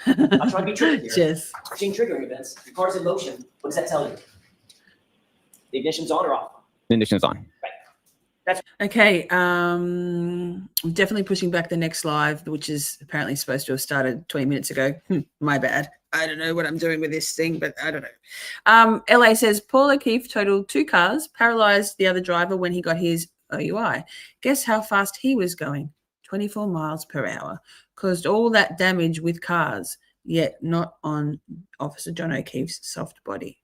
I'm trying to be tricky here. Yes. Seeing triggering events, the car's in motion. What does that tell you? The ignition's on or off? The ignition's on. Okay, I'm definitely pushing back the next live, which is apparently supposed to have started 20 minutes ago. My bad. I don't know what I'm doing with this thing, but I don't know. LA says, Paul O'Keefe totaled 2 cars, paralyzed the other driver when he got his OUI. Guess how fast he was going? 24 miles per hour. Caused all that damage with cars, yet not on Officer John O'Keefe's soft body.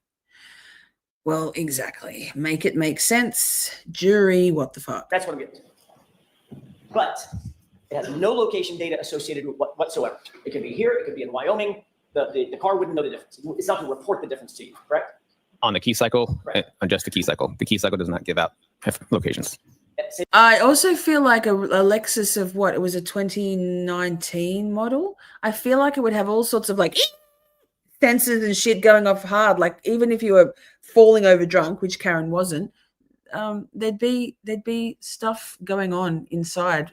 Well, exactly. Make it make sense. Jury, what the fuck? That's what I'm getting to. But it has no location data associated with whatsoever. It could be here. It could be in Wyoming. The car wouldn't know the difference. It's not going to report the difference to you, correct? On the key cycle, right. On just the key cycle. The key cycle does not give out locations. I also feel like a Lexus of what? It was a 2019 model. I feel like it would have all sorts of like sensors and shit going off hard. Like even if you were falling over drunk, which Karen wasn't, there'd be stuff going on inside,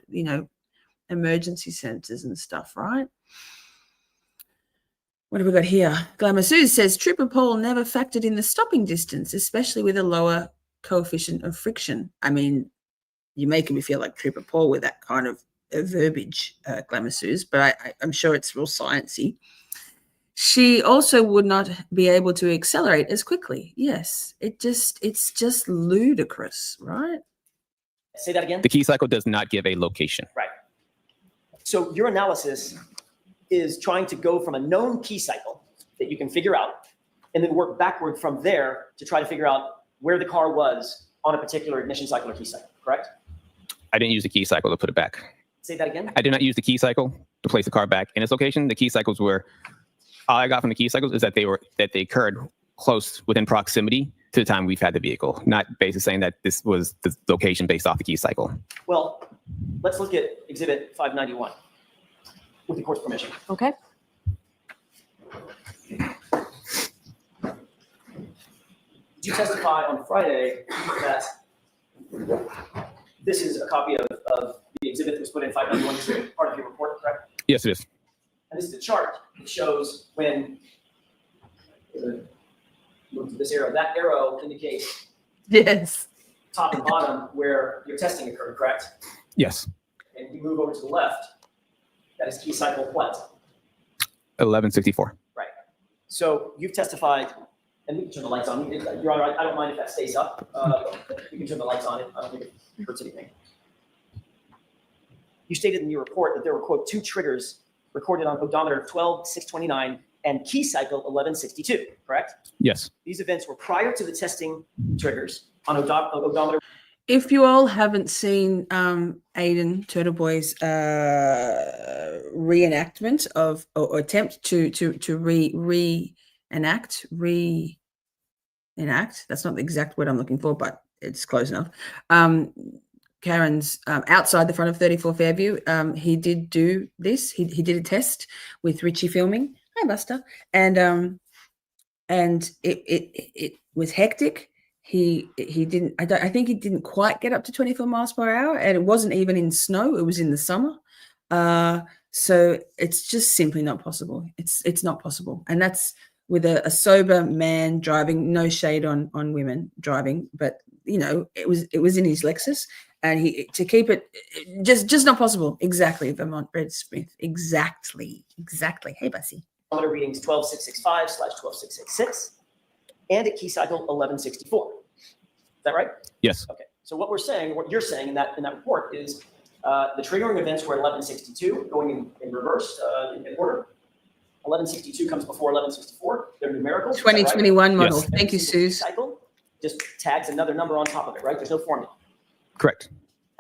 emergency sensors and stuff, right? What have we got here? Glamour Suze says Trooper Paul never factored in the stopping distance, especially with a lower coefficient of friction. I mean, you're making me feel like Trooper Paul with that kind of verbiage, Glamour Suze, but I'm sure it's real sciencey. She also would not be able to accelerate as quickly. Yes, it's just ludicrous, right? Say that again. The key cycle does not give a location. Right. So your analysis is trying to go from a known key cycle that you can figure out and then work backward from there to try to figure out where the car was on a particular ignition cycle or key cycle, correct? I didn't use the key cycle to put it back. Say that again? I did not use the key cycle to place the car back in its location. The key cycles were, all I got from the key cycles is that they occurred close within proximity to the time we've had the vehicle, not basically saying that this was the location based off the key cycle. Well, let's look at Exhibit 591 with the court's permission. Okay. Did you testify on Friday that this is a copy of the exhibit that was put in 591 as part of your report, correct? Yes, it is. And this is a chart that shows when, move to this arrow, that arrow indicates Yes. top and bottom where your testing occurred, correct? Yes. And you move over to the left, that is key cycle what? 1164. Right. So you've testified, and we can turn the lights on. Your Honor, I don't mind if that stays up. We can turn the lights on. I don't think it hurts anything. You stated in your report that there were, quote, 2 triggers recorded on odometer 12,629 and key cycle 1162, correct? Yes. These events were prior to the testing triggers on odometer. If you all haven't seen Aiden Turtle Boy's reenactment of or attempt to reenact, that's not the exact word I'm looking for, but it's close enough. Karen's outside the front of 34 Fairview. He did do this. He did a test with Richie Filming. Hi, Buster. And it was hectic. He didn't. I think he didn't quite get up to 24 miles per hour, and it wasn't even in snow. It was in the summer. So it's just simply not possible. It's not possible, and that's with a sober man driving. No shade on women driving, but you know it was in his Lexus, and to keep it just not possible. Exactly, Vermont Red Smith. Exactly. Hey, Bessie. Readings 12665/12666 and at key cycle 1164. Is that right? Yes. Okay. So what you're saying in that report is the triggering events were 1162, going in reverse in order. 1162 comes before 1164. They're numerical. 2021 model. Yes. Thank you, Suze. Cycle just tags another number on top of it, right? There's no formula. Correct.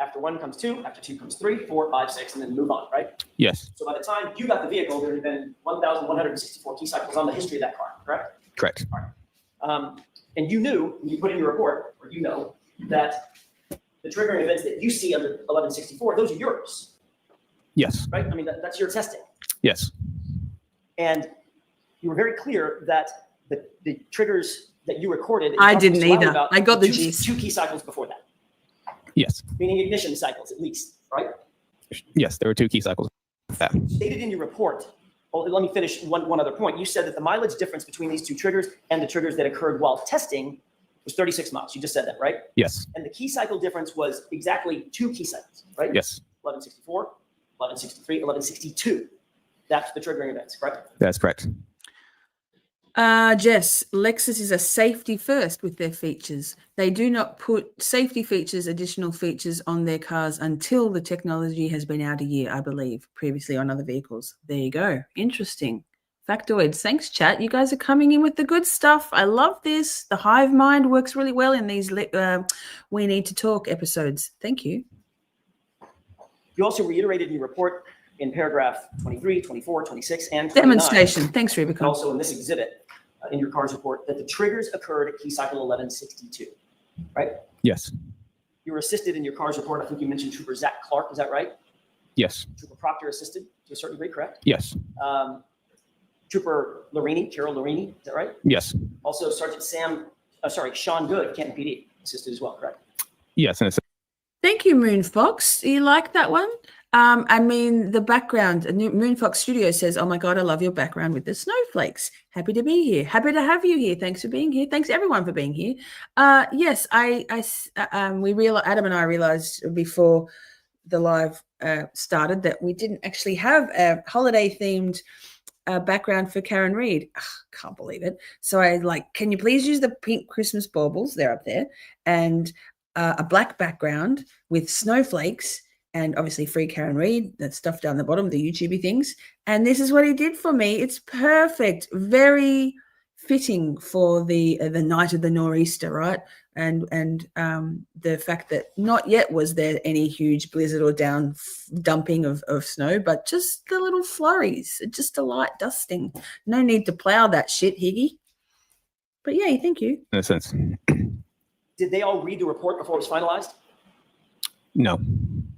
After 1 comes 2, after 2 comes 3, 4, 5, 6, and then move on, right? Yes. So by the time you got the vehicle, there had been 1,164 key cycles on the history of that car, correct? Correct. All right. And you knew, when you put in your report, or you know, that the triggering events that you see under 1164, those are yours, Yes. right? I mean, that's your testing. Yes. And you were very clear that the triggers that you recorded. I didn't either. I got the two gist. 2 key cycles before that, Yes. meaning ignition cycles at least, right? Yes. There were 2 key cycles. That. Stated in your report. Oh, let me finish one other point. You said that the mileage difference between these 2 triggers and the triggers that occurred while testing was 36 miles. You just said that, right? Yes. And the key cycle difference was exactly 2 key cycles, right? Yes. 1164, 1163, 1162. That's the triggering events, correct? That's correct. Jess, Lexus is a safety first with their features. They do not put safety features, additional features on their cars until the technology has been out a year, I believe, previously on other vehicles. There you go. Interesting. Factoids. Thanks, chat. You guys are coming in with the good stuff. I love this. The hive mind works really well in these We Need to Talk episodes. Thank you. You also reiterated in your report in paragraph 23, 24, 26, and 29, Demonstration. Thanks, and Rubicon. also in this exhibit in your car's report that the triggers occurred at key cycle 1162, right? Yes. You were assisted in your car's report. I think you mentioned Trooper Zach Clark. Is that right? Yes. Trooper Proctor assisted to a certain degree, correct? Yes. Trooper Larini, Carol Larini, is that right? Yes. Also, Sergeant Sean Good, Canton PD, assisted as well, correct? Yes. And it's Thank you, Moonfox. You like that one? I mean, the background, Moonfox Studio says, oh my God, I love your background with the snowflakes. Happy to be here. Happy to have you here. Thanks for being here. Thanks everyone for being here. Yes, Adam and I realized before the live started that we didn't actually have a holiday themed background for Karen Reed. Ugh, can't believe it. So I can you please use the pink Christmas baubles? They're up there. And a black background with snowflakes and obviously free Karen Reed, that stuff down the bottom, the YouTubey things. And this is what he did for me. It's perfect. Very fitting for the night of the nor'easter, right? And the fact that not yet was there any huge blizzard or dumping of snow, but just the little flurries, just a light dusting. No need to plow that shit, Higgy. But yeah, thank you. In a sense. Did they all read the report before it was finalized? No.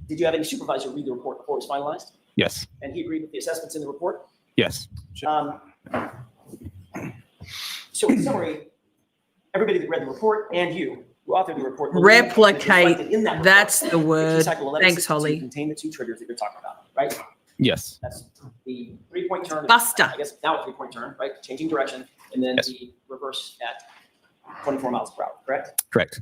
Did you have any supervisor read the report before it was finalized? Yes. And he agreed with the assessments in the report? Yes. So in summary, everybody that read the report and you who authored the report. Replicate. In that report, That's the word. Cycle Thanks, Holly. Contain the two triggers that you're talking about, right? Yes. That's the 3-point turn. Buster. I guess now a 3-point turn, right? Changing direction, and then Yes. the reverse at 24 miles per hour, correct? Correct.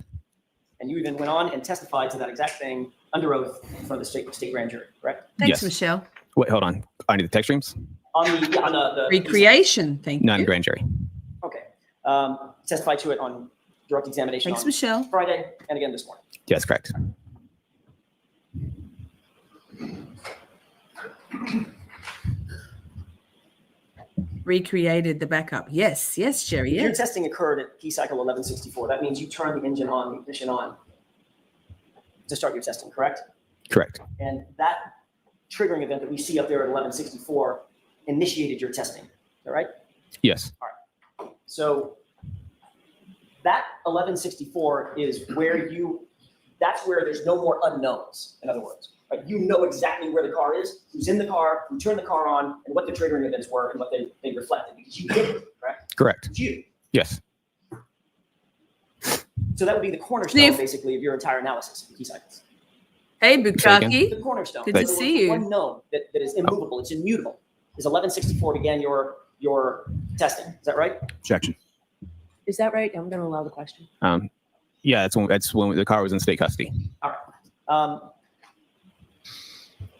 And you even went on and testified to that exact thing under oath in front of the state grand jury, correct? Thanks, Yes. Michelle. Wait, hold on. I need the text streams. On the Recreation. Thank None you. grand jury. Okay. Testified to it on direct examination Thanks, on Michelle. Friday and again this morning. Yes, correct. Recreated the backup. Yes, Jerry. Your Yes. testing occurred at key cycle 1164. That means you turned the engine on, the ignition on to start your testing, correct? Correct. And that triggering event that we see up there at 1164 initiated your testing, all right? Yes. So that 1164 is where that's where there's no more unknowns, in other words. Right? You know exactly where the car is, who's in the car, who turned the car on, and what the triggering events were and what they reflected, because you did it, correct? Correct. It's you. Yes. So that would be the cornerstone, basically, of your entire analysis of key cycles. Hey, The Bukaki. cornerstone. Good to In other see words, you. One known that is immovable, it's immutable, is 1164 began your testing. Is that right? Objection. Is that right? I'm going to allow the question. Yeah, that's when the car was in state custody. All right.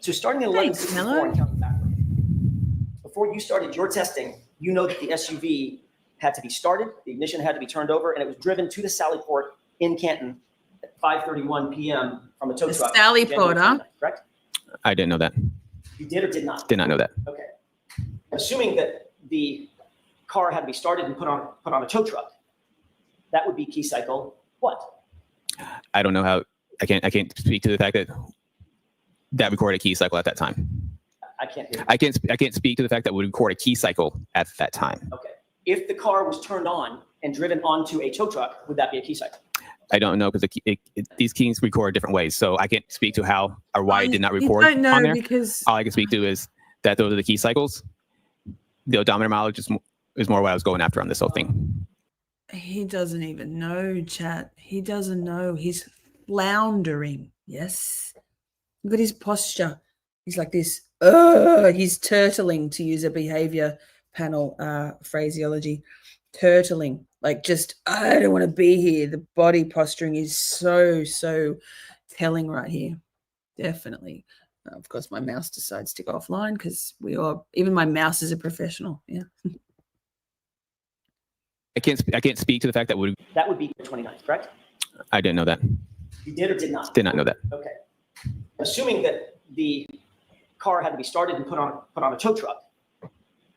So starting at 1164 and counting backward. Before you started your testing, you know that the SUV had to be started, the ignition had to be turned over, and it was driven to the Sally Port in Canton at 5:31 p.m. from a tow The truck. Sally January Port, huh? 29th, correct? I didn't know that. You did or did not? Did not know that. Okay. Assuming that the car had to be started and put on a tow truck, that would be key cycle what? I don't know how. I can't speak to the fact that recorded a key cycle at that time. I can't hear you. I can't speak to the fact that we record a key cycle at that time. Okay. If the car was turned on and driven onto a tow truck, would that be a key cycle? I don't know because these keys record different ways, so I can't speak to how or why it did not record I don't know on there. because All I can speak to is that those are the key cycles. The odometer mileage is more what I was going after on this whole thing. he doesn't even know, chat. He doesn't know. He's floundering. Yes. Look at his posture. He's like this. He's turtling, to use a behavior panel phraseology. Turtling. Like just, I don't want to be here. The body posturing is so telling right here. Definitely. Of course, my mouse decides to go offline because even my mouse is a professional. Yeah. I can't speak to the fact that that would be the 29th, correct? I didn't know that. You did or did not? Did not know that. Okay. Assuming that the car had to be started and put on a tow truck,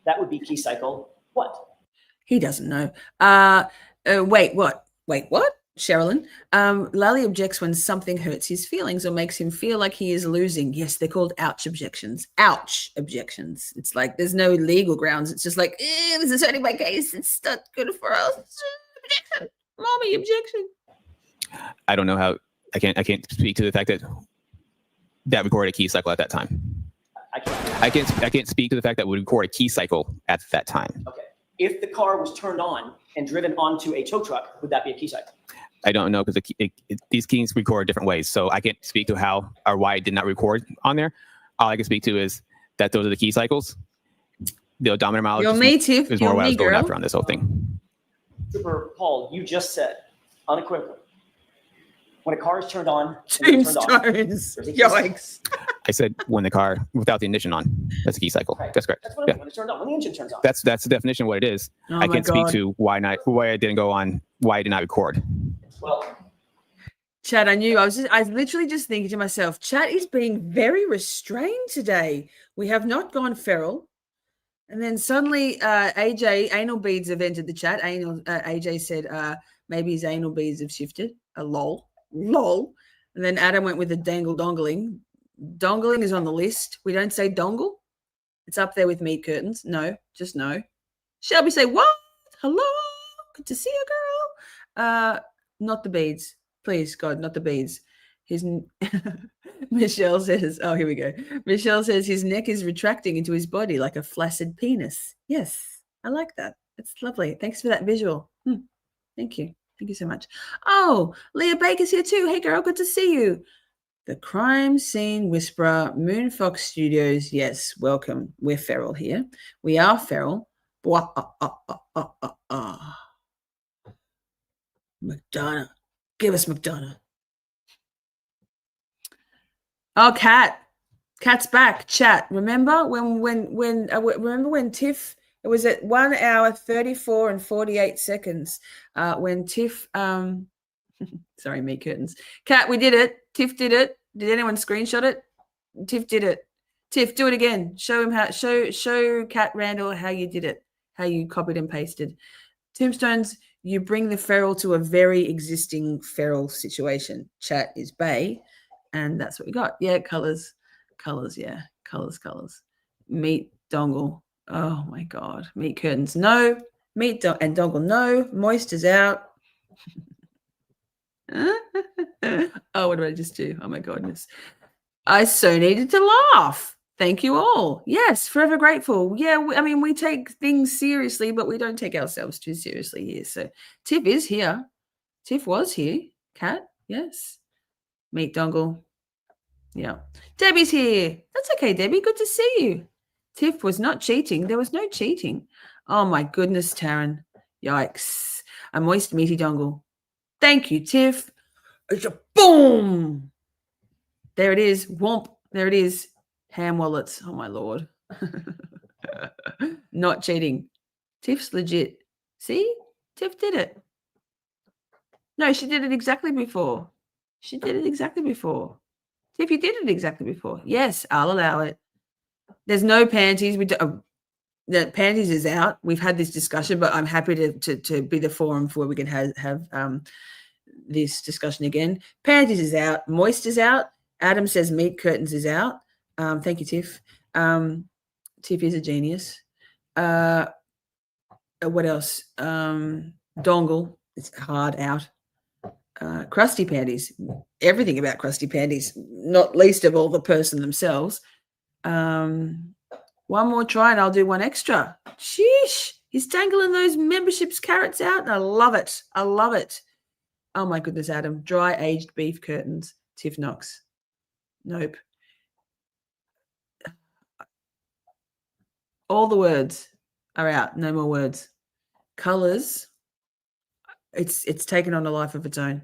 that would be key cycle what? He doesn't know. Wait, what? Sherilyn, Lally objects when something hurts his feelings or makes him feel like he is losing. Yes, they're called ouch objections. Ouch objections. It's like there's no legal grounds. It's just like, this is hurting my case. It's not good for us. Objection. Mommy, objection. I don't know how. I can't speak to the fact that recorded a key cycle at that time. I can't speak to the fact that we record a key cycle at that time. Okay. If the car was turned on and driven onto a tow truck, would that be a key cycle? I don't know because these keys record different ways, so I can't speak to how or why it did not record on there. All I can speak to is that those are the key cycles. The odometer mileage is more what I was going after on this whole thing. Trooper Paul, you just said unequivocally, when a car is turned on, Tombstones. Yikes. I said when the car without the ignition on. That's a key cycle. Right. That's correct. That's what I mean, when it's turned on, when the engine turns on. That's the definition of what it is. Oh I my can't speak God. to why I didn't go on, why I did not record. Well, Chat, I was literally just thinking to myself, chat is being very restrained today. We have not gone feral. And then suddenly, AJ, anal beads have entered the chat. AJ said maybe his anal beads have shifted. Lol. And then Adam went with the dongling. Dongling is on the list. We don't say dongle. It's up there with meat curtains. No, just no. Shelby say, what? Hello? Good to see you, girl. Not the beads. Please, God, not the beads. Michelle says, oh, here we go. Michelle says his neck is retracting into his body like a flaccid penis. Yes, I like that. It's lovely. Thanks for that visual. Thank you. Thank you so much. Oh, Leah Baker's here too. Hey, girl, good to see you. The Crime Scene Whisperer, Moonfox Studios. Yes, welcome. We're feral here. We are feral. McDonough. Give us McDonough. Oh, Cat's back. Chat. Remember when Tiff, it was at 1 hour 34 and 48 seconds when Tiff sorry, meat curtains. Cat, we did it. Tiff did it. Did anyone screenshot it? Tiff did it. Tiff, do it again. Show him how. Show Cat Randall how you did it. How you copied and pasted. Tombstones. You bring the feral to a very existing feral situation. Chat is Bay, and that's what we got. Yeah, colors. Yeah, colors. Meat dongle. Oh my God. Meat curtains. No. Meat and dongle. No. Moist is out. Oh, what did I just do? Oh my goodness. I so needed to laugh. Thank you all. Yes, forever grateful. Yeah, we take things seriously, but we don't take ourselves too seriously here. So Tiff is here. Tiff was here. Cat, yes. Meat dongle. Yeah. Debbie's here. That's okay, Debbie. Good to see you. Tiff was not cheating. There was no cheating. Oh my goodness, Taryn. Yikes. A moist meaty dongle. Thank you, Tiff. It's a boom. There it is. Womp. There it is. Ham wallets. Oh, my Lord. Not cheating. Tiff's legit. See? Tiff did it. No, she did it exactly before. Tiff, you did it exactly before. Yes, I'll allow it. There's no panties. The panties is out. We've had this discussion, but I'm happy to be the forum for where we can have this discussion again. Panties is out. Moist is out. Adam says meat curtains is out. Thank you, Tiff. Tiff is a genius. What else? Dongle. It's hard out. Crusty panties. Everything about crusty panties, not least of all the person themselves. One more try and I'll do one extra. Sheesh. He's dangling those memberships carrots out and I love it. Oh my goodness, Adam. Dry aged beef curtains. Tiff Knox. Nope. All the words are out. No more words. Colors. It's taken on a life of its own.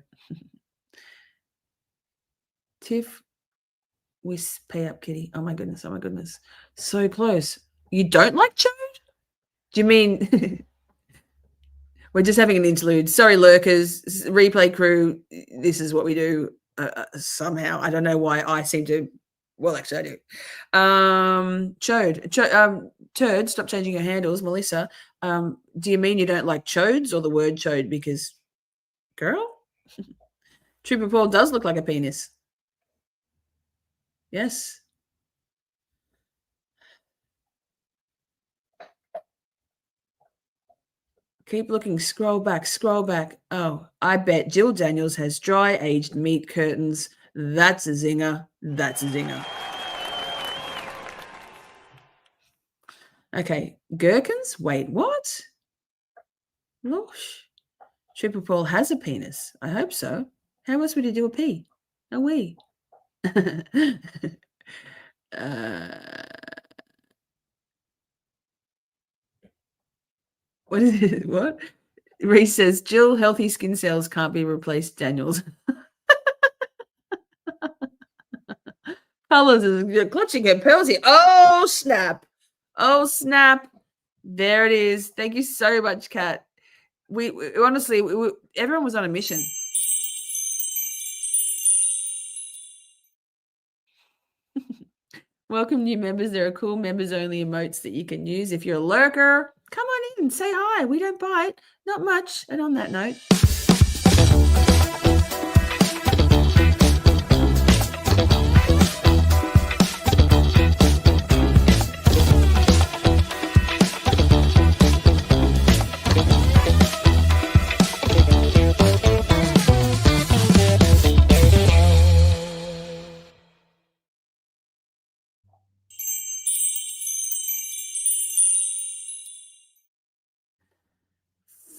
Tiff. Pay up, kitty. Oh my goodness. So close. You don't like chode? Do you mean we're just having an interlude? Sorry, lurkers, replay crew. This is what we do somehow. I don't know why I seem to. Well, actually, I do. Chode. Turd, stop changing your handles, Melissa. Do you mean you don't like chodes or the word chode? Because, girl, Trooper Paul does look like a penis. Yes. Keep looking. Scroll back. Oh, I bet Jill Daniels has dry aged meat curtains. That's a zinger. Okay, gherkins? Wait, what? Losh. Triple Paul has a penis. I hope so. How else would he do a pee? A wee. What is it? What? Reese says, Jill, healthy skin cells can't be replaced, Daniels. Colors is clutching her pearls here. Oh, snap. There it is. Thank you so much, Kat. We honestly, everyone was on a mission. Welcome new members. There are cool members only emotes that you can use. If you're a lurker, come on in, say hi. We don't bite, not much. And on that note,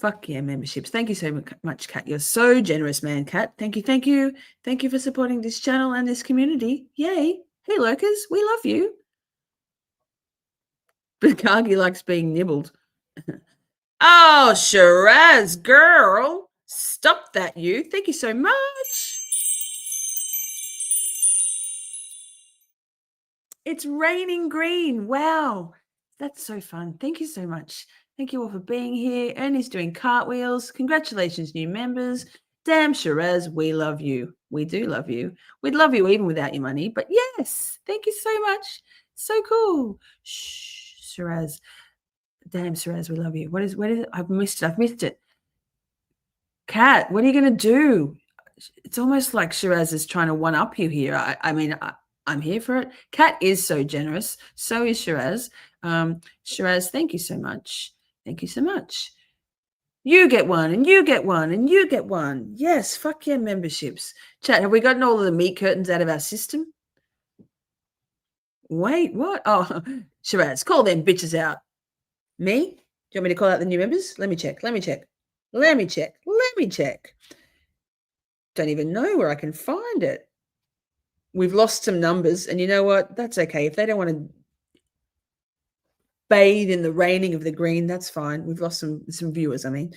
fuck yeah, memberships. Thank you so much, Kat. You're so generous, man, Kat. Thank you, thank you. Thank you for supporting this channel and this community. Yay. Hey, lurkers, we love you. But Kagi likes being nibbled. Oh, Shiraz, girl. Stop that, you. Thank you so much. It's raining green. Wow. That's so fun. Thank you so much. Thank you all for being here. Ernie's doing cartwheels. Congratulations, new members. Damn, Shiraz, we love you. We do love you. We'd love you even without your money. But yes, thank you so much. So cool. Shh, Shiraz. Damn, Shiraz, we love you. What is it? I've missed it. Kat, what are you going to do? It's almost like Shiraz is trying to one-up you here. I'm here for it. Kat is so generous. So is Shiraz. Shiraz, thank you so much. Thank you so much. You get one, and you get one, and you get one. Yes, fuck yeah, memberships. Chat, have we gotten all of the meat curtains out of our system? Wait, what? Oh, Shiraz, call them bitches out. Me? Do you want me to call out the new members? Let me check. Don't even know where I can find it. We've lost some numbers, and you know what? That's okay. If they don't want to bathe in the raining of the green, that's fine. We've lost some viewers, I mean.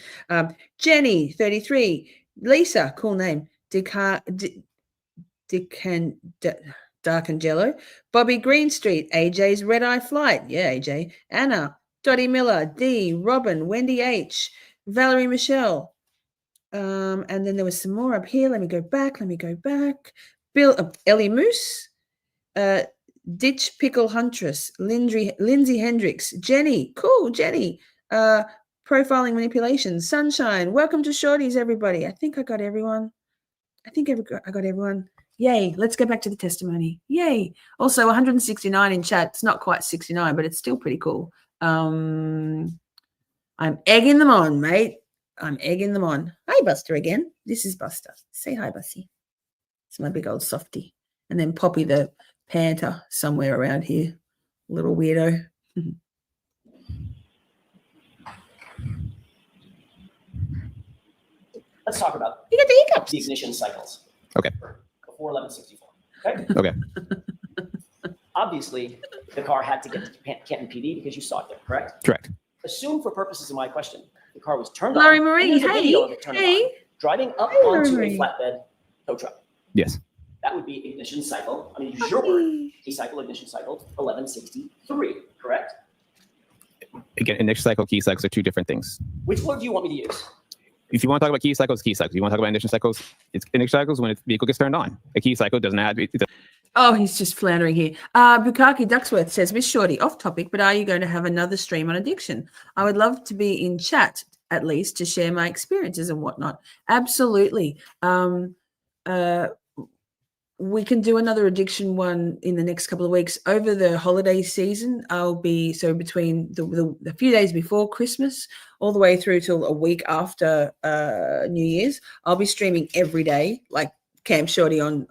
Jenny, 33. Lisa, cool name. Darkangelo. Bobby Greenstreet. AJ's Red Eye Flight. Yeah, AJ. Anna. Dottie Miller. D. Robin. Wendy H. Valerie Michelle. And then there was some more up here. Let me go back. Bill, Ellie Moose, Ditch Pickle Huntress, Lindsay Hendricks, Jenny, cool, Jenny, Profiling Manipulation, Sunshine, welcome to Shorties, everybody. I think I got everyone. I got everyone. Yay, let's go back to the testimony. Yay. Also, 169 in chat. It's not quite 69, but it's still pretty cool. I'm egging them on, mate. I'm egging them on. Hi, Buster again. This is Buster. Say hi, Bussy. It's my big old softie. And then Poppy the Panther somewhere around here. Little weirdo. Let's talk about you got the hiccups. The ignition cycles. Okay. Before 1164. Okay? Okay. Obviously, the car had to get to Canton PD because you saw it there, correct? Correct. Assume for purposes of my question, the car was turned Laurie on. Marie, and there's a video of it turned on, driving up onto a flatbed tow truck. Yes. That would be ignition cycle. I mean, use your word. Key cycle, ignition cycle, 1163, correct? Again, ignition cycle, key cycles are two different things. Which word do you want me to use? If you want to talk about key cycles, key cycles. If you want to talk about ignition cycles, it's ignition cycles when the vehicle gets turned on. A key cycle doesn't have. Oh, he's just floundering here. Bukaki Ducksworth says, Miss Shorty, off topic, but are you going to have another stream on addiction? I would love to be in chat, at least, to share my experiences and whatnot. Absolutely. We can do another addiction one in the next couple of weeks. Over the holiday season, I'll be, so between the few days before Christmas all the way through till a week after New Year's, I'll be streaming every day, like Camp Shorty on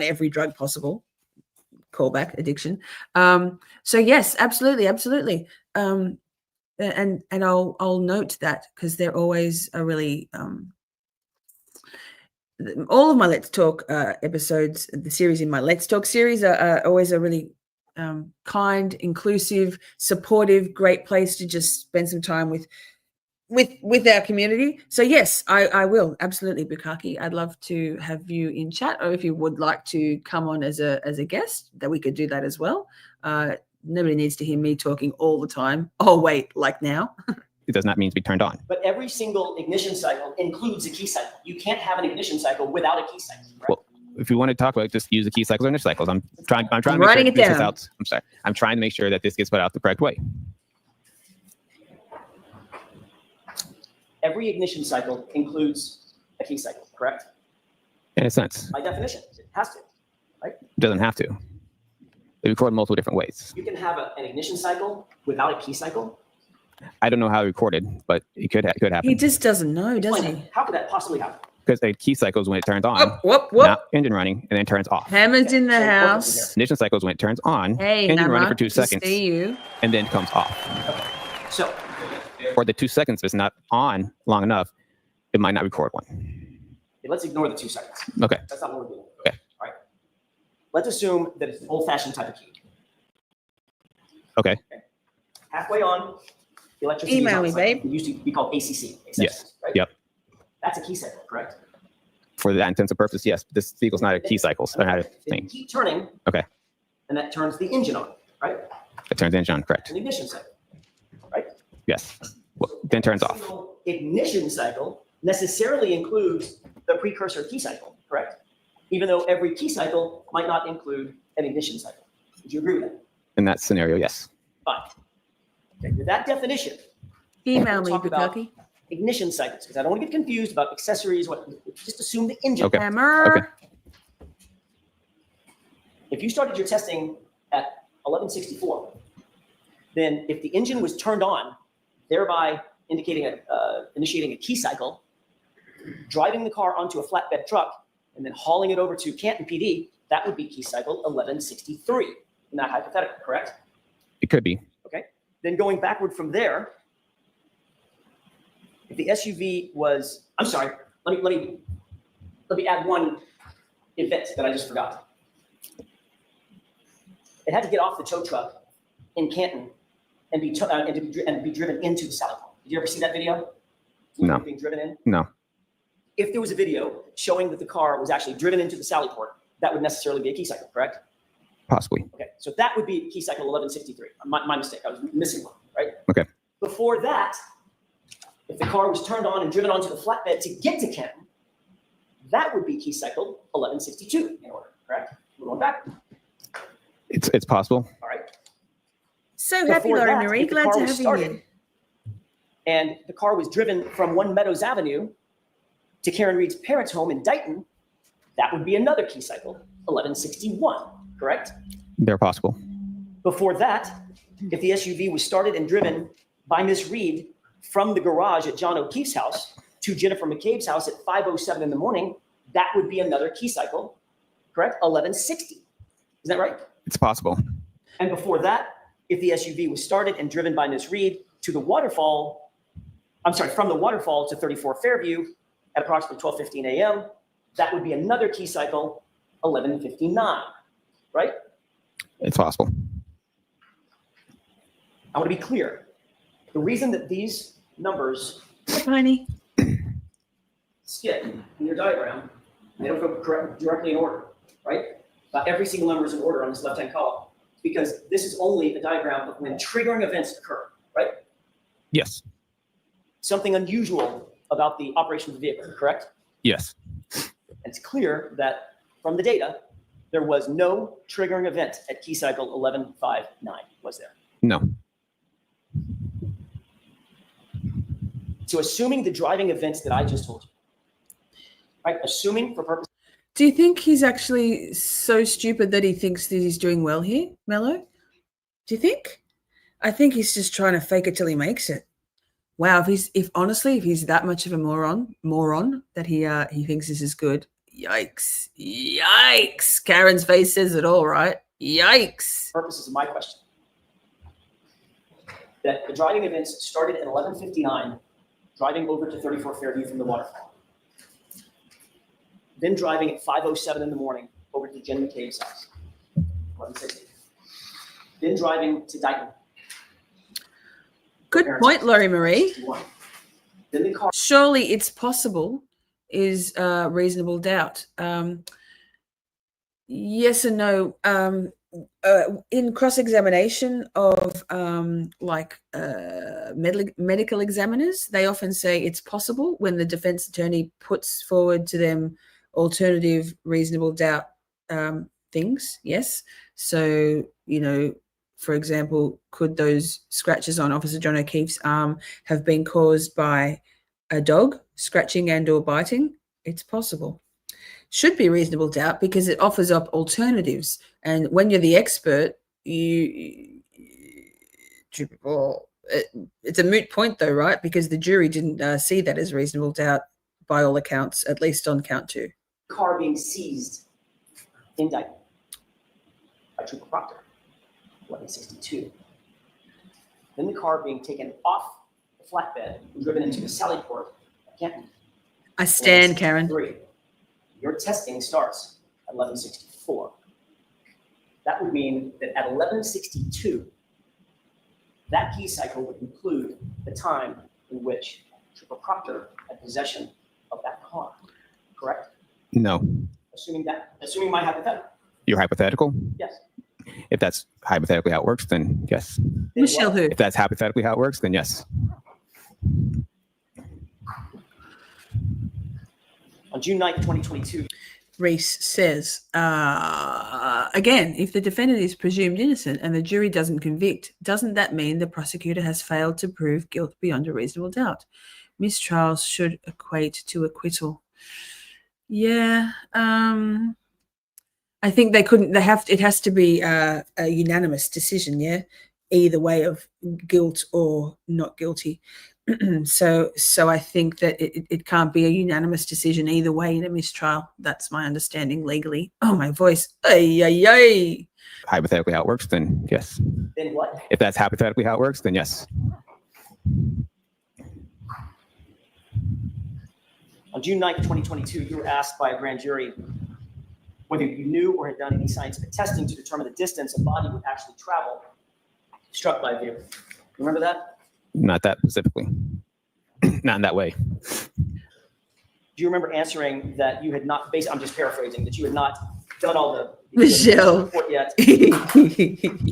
every drug possible. Callback addiction. So yes, absolutely. And I'll note that because they're always a really all of my Let's Talk episodes, the series in my Let's Talk series are always a really kind, inclusive, supportive, great place to just spend some time with our community. So yes, I will absolutely, Bukaki. I'd love to have you in chat, or if you would like to come on as a guest, that we could do that as well. Nobody needs to hear me talking all the time. Oh wait, like now. It does not mean to be turned on. But every single ignition cycle includes a key cycle. You can't have an ignition cycle without a key cycle, right? if you want to talk about it, just use the key cycles or initial cycles. I'm trying to make sure writing it this gets down. out. I'm sorry. I'm trying to make sure that this gets put out the correct way. Every ignition cycle includes a key cycle, correct? In a sense, By definition, it has to, right? it doesn't have to. They record multiple different ways. You can have an ignition cycle without a key cycle. I don't know how it recorded, but it could happen. He just doesn't know, does Explain he? it. How could that possibly happen? Because a key cycle is when it turns on, Whoop. not engine running, and then turns off. Hammond's in the So, house. Ignition cycle is when it turns on, Hey, engine running Hammer. for 2 Good to seconds, see you. and then comes off. So, Or the 2 seconds, if it's not on long enough, it might not record one. okay, let's ignore the 2 seconds. Okay. That's not what we're doing. Okay. All right. Let's assume that it's an old-fashioned type of key. Okay. Halfway on, the electricity Email is me, on. babe. It used to be called ACC. Yes. Right? Yep. That's a key cycle, correct? For that intents purpose, yes. This vehicle's not a key cycle. So not a They thing. keep turning. Okay. And that turns the engine on, right? It turns engine on, correct? An ignition cycle, right? Yes. Well, then turns off. Single ignition cycle necessarily includes the precursor key cycle, correct? Even though every key cycle might not include an ignition cycle. Would you agree with that? In that scenario, yes. Fine. Okay, with that definition, Email me, talk about Bukaki. ignition cycles, because I don't want to get confused about accessories. Just assume the engine. Okay. Hammer. Okay. If you started your testing at 1164, then if the engine was turned on, thereby indicating initiating a key cycle, driving the car onto a flatbed truck, and then hauling it over to Canton PD, that would be key cycle 1163 in that hypothetical, correct? It could be. Okay. Then going backward from there, if the SUV was, I'm sorry, let me add one event that I just forgot. It had to get off the tow truck in Canton and be driven into the Sally Port. Did you ever see that video? No. Being driven in? No. If there was a video showing that the car was actually driven into the Sally Port, that would necessarily be a key cycle, correct? Possibly. Okay, so that would be key cycle 1163. My mistake, I was missing one, right? Okay. Before that, if the car was turned on and driven onto the flatbed to get to Canton, that would be key cycle 1162 in order, correct? We're going back. It's possible. All right. So happy, Before Laurie that, Marie. if the Glad car to was have started, you. and the car was driven from One Meadows Avenue to Karen Reed's parents' home in Dighton, that would be another key cycle, 1161, correct? They're possible. Before that, if the SUV was started and driven by Miss Reed from the garage at John O'Keefe's house to Jennifer McCabe's house at 5:07 in the morning, that would be another key cycle, correct? 1160. Is that right? It's possible. And before that, if the SUV was started and driven by Miss Reed to the waterfall, from the waterfall to 34 Fairview at approximately 12:15 a.m., that would be another key cycle, 1159, right? It's possible. I want to be clear. The reason that these numbers Honey. skip in your diagram, they don't go directly in order, right? Every single number is in order on this left-hand column, because this is only a diagram of when triggering events occur, right? Yes. Something unusual about the operation of the vehicle, correct? Yes. And it's clear that from the data, there was no triggering event at key cycle 1159, was there? No. So assuming the driving events that I just told you, right? Assuming for purpose. Do you think he's actually so stupid that he thinks that he's doing well here, Mello? Do you think? I think he's just trying to fake it till he makes it. Wow, if honestly he's that much of a moron that he thinks this is good. Yikes. Yikes. Karen's face says it all, right? Yikes. Purposes of my question. That the driving events started at 1159, driving over to 34 Fairview from the waterfall. Then driving at 5:07 in the morning over to Jen McCabe's house, 1160. Then driving to Dighton. Good point, Laurie Marie. 61. Then the car. Surely it's possible is reasonable doubt. Yes and no. In cross-examination of medical examiners, they often say it's possible when the defense attorney puts forward to them alternative reasonable doubt things. Yes. So, for example, could those scratches on Officer John O'Keefe's arm have been caused by a dog scratching and or biting? It's possible. Should be reasonable doubt because it offers up alternatives. And when you're the expert, it's a moot point though, right? Because the jury didn't see that as reasonable doubt by all accounts, at least on count 2. Car being seized, indictment by Trooper Proctor, 1162. Then the car being taken off the flatbed and driven into the Sally Port at Canton. I stand, Karen. 3. Your testing starts at 1164. That would mean that at 1162, that key cycle would include the time in which Trooper Proctor had possession of that car, correct? No. Assuming my hypothetical. Your hypothetical? Yes. If that's hypothetically how it works, then yes. Michelle who? If that's hypothetically how it works, then yes. On June 9th, 2022. Reese says, again, if the defendant is presumed innocent and the jury doesn't convict, doesn't that mean the prosecutor has failed to prove guilt beyond a reasonable doubt? Mistrials should equate to acquittal. Yeah, I think they couldn't. It has to be a unanimous decision. Yeah, either way of guilt or not guilty. So I think that it can't be a unanimous decision either way in a mistrial. That's my understanding legally. Oh, my voice. Ay, ay, ay. Hypothetically how it works, then yes. Then what? If that's hypothetically how it works, then yes. On June 9th, 2022, you were asked by a grand jury whether you knew or had done any scientific testing to determine the distance a body would actually travel struck by a vehicle. Remember that? Not that specifically. Not in that way. Do you remember answering that you had not, I'm just paraphrasing, that you had not done all the Michelle report yet?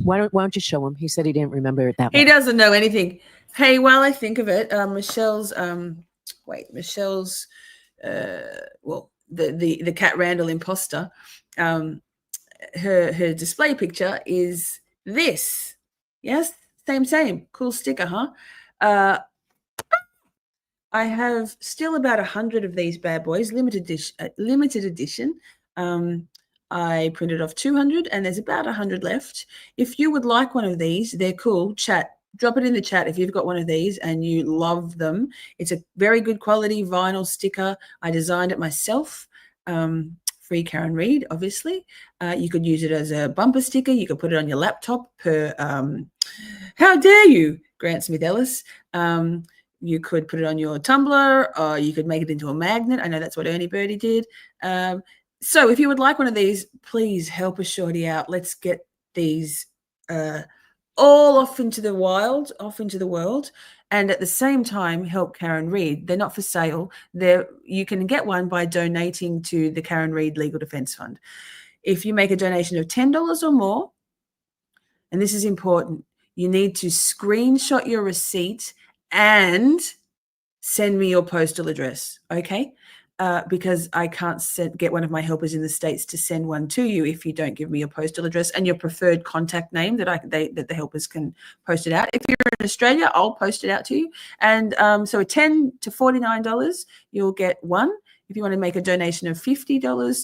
Why don't you show him? He said he didn't remember it that He way. doesn't know anything. Hey, while I think of it, Michelle's the Cat Randall imposter, her display picture is this. Yes, same. Cool sticker, huh? I have still about 100 of these bad boys, limited edition. I printed off 200 and there's about 100 left. If you would like one of these, they're cool. Drop it in the chat if you've got one of these and you love them. It's a very good quality vinyl sticker. I designed it myself. Free Karen Reed, obviously. You could use it as a bumper sticker. You could put it on your laptop per, how dare you, Grant Smith Ellis. You could put it on your Tumblr, or you could make it into a magnet. I know that's what Ernie Birdie did. So if you would like one of these, please help a shorty out. Let's get these all off into the world, and at the same time help Karen Reed. They're not for sale. You can get one by donating to the Karen Reed Legal Defense Fund. If you make a donation of $10 or more, and this is important, you need to screenshot your receipt and send me your postal address, okay? Because I can't get one of my helpers in the States to send one to you if you don't give me your postal address and your preferred contact name that the helpers can post it out. If you're in Australia, I'll post it out to you. And so $10 to $49, you'll get one. If you want to make a donation of $50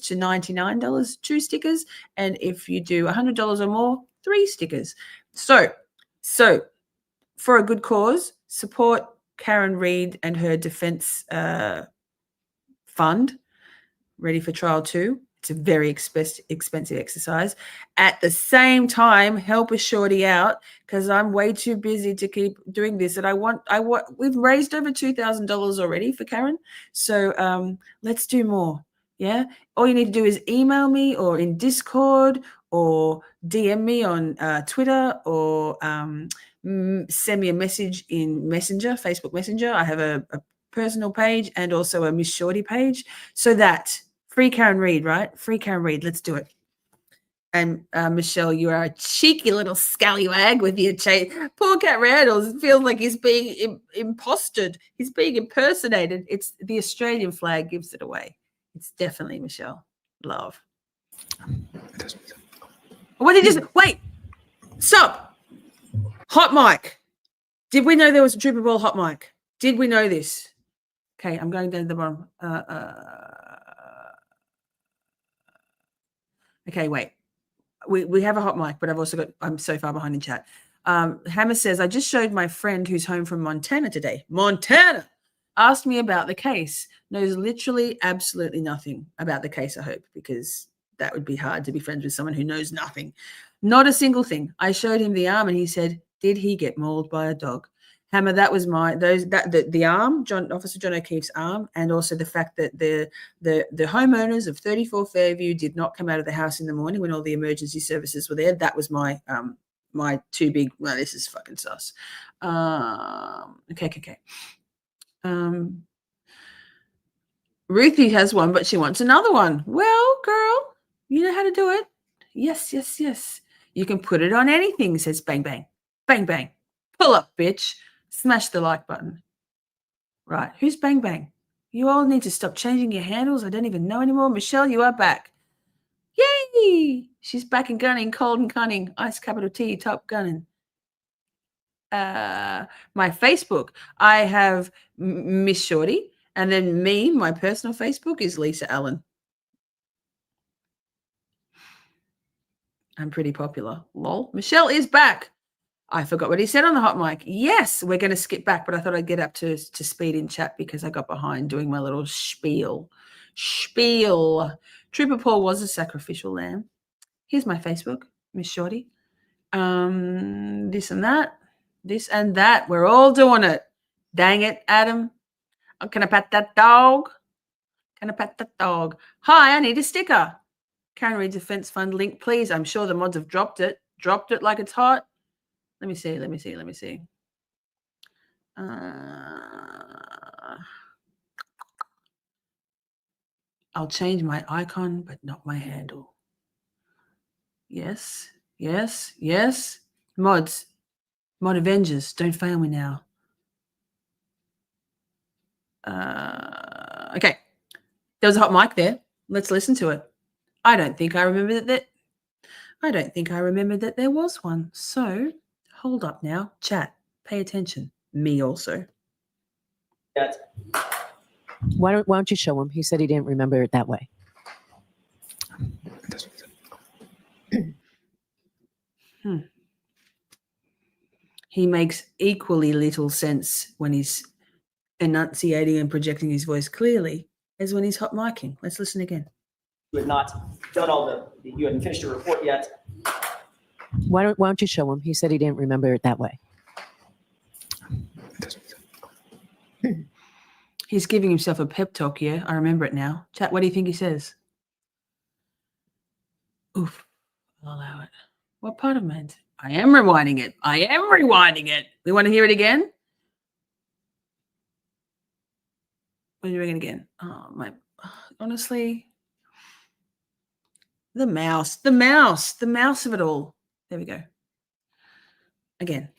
to $99, 2 stickers. And if you do $100 or more, 3 stickers. So for a good cause, support Karen Reed and her defense fund, ready for trial 2. It's a very expensive exercise. At the same time, help a shorty out because I'm way too busy to keep doing this. And we've raised over $2,000 already for Karen. So let's do more. Yeah. All you need to do is email me or in Discord or DM me on Twitter or send me a message in Messenger, Facebook Messenger. I have a personal page and also a Miss Shorty page. So that free Karen Reed, right? Free Karen Reed. Let's do it. And Michelle, you are a cheeky little scallywag with your chain. Poor Cat Randall feels like he's being imposted. He's being impersonated. It's the Australian flag gives it away. It's definitely Michelle. Love. What did you say? Wait. Stop. Hot mic. Did we know there was a Trooper Ball hot mic? Did we know this? Okay, I'm going down to the bottom. Okay, wait. We have a hot mic, but I'm so far behind in chat. Hammer says, I just showed my friend who's home from Montana today. Montana! Asked me about the case. Knows literally absolutely nothing about the case, I hope, because that would be hard to be friends with someone who knows nothing. Not a single thing. I showed him the arm and he said, did he get mauled by a dog? Hammer, that was the arm, Officer John O'Keefe's arm, and also the fact that the homeowners of 34 Fairview did not come out of the house in the morning when all the emergency services were there. That was my my two big. Well, this is fucking sus. Okay. Ruthie has one, but she wants another one. Well, girl, you know how to do it. Yes. You can put it on anything. Says bang bang, bang bang. Pull up, bitch. Smash the like button. Right. Who's Bang Bang? You all need to stop changing your handles. I don't even know anymore. Michelle, you are back. Yay! She's back and gunning, cold and cunning. Ice capital T, top gunning. My Facebook, I have Miss Shorty. And then me, my personal Facebook is Lisa Allen. I'm pretty popular. Lol. Michelle is back. I forgot what he said on the hot mic. Yes, we're going to skip back, but I thought I'd get up to speed in chat because I got behind doing my little spiel. Trooper Paul was a sacrificial lamb. Here's my Facebook, Miss Shorty. This and that. We're all doing it. Dang it, Adam. Oh, can I pat that dog? Hi, I need a sticker. Karen Reed Defense Fund link, please. I'm sure the mods have dropped it. Dropped it like it's hot. Let me see. I'll change my icon, but not my handle. Yes. Mods. Mod Avengers, don't fail me now. Okay. There was a hot mic there. Let's listen to it. I don't think I remember that there was one. So hold up now. Chat. Pay attention. Me also. Why don't you show him? He said he didn't remember it that way. He makes equally little sense when he's enunciating and projecting his voice clearly as when he's hot micing. Let's listen again. You had not done you hadn't finished your report yet. Why don't you show him? He said he didn't remember it that way. He's giving himself a pep talk, yeah? I remember it now. Chat, what do you think he says? Oof. I'll allow it. What part of it? I am rewinding it. We want to hear it again? What are you doing it again? Oh, my. Honestly. The mouse of it all. There we go. Again.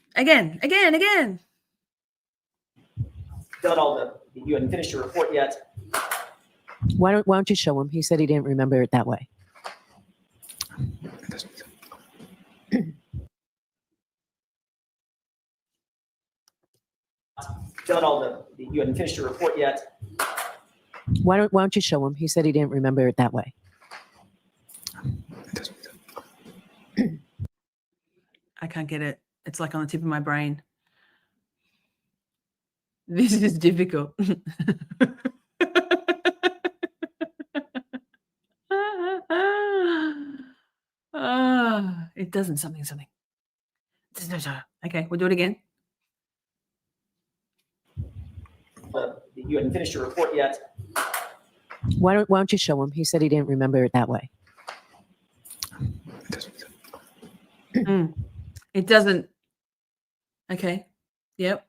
Done you hadn't finished your report yet. Why don't you show him? He said he didn't remember it that way. Done you hadn't finished your report yet. Why don't you show him? He said he didn't remember it that way. I can't get it. It's like on the tip of my brain. This is difficult. It doesn't something. Okay, we'll do it again. You hadn't finished your report yet. Why don't you show him? He said he didn't remember it that way. It doesn't. Okay. Yep.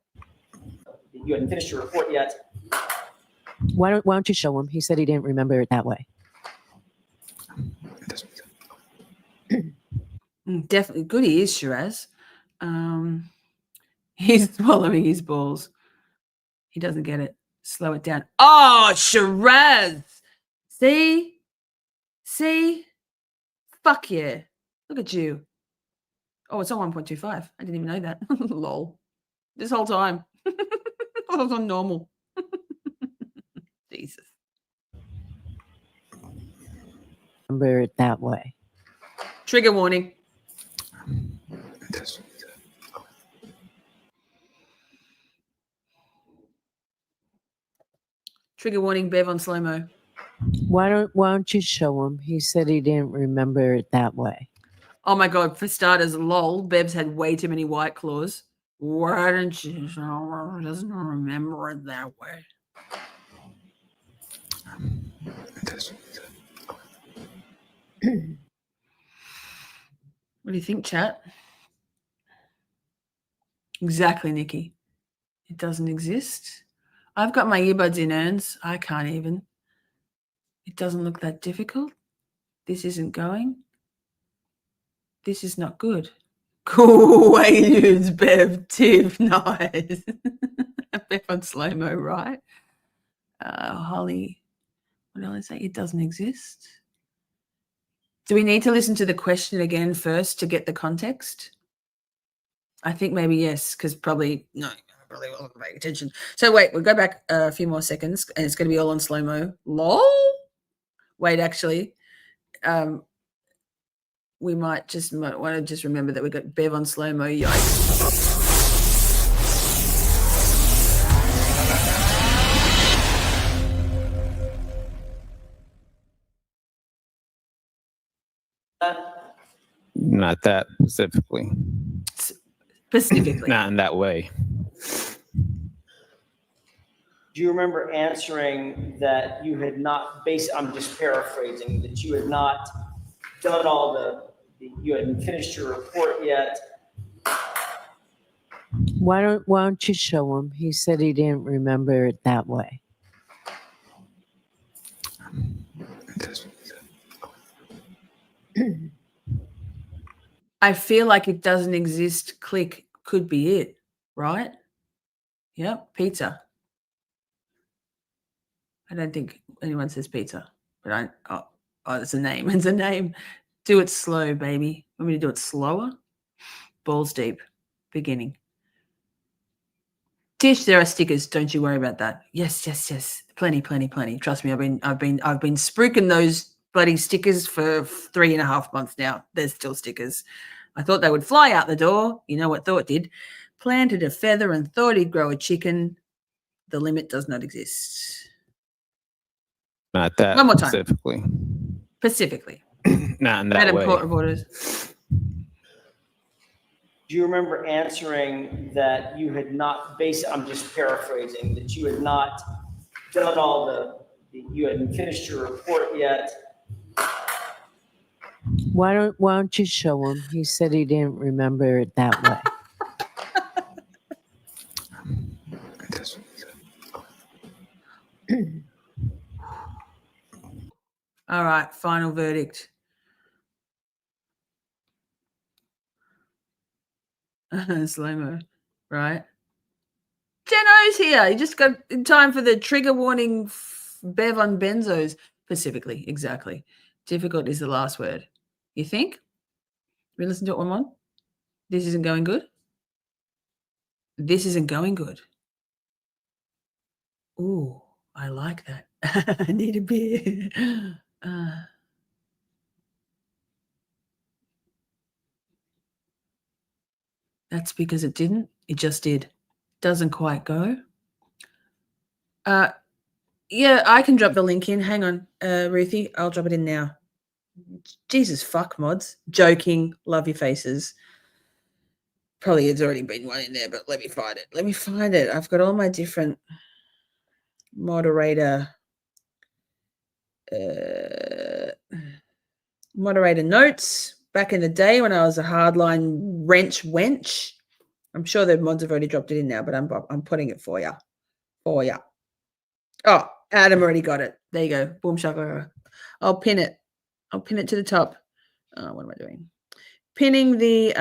You hadn't finished your report yet. Why don't you show him? He said he didn't remember it that way. Definitely good he is, Shiraz. He's swallowing his balls. He doesn't get it. Slow it down. Oh, Shiraz. See? Fuck yeah. Look at you. Oh, it's on 1.25. I didn't even know that. Lol. This whole time. I was on normal. Jesus. Remember it that way. Trigger warning. Trigger warning, Bev on slow-mo. Why don't you show him? He said he didn't remember it that way. Oh my God, for starters, lol, Bev's had way too many White Claws. Why don't you show him? Doesn't remember it that way. What do you think, chat? Exactly, Nikki. It doesn't exist. I've got my earbuds in, Ernst. I can't even. It doesn't look that difficult. This isn't going. This is not good. Cool way dudes, Bev, Tiff, nice. Bev on slow-mo, right? Holly, what did I say? It doesn't exist. Do we need to listen to the question again first to get the context? I think maybe yes, because probably no, I probably wasn't paying attention. So wait, we'll go back a few more seconds, and it's going to be all on slow-mo. Lol. Wait, actually, we might want to just remember that we got Bev on slow-mo. Yikes. Not that specifically. Specifically. Not in that way. Do you remember answering that you had not I'm just paraphrasing, that you had not done all you hadn't finished your report yet? Why don't you show him? He said he didn't remember it that way. I feel like it doesn't exist. Click could be it, right? Yep, pizza. I don't think anyone says pizza, but it's a name. It's a name. Do it slow, baby. Want me to do it slower? Balls deep. Beginning. Tish, there are stickers. Don't you worry about that. Yes. Plenty. Trust me, I've been spruiking those bloody stickers for 3.5 months now. There's still stickers. I thought they would fly out the door. You know what thought did? Planted a feather and thought he'd grow a chicken. The limit does not exist. Not that One more time. Specifically. Not in that Madam way. Court reporters. Do you remember answering that you had not I'm just paraphrasing, that you had not done all you hadn't finished your report yet? Why don't you show him? He said he didn't remember it that way. All right, final verdict. Slow-mo, right? Jeno's here. You just got in time for the trigger warning. Bev on benzos. Specifically, exactly. Difficult is the last word. You think? We listen to it one more. This isn't going good. This isn't going good. Ooh, I like that. I need a beer. That's because it didn't. It just did. Doesn't quite go. Yeah, I can drop the link in. Hang on, Ruthie. I'll drop it in now. Jesus fuck, mods. Joking. Love your faces. Probably has already been one in there, but let me find it. I've got all my different moderator notes back in the day when I was a hardline wrench wench. I'm sure the mods have already dropped it in now, but I'm putting it for you. Oh, Adam already got it. There you go. Boom shaka. I'll pin it to the top. What am I doing? Pinning the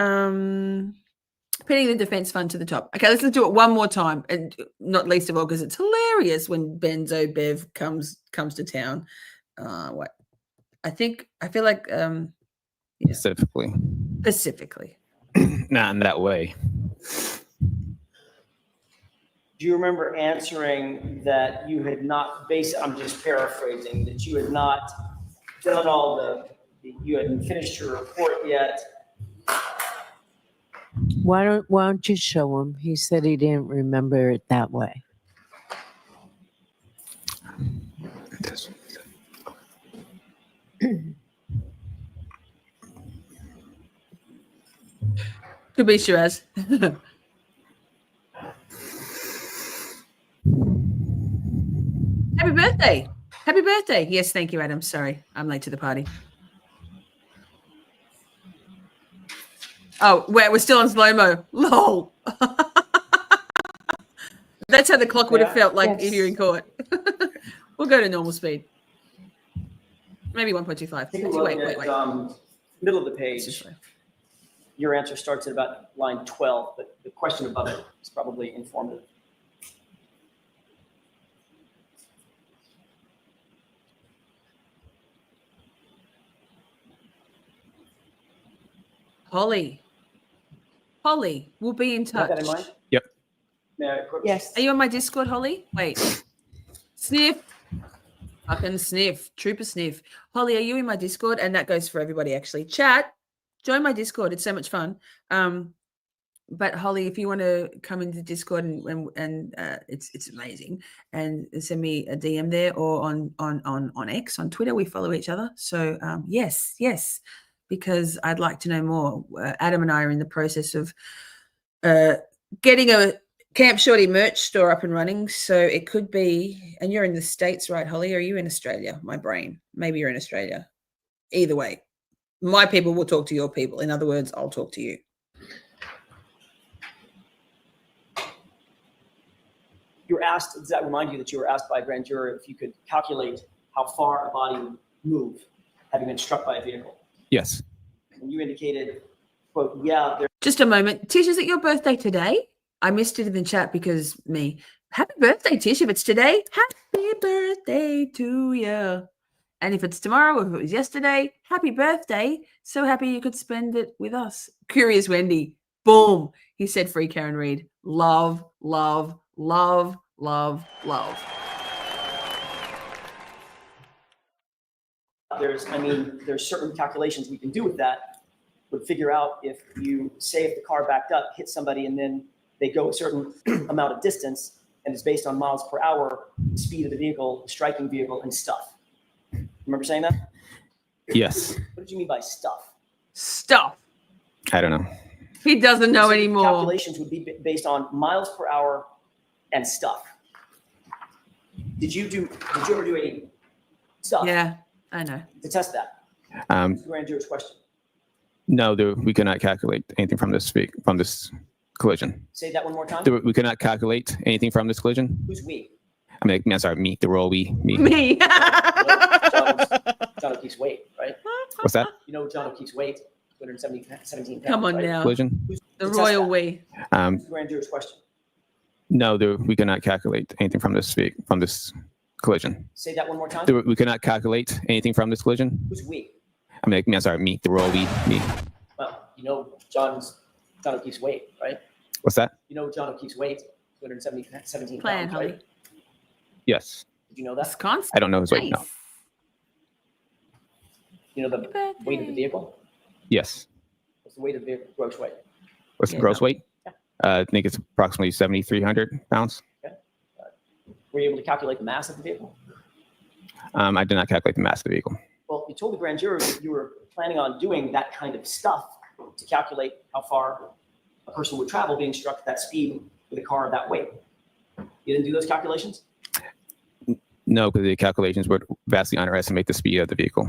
defense fund to the top. Okay, let's do it one more time, and not least of all because it's hilarious when Benzo Bev comes to town. what? I feel like Specifically. specifically. Not in that way. Do you remember answering that you had not I'm just paraphrasing, that you had not done all you hadn't finished your report yet? Why don't you show him? He said he didn't remember it that way. Could be Shiraz. Happy birthday. Happy birthday. Yes, thank you, Adam. Sorry, I'm late to the party. Oh, we're still on slow-mo. Lol. That's how the clock would have felt like if you're in court. We'll go to normal speed. Maybe 1.25. Take a look Wait. at middle of the page. Your answer starts at about line 12, but the question above it is probably informative. Holly, we'll be in touch. Have that in mind? Yep. Yes. Are you on my Discord, Holly? Wait. Sniff. Fucking sniff. Trooper sniff. Holly, are you in my Discord? And that goes for everybody, actually. Chat. Join my Discord. It's so much fun. But Holly, if you want to come into Discord and it's amazing, and send me a DM there or on X, on Twitter, we follow each other. So yes, because I'd like to know more. Adam and I are in the process of getting a Camp Shorty merch store up and running. So it could be, and you're in the States, right, Holly? Are you in Australia? My brain. Maybe you're in Australia. Either way, my people will talk to your people. In other words, I'll talk to you. You were asked, does that remind you that you were asked by a grand juror if you could calculate how far a body would move having been struck by a vehicle? Yes. And you indicated, quote, yeah, there. Just a moment. Tish, is it your birthday today? I missed it in the chat because me. Happy birthday, Tish. If it's today, happy birthday to you. And if it's tomorrow, or if it was yesterday, happy birthday. So happy you could spend it with us. Curious Wendy. Boom. He said free Karen Reed. Love, love, love, love, love. There's certain calculations we can do with that. Would figure out if the car backed up, hit somebody, and then they go a certain amount of distance, and it's based on miles per hour, speed of the vehicle, striking vehicle, and stuff. Remember saying that? Yes. What did you mean by stuff? Stuff. I don't know. He doesn't know So anymore. Calculations would be based on miles per hour and stuff. Did you ever do any stuff? Yeah, I know. To test that. Grand juror's question. No, we cannot calculate anything from this collision. Say that one more time. We cannot calculate anything from this collision. Who's we? I mean, I'm sorry, me, the royal we, me. Me. John O'Keefe's weight, right? What's that? You know John O'Keefe's weight? 217 pounds. Come on right? now. Collision? The royal we. Grand juror's question. No, we cannot calculate anything from this collision. Say that one more time. We cannot calculate anything from this collision. Who's we? I mean, I'm sorry, me, the royal we, me. Well, you know John O'Keefe's weight, right? What's that? You know John O'Keefe's weight? 217 Plan, pounds, Holly. right? Yes. Did you know that? Wisconsin. I don't know his weight, no. Nice. You know the weight of the vehicle? Yes. What's the weight of the vehicle, gross weight? What's the Yeah, gross no. weight? Yeah. I think it's approximately 7,300 pounds. Were you able to calculate the mass of the vehicle? I did not calculate the mass of the vehicle. Well, you told the grand jury that you were planning on doing that kind of stuff to calculate how far a person would travel being struck at that speed with a car of that weight. You didn't do those calculations? No, because the calculations would vastly underestimate the speed of the vehicle.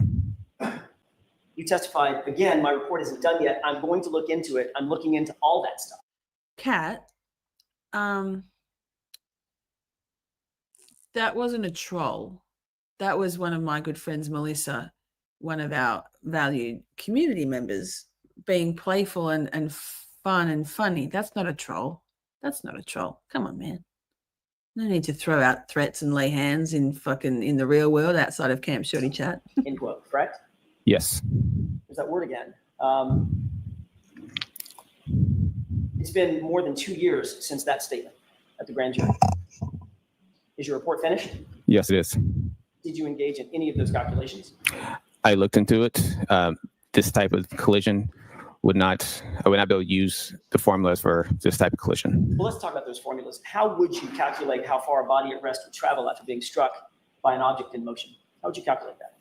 You testified, again, my report isn't done yet. I'm going to look into it. I'm looking into all that stuff. Kat, that wasn't a troll. That was one of my good friends, Melissa, one of our valued community members, being playful and fun and funny. That's not a troll. That's not a troll. Come on, man. No need to throw out threats and lay hands in the real world outside of Camp Shorty chat. End quote. Correct? Yes. There's that word again. It's been more than 2 years since that statement at the grand jury. Is your report finished? Yes, it is. Did you engage in any of those calculations? I looked into it. This type of collision I would not be able to use the formulas for this type of collision. Well, let's talk about those formulas. How would you calculate how far a body at rest would travel after being struck by an object in motion? How would you calculate that?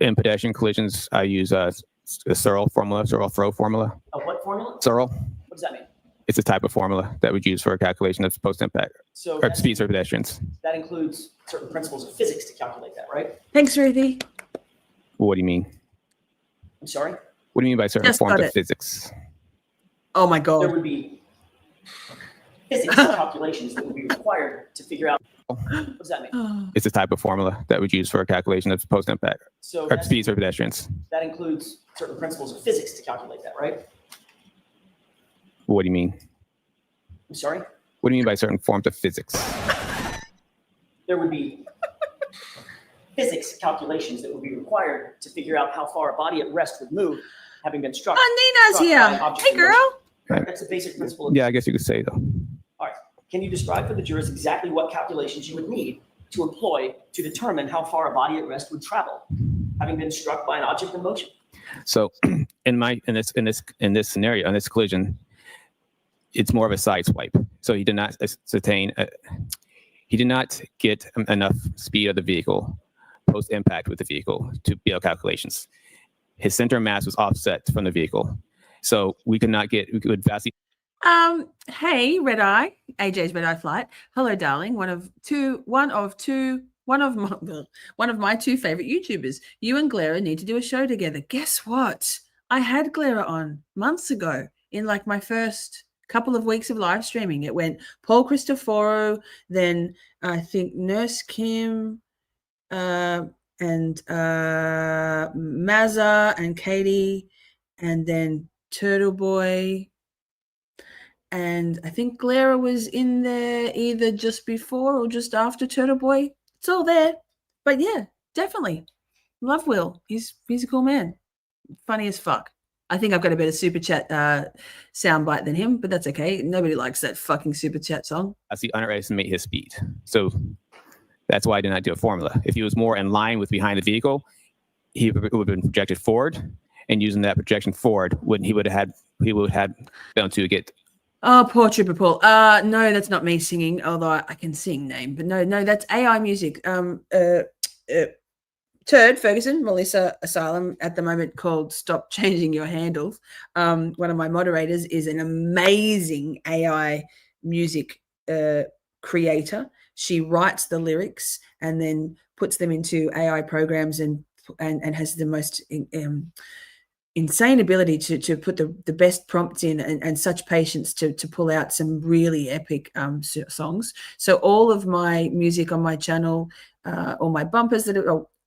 In pedestrian collisions, I use a Searle formula, Searle throw formula. A what formula? Searle. What does that mean? It's a type of formula that we'd use for a calculation of post-impact So or speeds for pedestrians. that includes certain principles of physics to calculate that, right? Thanks, Ruthie. What do you mean? I'm sorry? What do you mean by certain Just forms got of it. physics? Oh my There God. would be physics calculations that would be required to figure out. What does that mean? It's a type of formula that we'd use for a calculation of post-impact So or speeds for pedestrians. that includes certain principles of physics to calculate that, right? What do you mean? I'm sorry? What do you mean by certain forms of physics? There would be physics calculations that would be required to figure out how far a body at rest would move, having been struck. Oh, Nina's struck by an here. object Hey, in motion. girl. Right. That's a basic principle. Of Yeah, I guess you could say though. All right. Can you describe for the jurors exactly what calculations you would need to employ to determine how far a body at rest would travel, having been struck by an object in motion? So in this scenario, in this collision, it's more of a side swipe. So he did not he did not get enough speed of the vehicle post impact with the vehicle to be able to calculations. His center of mass was offset from the vehicle. So we could vastly. Hey, Red Eye, AJ's Red Eye Flight. Hello, darling. One of my two favorite YouTubers. You and Glera need to do a show together. Guess what? I had Glera on months ago in like my first couple of weeks of live streaming. It went Paul Cristoforo, then I think Nurse Kim, and Mazza and Katie, and then Turtle Boy. And I think Glera was in there either just before or just after Turtle Boy. It's all there. But yeah, definitely. Love Will. He's a cool man. Funny as fuck. I think I've got a better super chat soundbite than him, but that's okay. Nobody likes that fucking super chat song. I see underestimate his speed. So that's why I did not do a formula. If he was more in line with behind the vehicle, he would have been projected forward, and using that projection forward, he would have been able to get. Oh, poor Trooper Paul. No, that's not me singing, although I can sing name, but no, that's AI music. Turd Ferguson, Melissa Asylum, at the moment called Stop Changing Your Handles. One of my moderators is an amazing AI music creator. She writes the lyrics and then puts them into AI programs and has the most insane ability to put the best prompts in and such patience to pull out some really epic songs. So all of my music on my channel, all my bumpers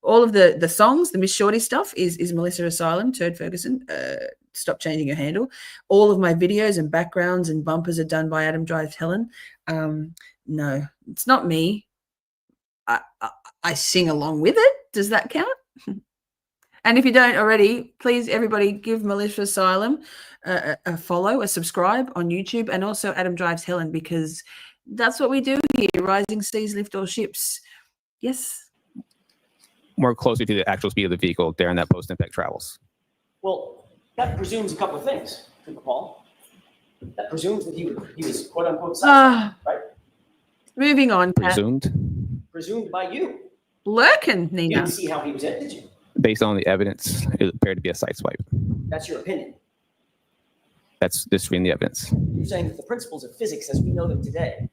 all of the songs, the Miss Shorty stuff is Melissa Asylum, Turd Ferguson, Stop Changing Your Handle. All of my videos and backgrounds and bumpers are done by Adam Drives Helen. No, it's not me. I sing along with it. Does that count? And if you don't already, please, everybody, give Melissa Asylum a follow, a subscribe on YouTube, and also Adam Drives Helen, because that's what we do here. Rising seas lift all ships. Yes. More closely to the actual speed of the vehicle during that post-impact travels. Well, that presumes a couple of things, Paul. That presumes that he was quote unquote right? Moving on, Pat. Presumed by you. Lurkin, You Nina. didn't see how he was in, did you? Based on the evidence, it appeared to be a side swipe. That's your opinion. That's just reading the evidence. You're saying that the principles of physics as we know them today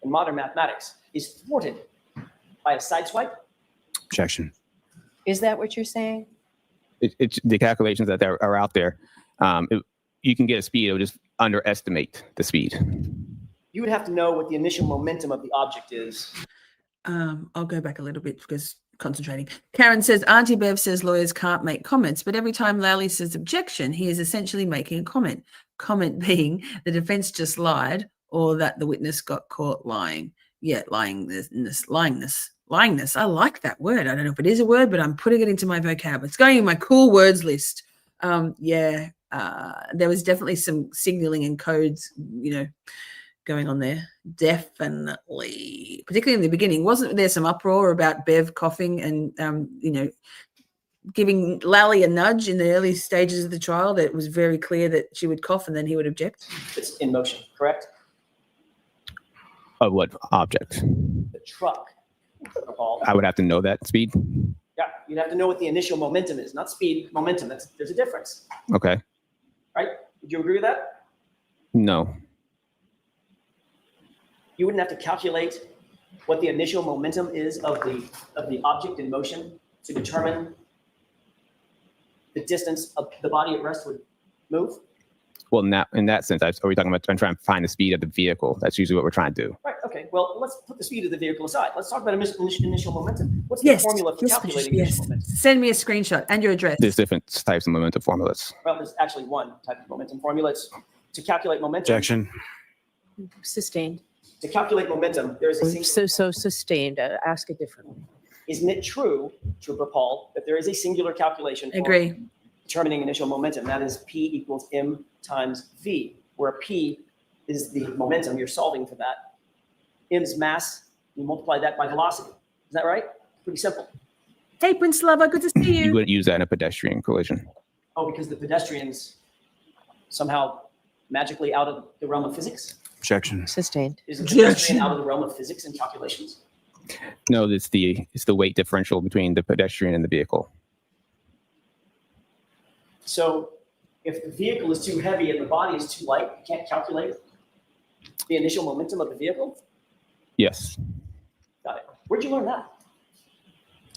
in modern mathematics is thwarted by a sideswipe? Objection. Is that what you're saying? It's the calculations that are out there. You can get a speed, it'll just underestimate the speed. You would have to know what the initial momentum of the object is. I'll go back a little bit because concentrating. Karen says, Auntie Bev says lawyers can't make comments, but every time Lally says objection, he is essentially making a comment. Comment being the defense just lied or that the witness got caught lying. Yeah, lyingness. I like that word. I don't know if it is a word, but I'm putting it into my vocab. It's going in my cool words list. There was definitely some signaling and codes, going on there. Definitely, particularly in the beginning. Wasn't there some uproar about Bev coughing and, giving Lally a nudge in the early stages of the trial that it was very clear that she would cough and then he would object? It's in motion, correct? Of what object? The truck. Paul. I would have to know that speed. Yeah, you'd have to know what the initial momentum is, not speed, momentum. There's a difference, Okay. right? Would you agree with that? No. You wouldn't have to calculate what the initial momentum is of the object in motion to determine the distance of the body at rest would move? Well, in that sense, are we talking about trying to find the speed of the vehicle? That's usually what we're trying to do. Right, okay. Well, let's put the speed of the vehicle aside. Let's talk about initial momentum. What's the formula for calculating initial momentum? Send me a screenshot and your address. There's different types of momentum formulas. Well, there's actually one type of momentum formula. It's to calculate momentum. Objection. Sustained. To calculate momentum, there is a single. So sustained. Ask it differently. Isn't it true, Trooper Paul, that there is a singular calculation for Agree. determining initial momentum? That is P equals M times V, where P is the momentum. You're solving for that. M's mass, you multiply that by velocity. Is that right? Pretty simple. Hey, Prince Lover, good to see you. You wouldn't use that in a pedestrian collision. Oh, because the pedestrian's somehow magically out of the realm of physics? Objection. Sustained. Is the pedestrian out of the realm of physics and calculations? No, it's the weight differential between the pedestrian and the vehicle. So if the vehicle is too heavy and the body is too light, you can't calculate the initial momentum of the vehicle? Yes. Got it. Where'd you learn that?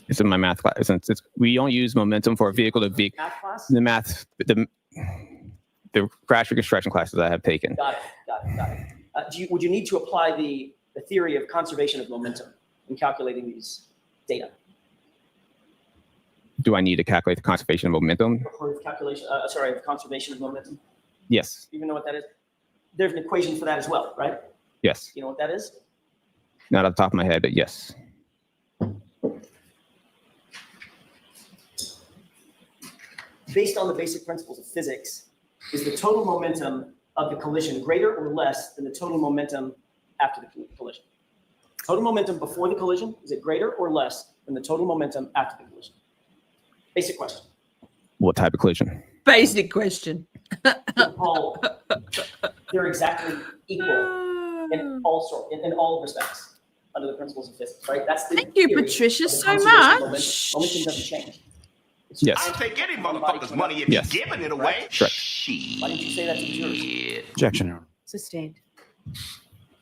It's in my math class. We don't use momentum for a vehicle to vehicle. Math class? The crash reconstruction classes I have taken. Got it. Would you need to apply the theory of conservation of momentum in calculating these data? Do I need to calculate the conservation of momentum? Or calculation, of conservation of momentum? Yes. You even know what that is? There's an equation for that as well, right? Yes. You know what that is? Not off the top of my head, but yes. Based on the basic principles of physics, is the total momentum of the collision greater or less than the total momentum after the collision? Total momentum before the collision, is it greater or less than the total momentum after the collision? Basic question. What type of collision? Basic question. Paul, they're exactly equal in all respects under the principles of physics, right? That's the Thank you, theory Patricia, of the so conservation of much. Momentum doesn't change. Yes. I'll take any motherfucker's money if Yes. he's giving it away. Correct. Why didn't you say that to the jurors? Objection, Your Honor. Sustained.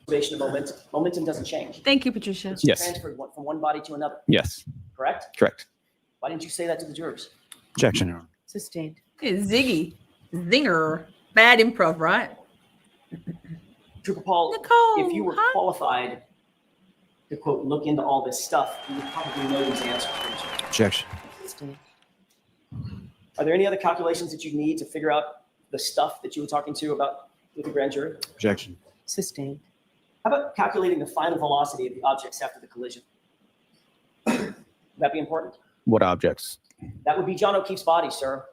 Conservation of momentum. Momentum doesn't change. Thank you, Patricia. It's Yes. transferred from one body to another, Yes. correct? Correct. Why didn't you say that to the jurors? Objection, Your Honor. Sustained. Hey, Ziggy. Zinger. Bad improv, right? Trooper Paul, Nicole, if you were huh? qualified to, quote, look into all this stuff, you would probably know these answers. wouldn't you? Objection. Sustained. Are there any other calculations that you need to figure out the stuff that you were talking to about with the grand jury? Objection. Sustained. How about calculating the final velocity of the objects after the collision? Would that be important? What objects? That would be John O'Keefe's body, sir.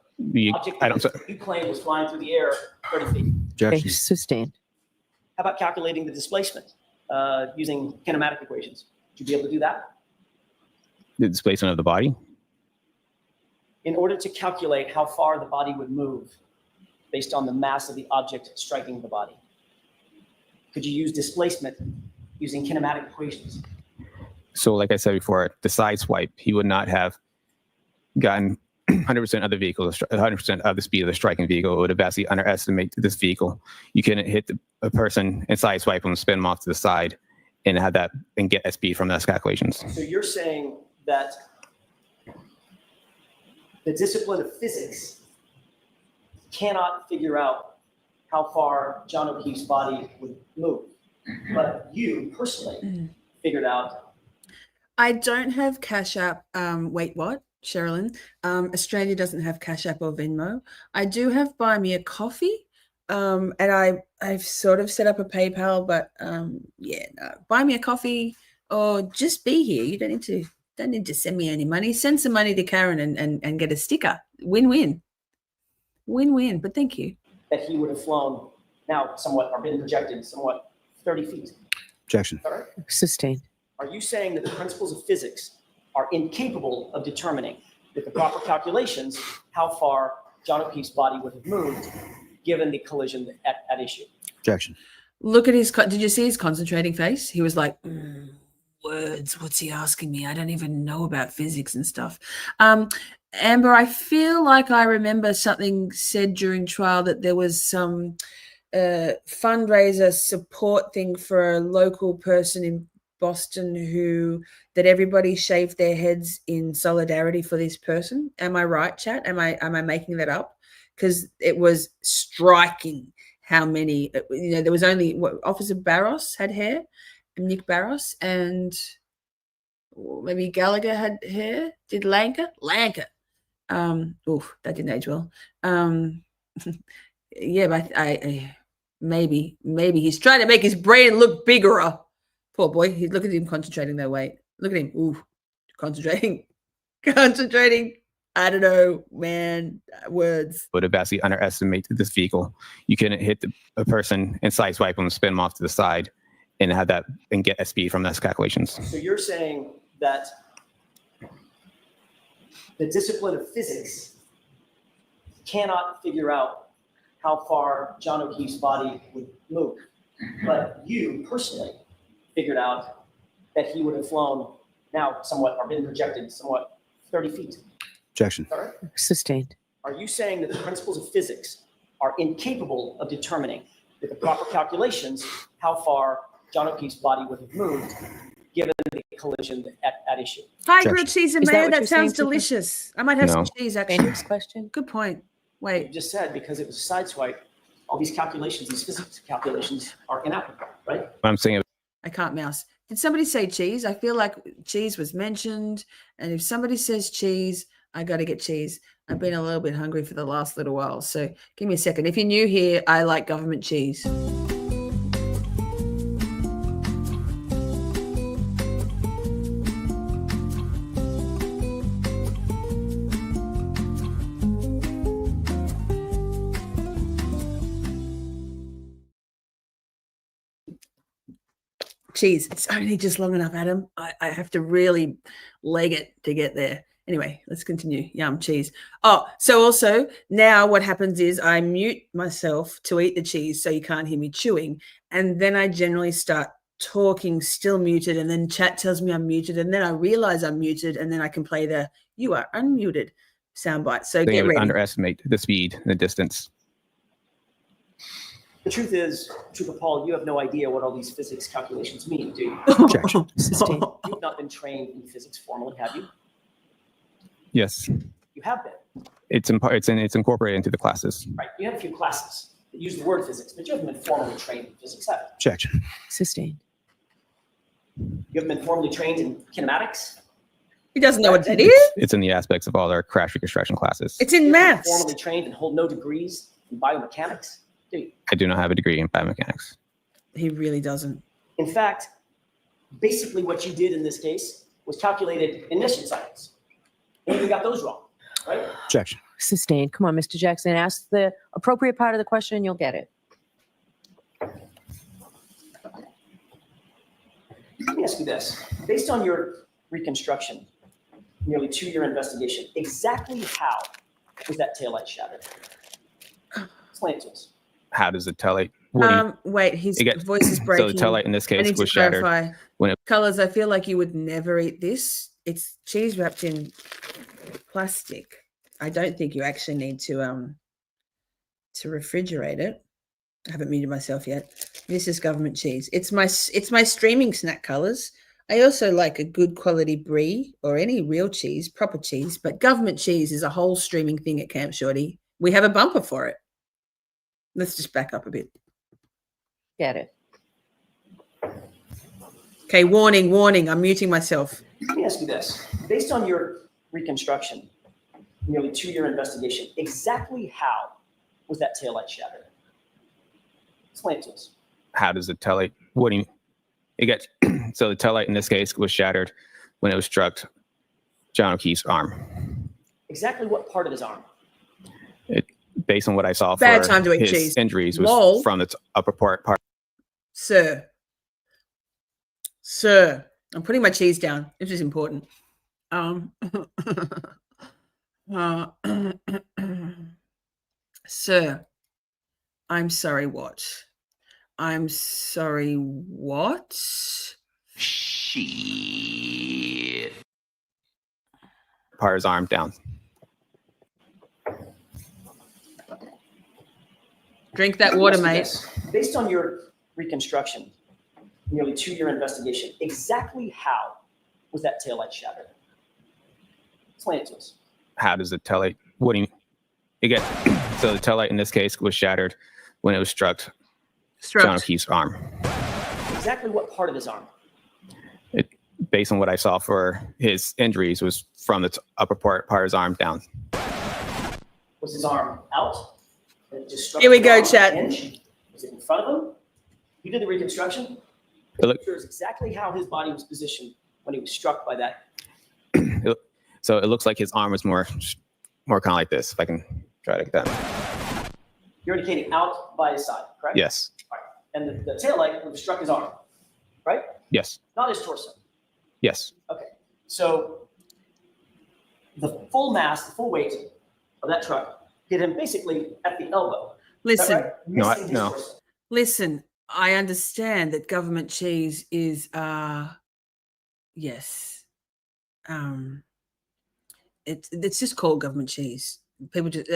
Object that you claimed was flying through the air 30 feet. Okay, Objection. sustained. How about calculating the displacement using kinematic equations? Would you be able to do that? The displacement of the body? In order to calculate how far the body would move based on the mass of the object striking the body, could you use displacement using kinematic equations? So like I said before, the side swipe, he would not have gotten 100% of the vehicle, 100% of the speed of the striking vehicle. It would have vastly underestimated this vehicle. You couldn't hit a person and side swipe them, spin them off to the side, and have that and get that speed from those calculations. So you're saying that the discipline of physics cannot figure out how far John O'Keefe's body would move, but you personally figured out. I don't have Cash App. Wait, what? Sherilyn. Australia doesn't have Cash App or Venmo. I do have Buy Me a Coffee. And I've sort of set up a PayPal, but yeah, no. Buy me a coffee or just be here. You don't need to send me any money. Send some money to Karen and get a sticker. Win-win. Win-win. But thank you. That he would have flown now somewhat, or been projected somewhat 30 feet. Objection. All right. Sustained. Are you saying that the principles of physics are incapable of determining with the proper calculations how far John O'Keefe's body would have moved given the collision at issue? Objection. Look at his, did you see his concentrating face? He was like, words, what's he asking me? I don't even know about physics and stuff. Amber, I feel like I remember something said during trial that there was some fundraiser support thing for a local person in Boston that everybody shaved their heads in solidarity for this person. Am I right, chat? Am I making that up? Because it was striking how many, there was only Officer Barros had hair, and Nick Barros, and maybe Gallagher had hair. Did Lanka? Oof, that didn't age well. Yeah, but I maybe he's trying to make his brain look bigger. Poor boy. Look at him concentrating that way. Look at him. Ooh, concentrating. I don't know, man. Words. Would have vastly underestimated this vehicle. You can hit a person and side swipe them, spin them off to the side, and have that and get a speed from those calculations. So you're saying that the discipline of physics cannot figure out how far John O'Keefe's body would move, but you personally figured out that he would have flown now somewhat, or been projected somewhat 30 feet. Objection. All right. Sustained. Are you saying that the principles of physics are incapable of determining with the proper calculations how far John O'Keefe's body would have moved given the collision at issue? Hi, grilled cheese and Is that mayo. what That you're sounds saying, Tifa? delicious. I might have some No. cheese, actually. Next question. Good point. You Wait. just said because it was a sideswipe, all these calculations, these physics calculations are inapplicable, right? What I'm saying, I can't mouse. Did somebody say cheese? I feel like cheese was mentioned. And if somebody says cheese, I got to get cheese. I've been a little bit hungry for the last little while. So give me a second. If you're new here, I like government cheese. Cheese. It's only just long enough, Adam. I have to really leg it to get there. Anyway, let's continue. Yum, cheese. Oh, so also now what happens is I mute myself to eat the cheese so you can't hear me chewing. And then I generally start talking still muted, and then chat tells me I'm muted, and then I realize I'm muted, and then I can play the "you are unmuted" soundbite. So I think get it would ready. underestimate the speed and the distance. The truth is, Trooper Paul, you have no idea what all these physics calculations mean, do you? Objection. Sustained. You've not been trained in physics formally, have you? Yes, You have been, it's incorporated into the classes. right? You have a few classes that use the word physics, but you haven't been formally trained in physics, have you? Objection. Sustained. You haven't been formally trained in kinematics? He doesn't know what that is. It's in the aspects of all our crash reconstruction classes. It's in You haven't been maths. formally trained and hold no degrees in biomechanics, do you? I do not have a degree in biomechanics. He really doesn't. In fact, basically what you did in this case was calculated emission cycles. And you got those wrong, right? Objection. Sustained. Come on, Mr. Jackson. Ask the appropriate part of the question and you'll get it. Let me ask you this. Based on your reconstruction, nearly 2-year investigation, exactly how was that taillight shattered? Explain it to us. How does it tell it? What do you- Wait, his it get- voice is breaking. So the taillight in this I case need to was shattered. clarify. when it- Colors, I feel like you would never eat this. It's cheese wrapped in plastic. I don't think you actually need to refrigerate it. I haven't muted myself yet. This is government cheese. It's my streaming snack, Colors. I also like a good quality brie or any real cheese, proper cheese, but government cheese is a whole streaming thing at Camp Shorty. We have a bumper for it. Let's just back up a bit. Get it. Okay, warning. I'm muting myself. Let me ask you this. Based on your reconstruction, nearly 2-year investigation, exactly how was that taillight shattered? Explain it to us. How does the taillight? What do you? It gets so the taillight in this case was shattered when it was struck John O'Keefe's arm. Exactly what part of his arm? It, based on what I saw Bad for time to eat his cheese. injuries was Lol. from its upper part. Sir. Sir. I'm putting my cheese down. This is important. Sir. I'm sorry, what? I'm sorry, what? Shit. Part of his arm down. Drink that water, Let me mate. ask you this. Based on your reconstruction, nearly 2-year investigation, exactly how was that taillight shattered? Explain it to us. How does the taillight? What do you? It gets so the taillight in this case was shattered when it was struck John O'Keefe's arm. Exactly what part of his arm? It, based on what I saw for his injuries was from its upper part of his arm down. Was his arm out? And it just struck Here we the go, arm chat. an inch? Was it in front of him? You did the reconstruction? It looked, Here's exactly how his body was positioned when he was struck by that. so it looks like his arm was more kind of like this. If I can try to get that. You're indicating out by his side, correct? Yes. All right. And the taillight would have struck his arm, right? Yes. Not his torso. Yes. Okay. So the full mass, the full weight of that truck hit him basically at the elbow. Is that Listen, right? Missing his no. torso. listen, I understand that government cheese is, yes. It's just called government cheese. People just,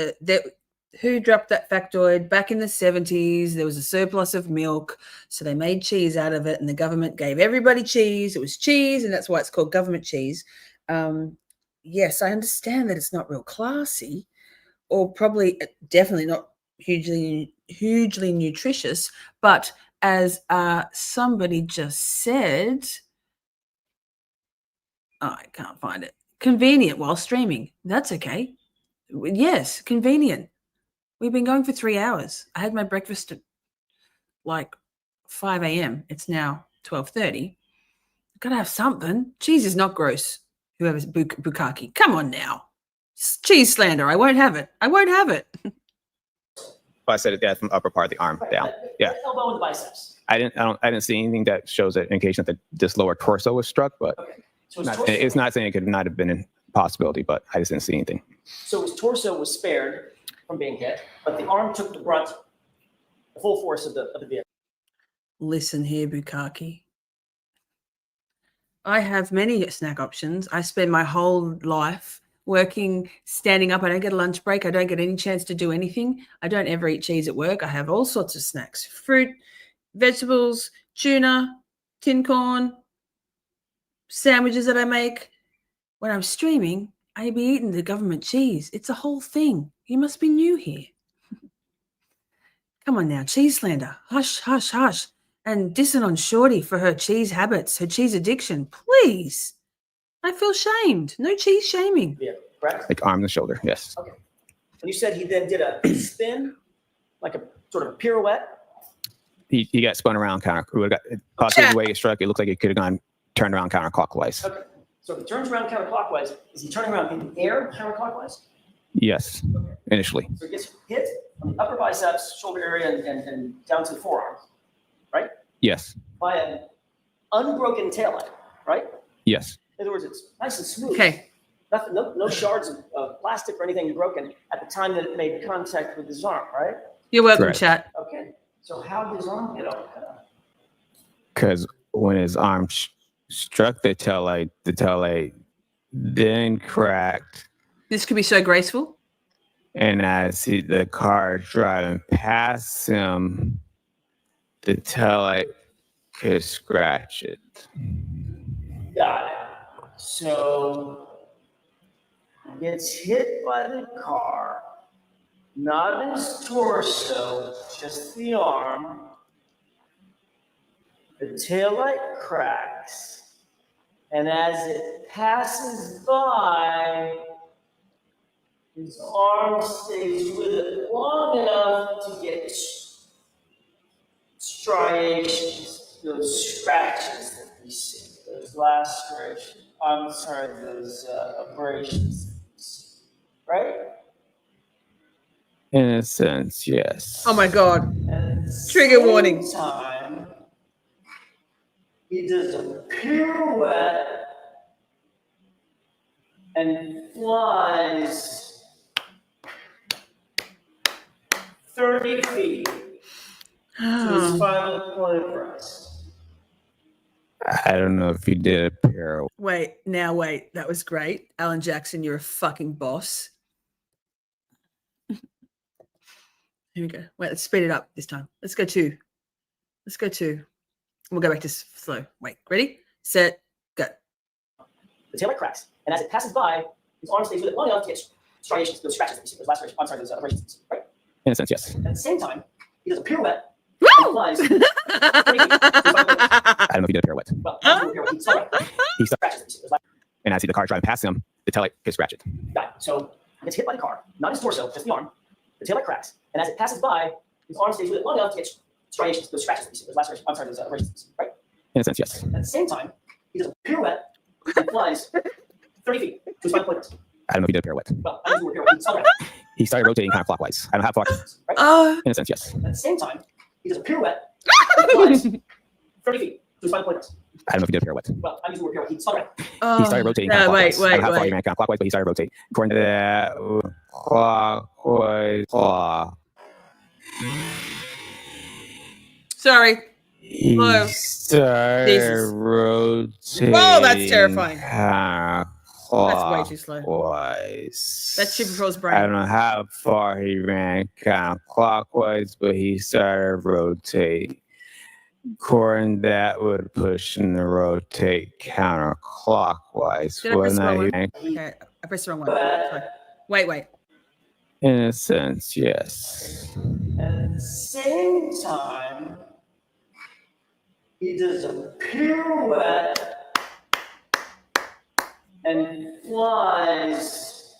who dropped that factoid back in the 70s? There was a surplus of milk, so they made cheese out of it, and the government gave everybody cheese. It was cheese, and that's why it's called government cheese. Yes, I understand that it's not real classy, or probably definitely not hugely nutritious. But as somebody just said, I can't find it. Convenient while streaming. That's okay. Yes, convenient. We've been going for 3 hours. I had my breakfast at like 5 a.m. It's now 12:30. I've got to have something. Cheese is not gross. Whoever's bukkake. Come on now. Cheese slander. I won't have it. I won't have it. I said it there from upper part of the arm Right. down. Yeah. The elbow and the biceps. I didn't see anything that shows an indication that this lower torso was struck, but Okay. So his torso, it's not saying it could not have been a possibility, but I just didn't see anything. so his torso was spared from being hit, but the arm took the brunt, the full force of the vehicle. Listen here, bukkake. I have many snack options. I spend my whole life working, standing up. I don't get a lunch break. I don't get any chance to do anything. I don't ever eat cheese at work. I have all sorts of snacks: fruit, vegetables, tuna, tin corn, sandwiches that I make. When I'm streaming, I be eating the government cheese. It's a whole thing. You must be new here. Come on now, cheese slander. Hush, hush, hush. And dissing on Shorty for her cheese habits, her cheese addiction. Please. I feel shamed. No cheese shaming. Yeah, correct? Like arm and shoulder. Yes. Okay. And you said he then did a spin, like a sort of a pirouette. He got spun around possibly the way it struck. It looked like it could have turned around counterclockwise. Okay. So if he turns around counterclockwise, is he turning around in the air counterclockwise? Yes. Initially. So he gets hit on the upper biceps, shoulder area, and down to the forearm, right? Yes. By an unbroken taillight, right? Yes. In other words, it's nice and smooth. Okay. Nothing, no shards of plastic or anything broken at the time that it made contact with his arm, right? You're welcome, Correct. chat. Okay. So how did his arm get all cut up? Because when his arm struck the taillight then cracked. This could be so graceful. And as the car driving past him, the taillight could scratch it. Got it. So he gets hit by the car, not his torso, just the arm. The taillight cracks, and as it passes by, his arm stays with it long enough to get striations, those scratches that we see, those lacerations, I'm sorry, those abrasions that we see, right? In a sense, yes. Oh my God. At the Trigger same warning. time, he does a pirouette and flies 30 feet to his final point press. I don't know if he did a pair. Wait, that was great. Alan Jackson, you're a fucking boss. Here we go. Wait, let's speed it up this time. Let's go 2. We'll go back to slow. Wait, ready, set, go. The taillight cracks, and as it passes by, his arm stays with it long enough to get striations, those scratches that we see, those lacerations, I'm sorry, those abrasions, right? In a sense, yes. At the same time, he does a pirouette Woo! and flies 30 feet to his final point press. I don't know if he did a pirouette. Well, he does a pirouette. He started. He started, Scratches that we see, those lacerations. and as the car driving past him, the taillight gets scratched. Got it. So he gets hit by the car, not his torso, just the arm. The taillight cracks, and as it passes by, his arm stays with it long enough to get striations, those scratches that we see, those lacerations, I'm sorry, those abrasions, right? In a sense, yes. At the same time, he does a pirouette and flies 30 feet to his final point press. I don't know if he did a pirouette. Well, I don't know pirouette. He started rotating counterclockwise. I don't know how far. Right? In a sense, yes. At the same time, he does a pirouette and flies 30 feet to his final point press. I don't know if he did a pirouette. Well, I'm using the word pirouette. He started. He started rotating no, counterclockwise. I don't know how far he wait. ran counterclockwise, but he started rotating. According to that, clockwise. Sorry. He Hello. started Jesus. rotating. Whoa, that's terrifying. That's way too slow. Clockwise. That's Super Pro's I brain. don't know how far he ran counterclockwise, but he started rotating. According to that would push him to rotate counterclockwise. Did I press the wrong one? Ran- Okay, I pressed the wrong one. Sorry. Wait. In a sense, yes. At the same time, he does a pirouette and flies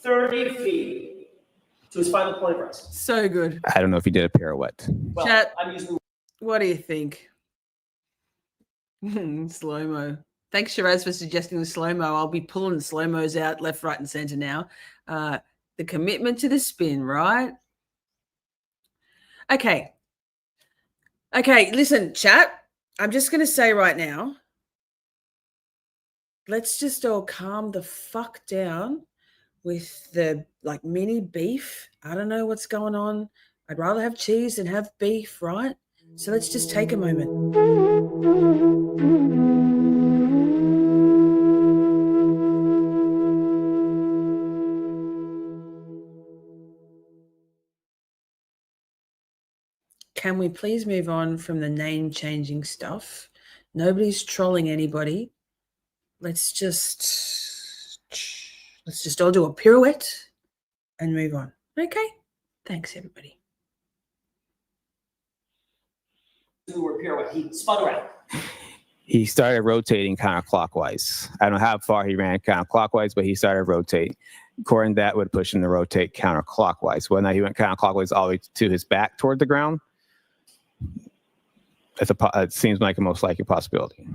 30 feet to his final point press. So good. I don't know if he did a pirouette. Well, Chat. I'm using What do you think? Slow-mo. Thanks, Shiraz, for suggesting the slow-mo. I'll be pulling the slow-mos out left, right, and center now. The commitment to the spin, right? Okay, listen, chat. I'm just going to say right now, let's just all calm the fuck down with the mini beef. I don't know what's going on. I'd rather have cheese than have beef, right? So let's just take a moment. Can we please move on from the name-changing stuff? Nobody's trolling anybody. Let's just all do a pirouette and move on. Okay? Thanks, everybody. the word pirouette. He spun around. He started rotating counterclockwise. I don't know how far he ran counterclockwise, but he started rotating. According to that would push him to rotate counterclockwise. Whether or not he went counterclockwise all the way to his back toward the ground, it seems like a most likely possibility.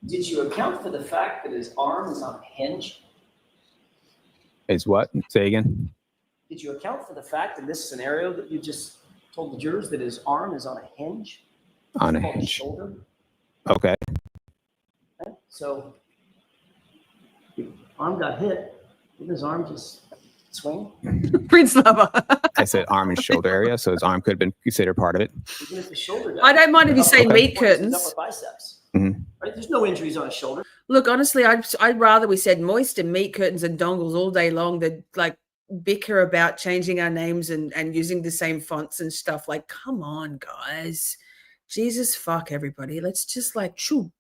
Did you account for the fact that his arm is on a hinge? Is what? Say again? Did you account for the fact in this scenario that you just told the jurors that his arm is on a hinge? On a Called hinge. Shoulder. Okay. Okay? So the arm got hit. Didn't his arm just swing? Prince Lover. I said arm and shoulder area, so his arm could have been considered part of it. Even if the shoulder got I don't mind if you say upper meat biceps, curtains. upper biceps. Mhm. Right? There's no injuries on his shoulder. Look, honestly, I'd rather we said moist and meat curtains and dongles all day long than like bicker about changing our names and using the same fonts and stuff. Like, come on, guys. Jesus fuck everybody. Let's just like choo.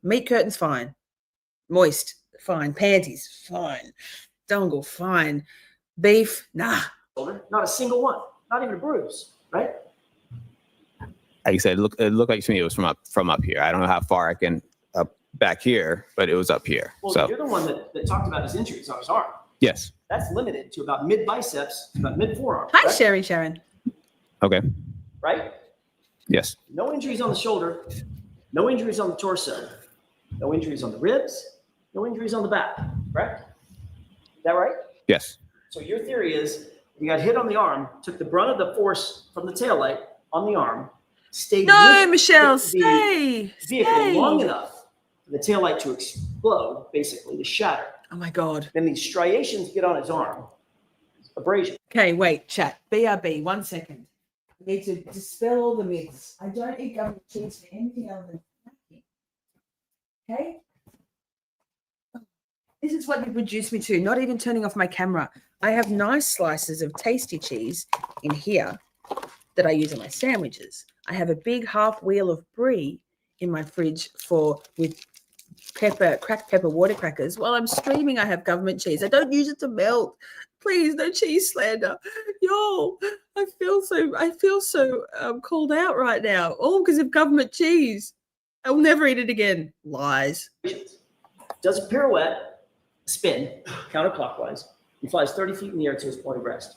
Meat curtains, fine. Moist, fine. Panties, fine. Dongle, fine. Beef, nah. Shoulder. Not a single one. Not even a bruise. Right? Like I said, it looked like to me it was from up here. I don't know how far I can up back here, but it was up here. Well, So you're the one that talked about his injuries on his arm. Yes. That's limited to about mid biceps, to about mid forearm. Hi, correct? Sherry Sharon. Okay. Right? Yes. No injuries on the shoulder, no injuries on the torso, no injuries on the ribs, no injuries on the back, correct? Is that right? Yes. So your theory is you got hit on the arm, took the brunt of the force from the taillight on the arm, stayed No, with Michelle, the stay. vehicle Stay. long enough for the taillight to explode, basically, to shatter. Oh my God. Then these striations get on his arm, abrasion. Okay, wait, chat. BRB, 1 second. I need to dispel all the myths. I don't eat government cheese for anything other than snacking. Okay? This is what you've reduced me to, not even turning off my camera. I have nice slices of tasty cheese in here that I use in my sandwiches. I have a big half wheel of brie in my fridge with cracked pepper water crackers. While I'm streaming, I have government cheese. I don't use it to melt. Please, no cheese slander. Yo, I feel so called out right now. All because of government cheese. I'll never eat it again. Lies. Does a pirouette, spin, counterclockwise, and flies 30 feet in the air to his point of rest.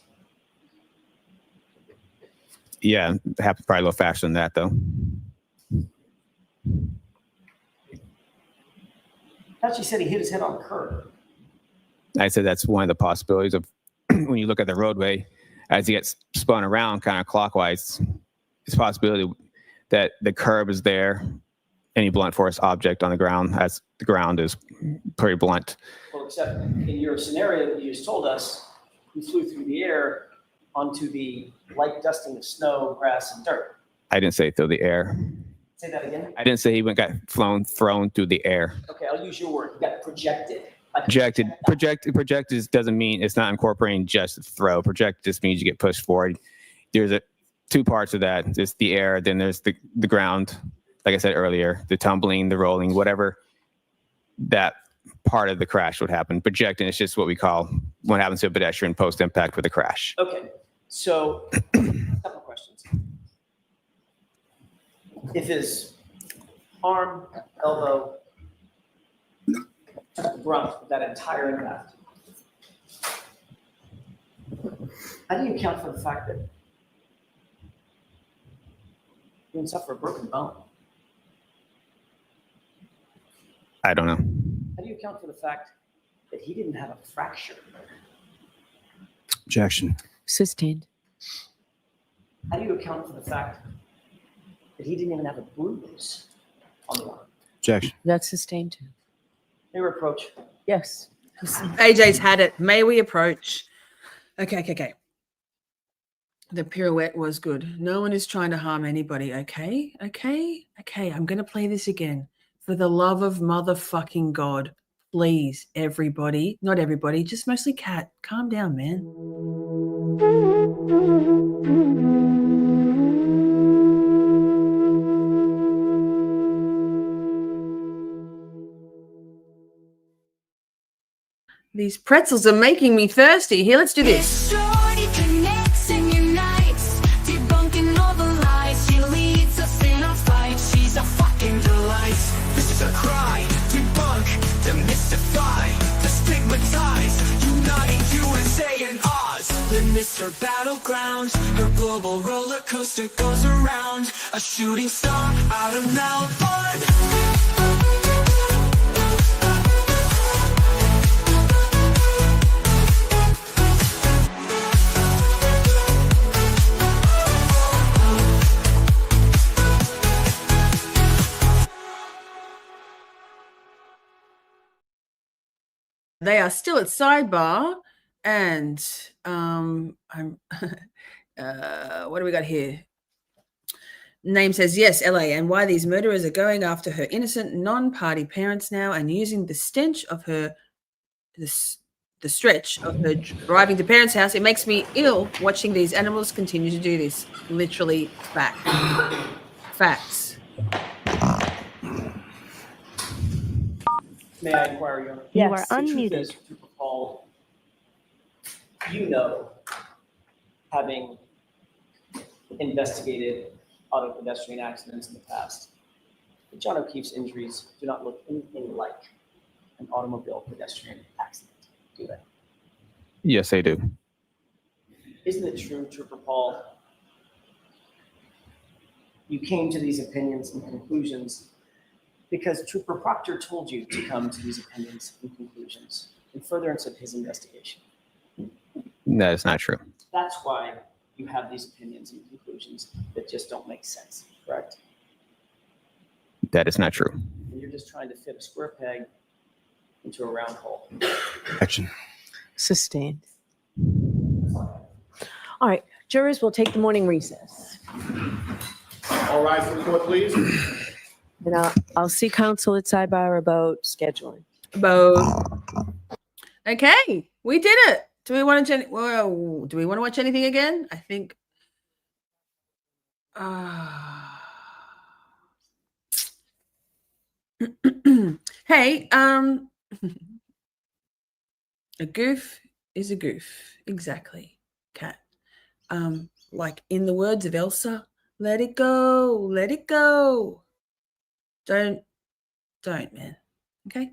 Yeah, it happened probably a little faster than that, though. I thought you said he hit his head on the curb. I said that's one of the possibilities of when you look at the roadway as he gets spun around kind of clockwise. It's a possibility that the curb is there, any blunt force object on the ground, as the ground is pretty blunt. Well, except in your scenario that you just told us, he flew through the air onto the light dusting of snow, grass, and dirt. I didn't say through the air. Say that again? I didn't say he got thrown through the air. Okay, I'll use your word. He got projected. Projected doesn't mean it's not incorporating just throw. Project just means you get pushed forward. There's two parts of that. There's the air, then there's the ground. Like I said earlier, the tumbling, the rolling, whatever that part of the crash would happen. Projecting is just what we call what happens to a pedestrian post-impact with a crash. Okay, so a couple questions. If his arm, elbow, took the brunt of that entire impact, how do you account for the fact that he didn't suffer a broken bone? I don't know. How do you account for the fact that he didn't have a fracture? Objection. Sustained. How do you account for the fact that he didn't even have a bruise on the arm? Objection. That's sustained too. May we approach? Yes. AJ's had it. May we approach? Okay. The pirouette was good. No one is trying to harm anybody. Okay. I'm going to play this again. For the love of motherfucking God, please, everybody, not everybody, just mostly Kat, calm down, man. These pretzels are making me thirsty. Here, let's do this. Shorty connects and unites, debunking all the lies. She leads us in our fight. She's a fucking delight. This is a cry, debunk, demystify, destigmatize, uniting USA and Oz. The Mr. Battleground, her global roller coaster goes around. A shooting star out of Melbourne. They are still at sidebar, and I'm what do we got here? Name says yes, LA, and why these murderers are going after her innocent non-party parents now and using the stench of her the stretch of her driving to parents' house. It makes me ill watching these animals continue to do this. Literally facts. May I inquire, Your Honor? You Yes. are The truth unmuted. is, to recall, you know, having investigated auto pedestrian accidents in the past, that John O'Keefe's injuries do not look anything like an automobile pedestrian accident, do they? Yes, they do. Isn't it true, Trooper Paul? You came to these opinions and conclusions because Trooper Proctor told you to come to these opinions and conclusions in furtherance of his investigation. That is not true. That's why you have these opinions and conclusions that just don't make sense, correct? That is not true. And you're just trying to fit a square peg into a round hole. Action. Sustained. All right, jurors will take the morning recess. All rise for the court, please. And I'll see counsel at sidebar about scheduling. Both. Okay, we did it. Do we want to watch anything again? I think. Hey, a goof is a goof. Exactly, Kat. Like in the words of Elsa, let it go, let it go. Don't, man. Okay.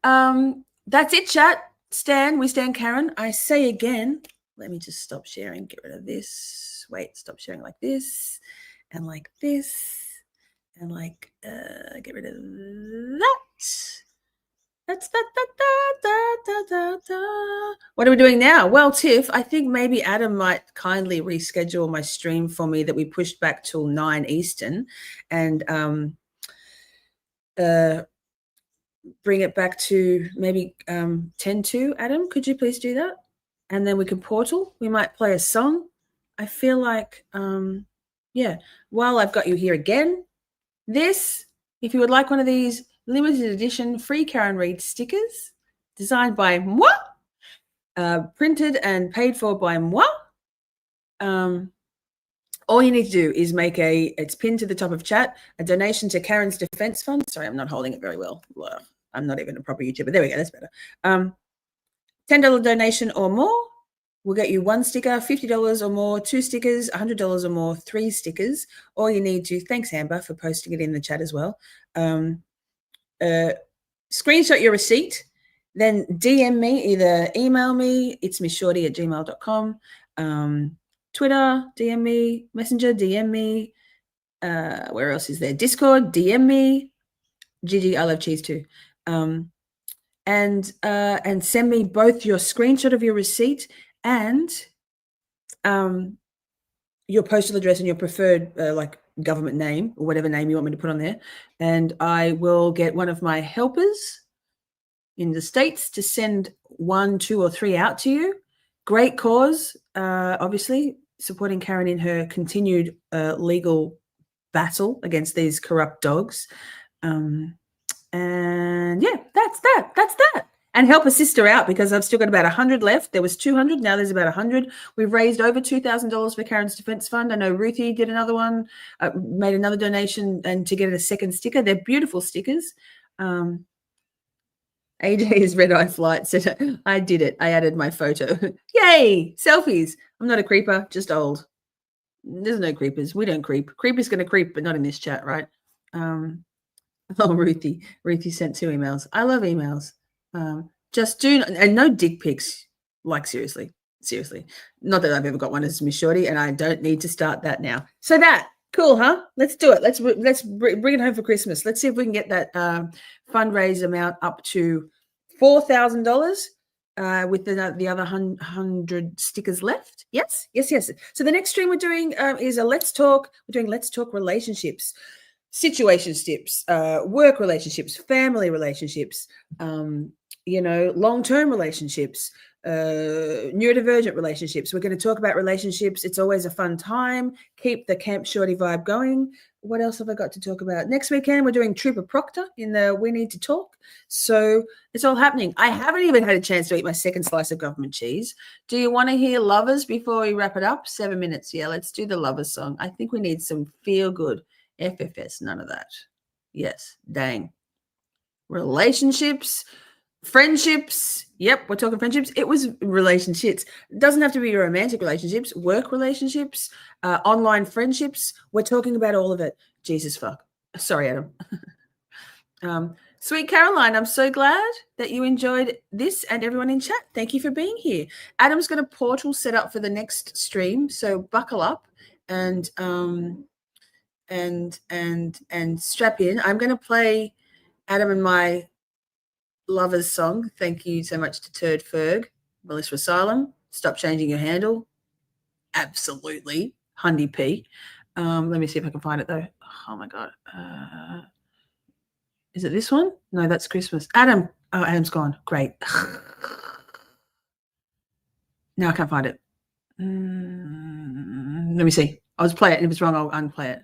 That's it, chat. Stan, we stand Karen. I say again, let me just stop sharing, get rid of this. Wait, stop sharing like this, and like this, and like, get rid of that. That's that. What are we doing now? Well, Tiff, I think maybe Adam might kindly reschedule my stream for me that we pushed back till 9 Eastern, and bring it back to maybe 10-2. Adam, could you please do that? And then we can portal. We might play a song. I feel like, yeah, while I've got you here again, this, if you would like one of these limited edition free Karen Reid stickers designed by moi, printed and paid for by moi, all you need to do is make it's pinned to the top of chat, a donation to Karen's Defense Fund. Sorry, I'm not holding it very well. I'm not even a proper YouTuber. There we go. That's better. $10 donation or more will get you 1 sticker, $50 or more, 2 stickers, $100 or more, 3 stickers. All you need to, thanks Amber for posting it in the chat as well. Screenshot your receipt, then DM me, either email me, it's missshorty@gmail.com, Twitter, DM me, Messenger, DM me, where else is there? Discord, DM me, Gigi, I love cheese too. And send me both your screenshot of your receipt and your postal address and your preferred like government name or whatever name you want me to put on there. And I will get one of my helpers in the States to send 1, 2, or 3 out to you. Great cause, obviously, supporting Karen in her continued legal battle against these corrupt dogs. And yeah, that's that. And help a sister out because I've still got about 100 left. There was 200. Now there's about 100. We've raised over $2,000 for Karen's Defense Fund. I know Ruthie did another one, made another donation and to get a second sticker. They're beautiful stickers. AJ's red eye flight said, I did it. I added my photo. Yay, selfies. I'm not a creeper, just old. There's no creepers. We don't creep. Creeper's going to creep, but not in this chat, right? Oh, Ruthie sent 2 emails. I love emails. Just do, and no dick pics. Like seriously. Not that I've ever got one as Miss Shorty, and I don't need to start that now. So that cool, huh? Let's do it. Let's bring it home for Christmas. Let's see if we can get that fundraise amount up to $4,000 with the other 100 stickers left. Yes. So the next stream we're doing is a Let's Talk. We're doing Let's Talk relationships. Situationships, work relationships, family relationships, long-term relationships, neurodivergent relationships. We're going to talk about relationships. It's always a fun time. Keep the Camp Shorty vibe going. What else have I got to talk about? Next weekend, we're doing Trooper Proctor in the We Need to Talk. So it's all happening. I haven't even had a chance to eat my second slice of government cheese. Do you want to hear Lovers before we wrap it up? 7 minutes. Yeah, let's do the Lovers song. I think we need some feel-good. FFS, none of that. Yes, dang. Relationships, friendships. Yep, we're talking friendships. It was relationships. It doesn't have to be romantic relationships, work relationships, online friendships. We're talking about all of it. Jesus fuck. Sorry, Adam. Sweet Caroline, I'm so glad that you enjoyed this, and everyone in chat, thank you for being here. Adam's got a portal set up for the next stream, so buckle up and strap in. I'm going to play Adam and my lovers song. Thank you so much to Turd Ferg, Melissa Asylum. Stop changing your handle. Absolutely, Hundy P. Let me see if I can find it though. Oh my god. Is it this one? No, that's Christmas. Adam. Oh, Adam's gone. Great. Now I can't find it. Let me see. I'll just play it. And if it's wrong, I'll unplay it.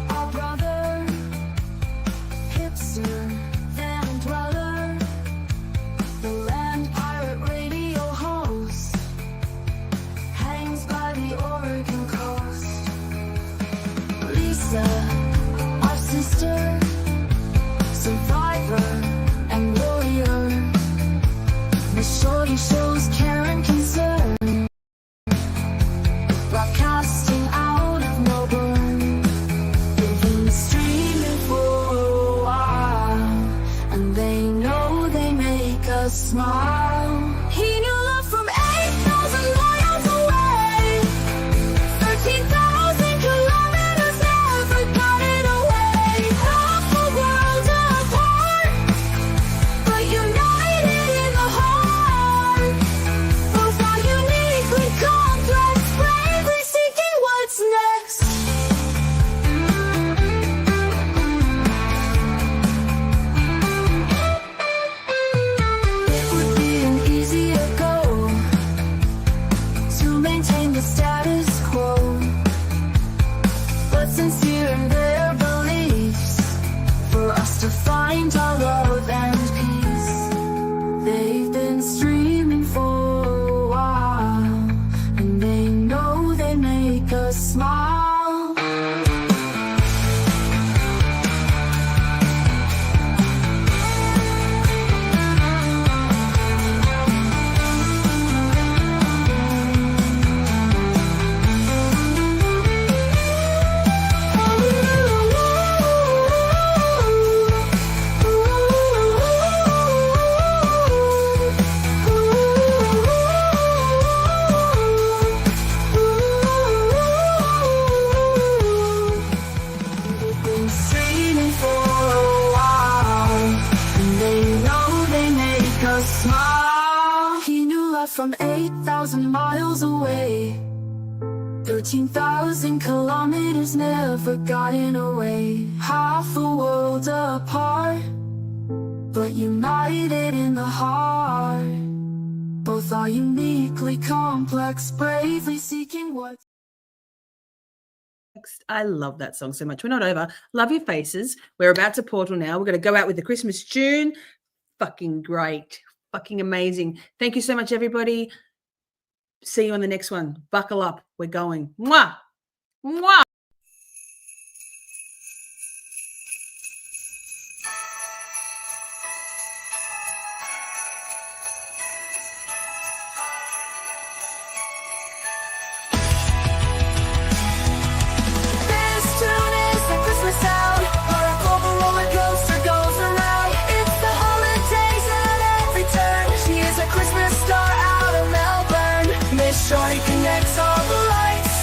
Our brother, hipster, van dweller, the land pirate radio host, hangs by the Oregon coast. Lisa, our sister, survivor and warrior. Miss Shorty shows care and concern, broadcasting out of Melbourne. They've been streaming for a while, and they know they make us smile. He knew love from 8,000 miles away, 13,000 kilometers, never got it away. Half the world apart, but united in the heart. Both are uniquely complex, bravely seeking what's next. It would be an easier goal to maintain the status quo, but sincere in their beliefs, for us to find our love and peace. They've been streaming for a while, and they know they make us smile. They've been streaming for a while, and they know they make us smile. He knew love from 8,000 miles away, 13,000 kilometers, never gotten away. Half the world apart, but united in the heart. Both are uniquely complex, bravely seeking what's next. I love that song so much. We're not over. Love your faces. We're about to portal now. We're going to go out with the Christmas tune. Fucking great. Fucking amazing. Thank you so much, everybody. See you on the next one. Buckle up. We're going. Mwah. Mwah. This tune is the Christmas sound, where a global roller coaster goes around. It's the holidays at every turn. She is a Christmas star out of Melbourne. Miss Shorty connects all the lights,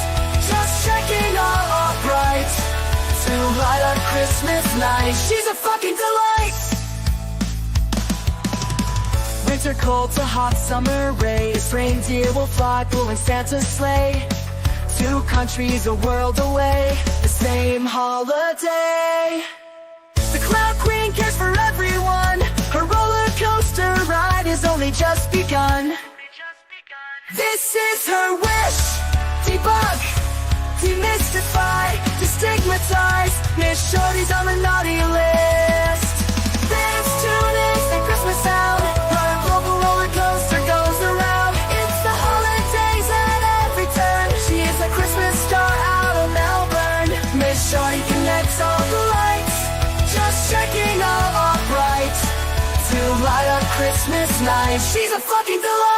just checking all upright to light up Christmas night. She's a fucking delight. Winter cold to hot summer rays, reindeer will fly pulling Santa's sleigh. 2 countries a world away, the same holiday. The Cloud Queen cares for everyone, her roller coaster ride has only just begun. This is her wish: debug, demystify, destigmatize. Miss Shorty's on the naughty list. This tune is the Christmas sound, where a global roller coaster goes around. It's the holidays at every turn. She is a Christmas star out of Melbourne. Miss Shorty connects all the lights, just checking all upright to light up Christmas night. She's a fucking delight.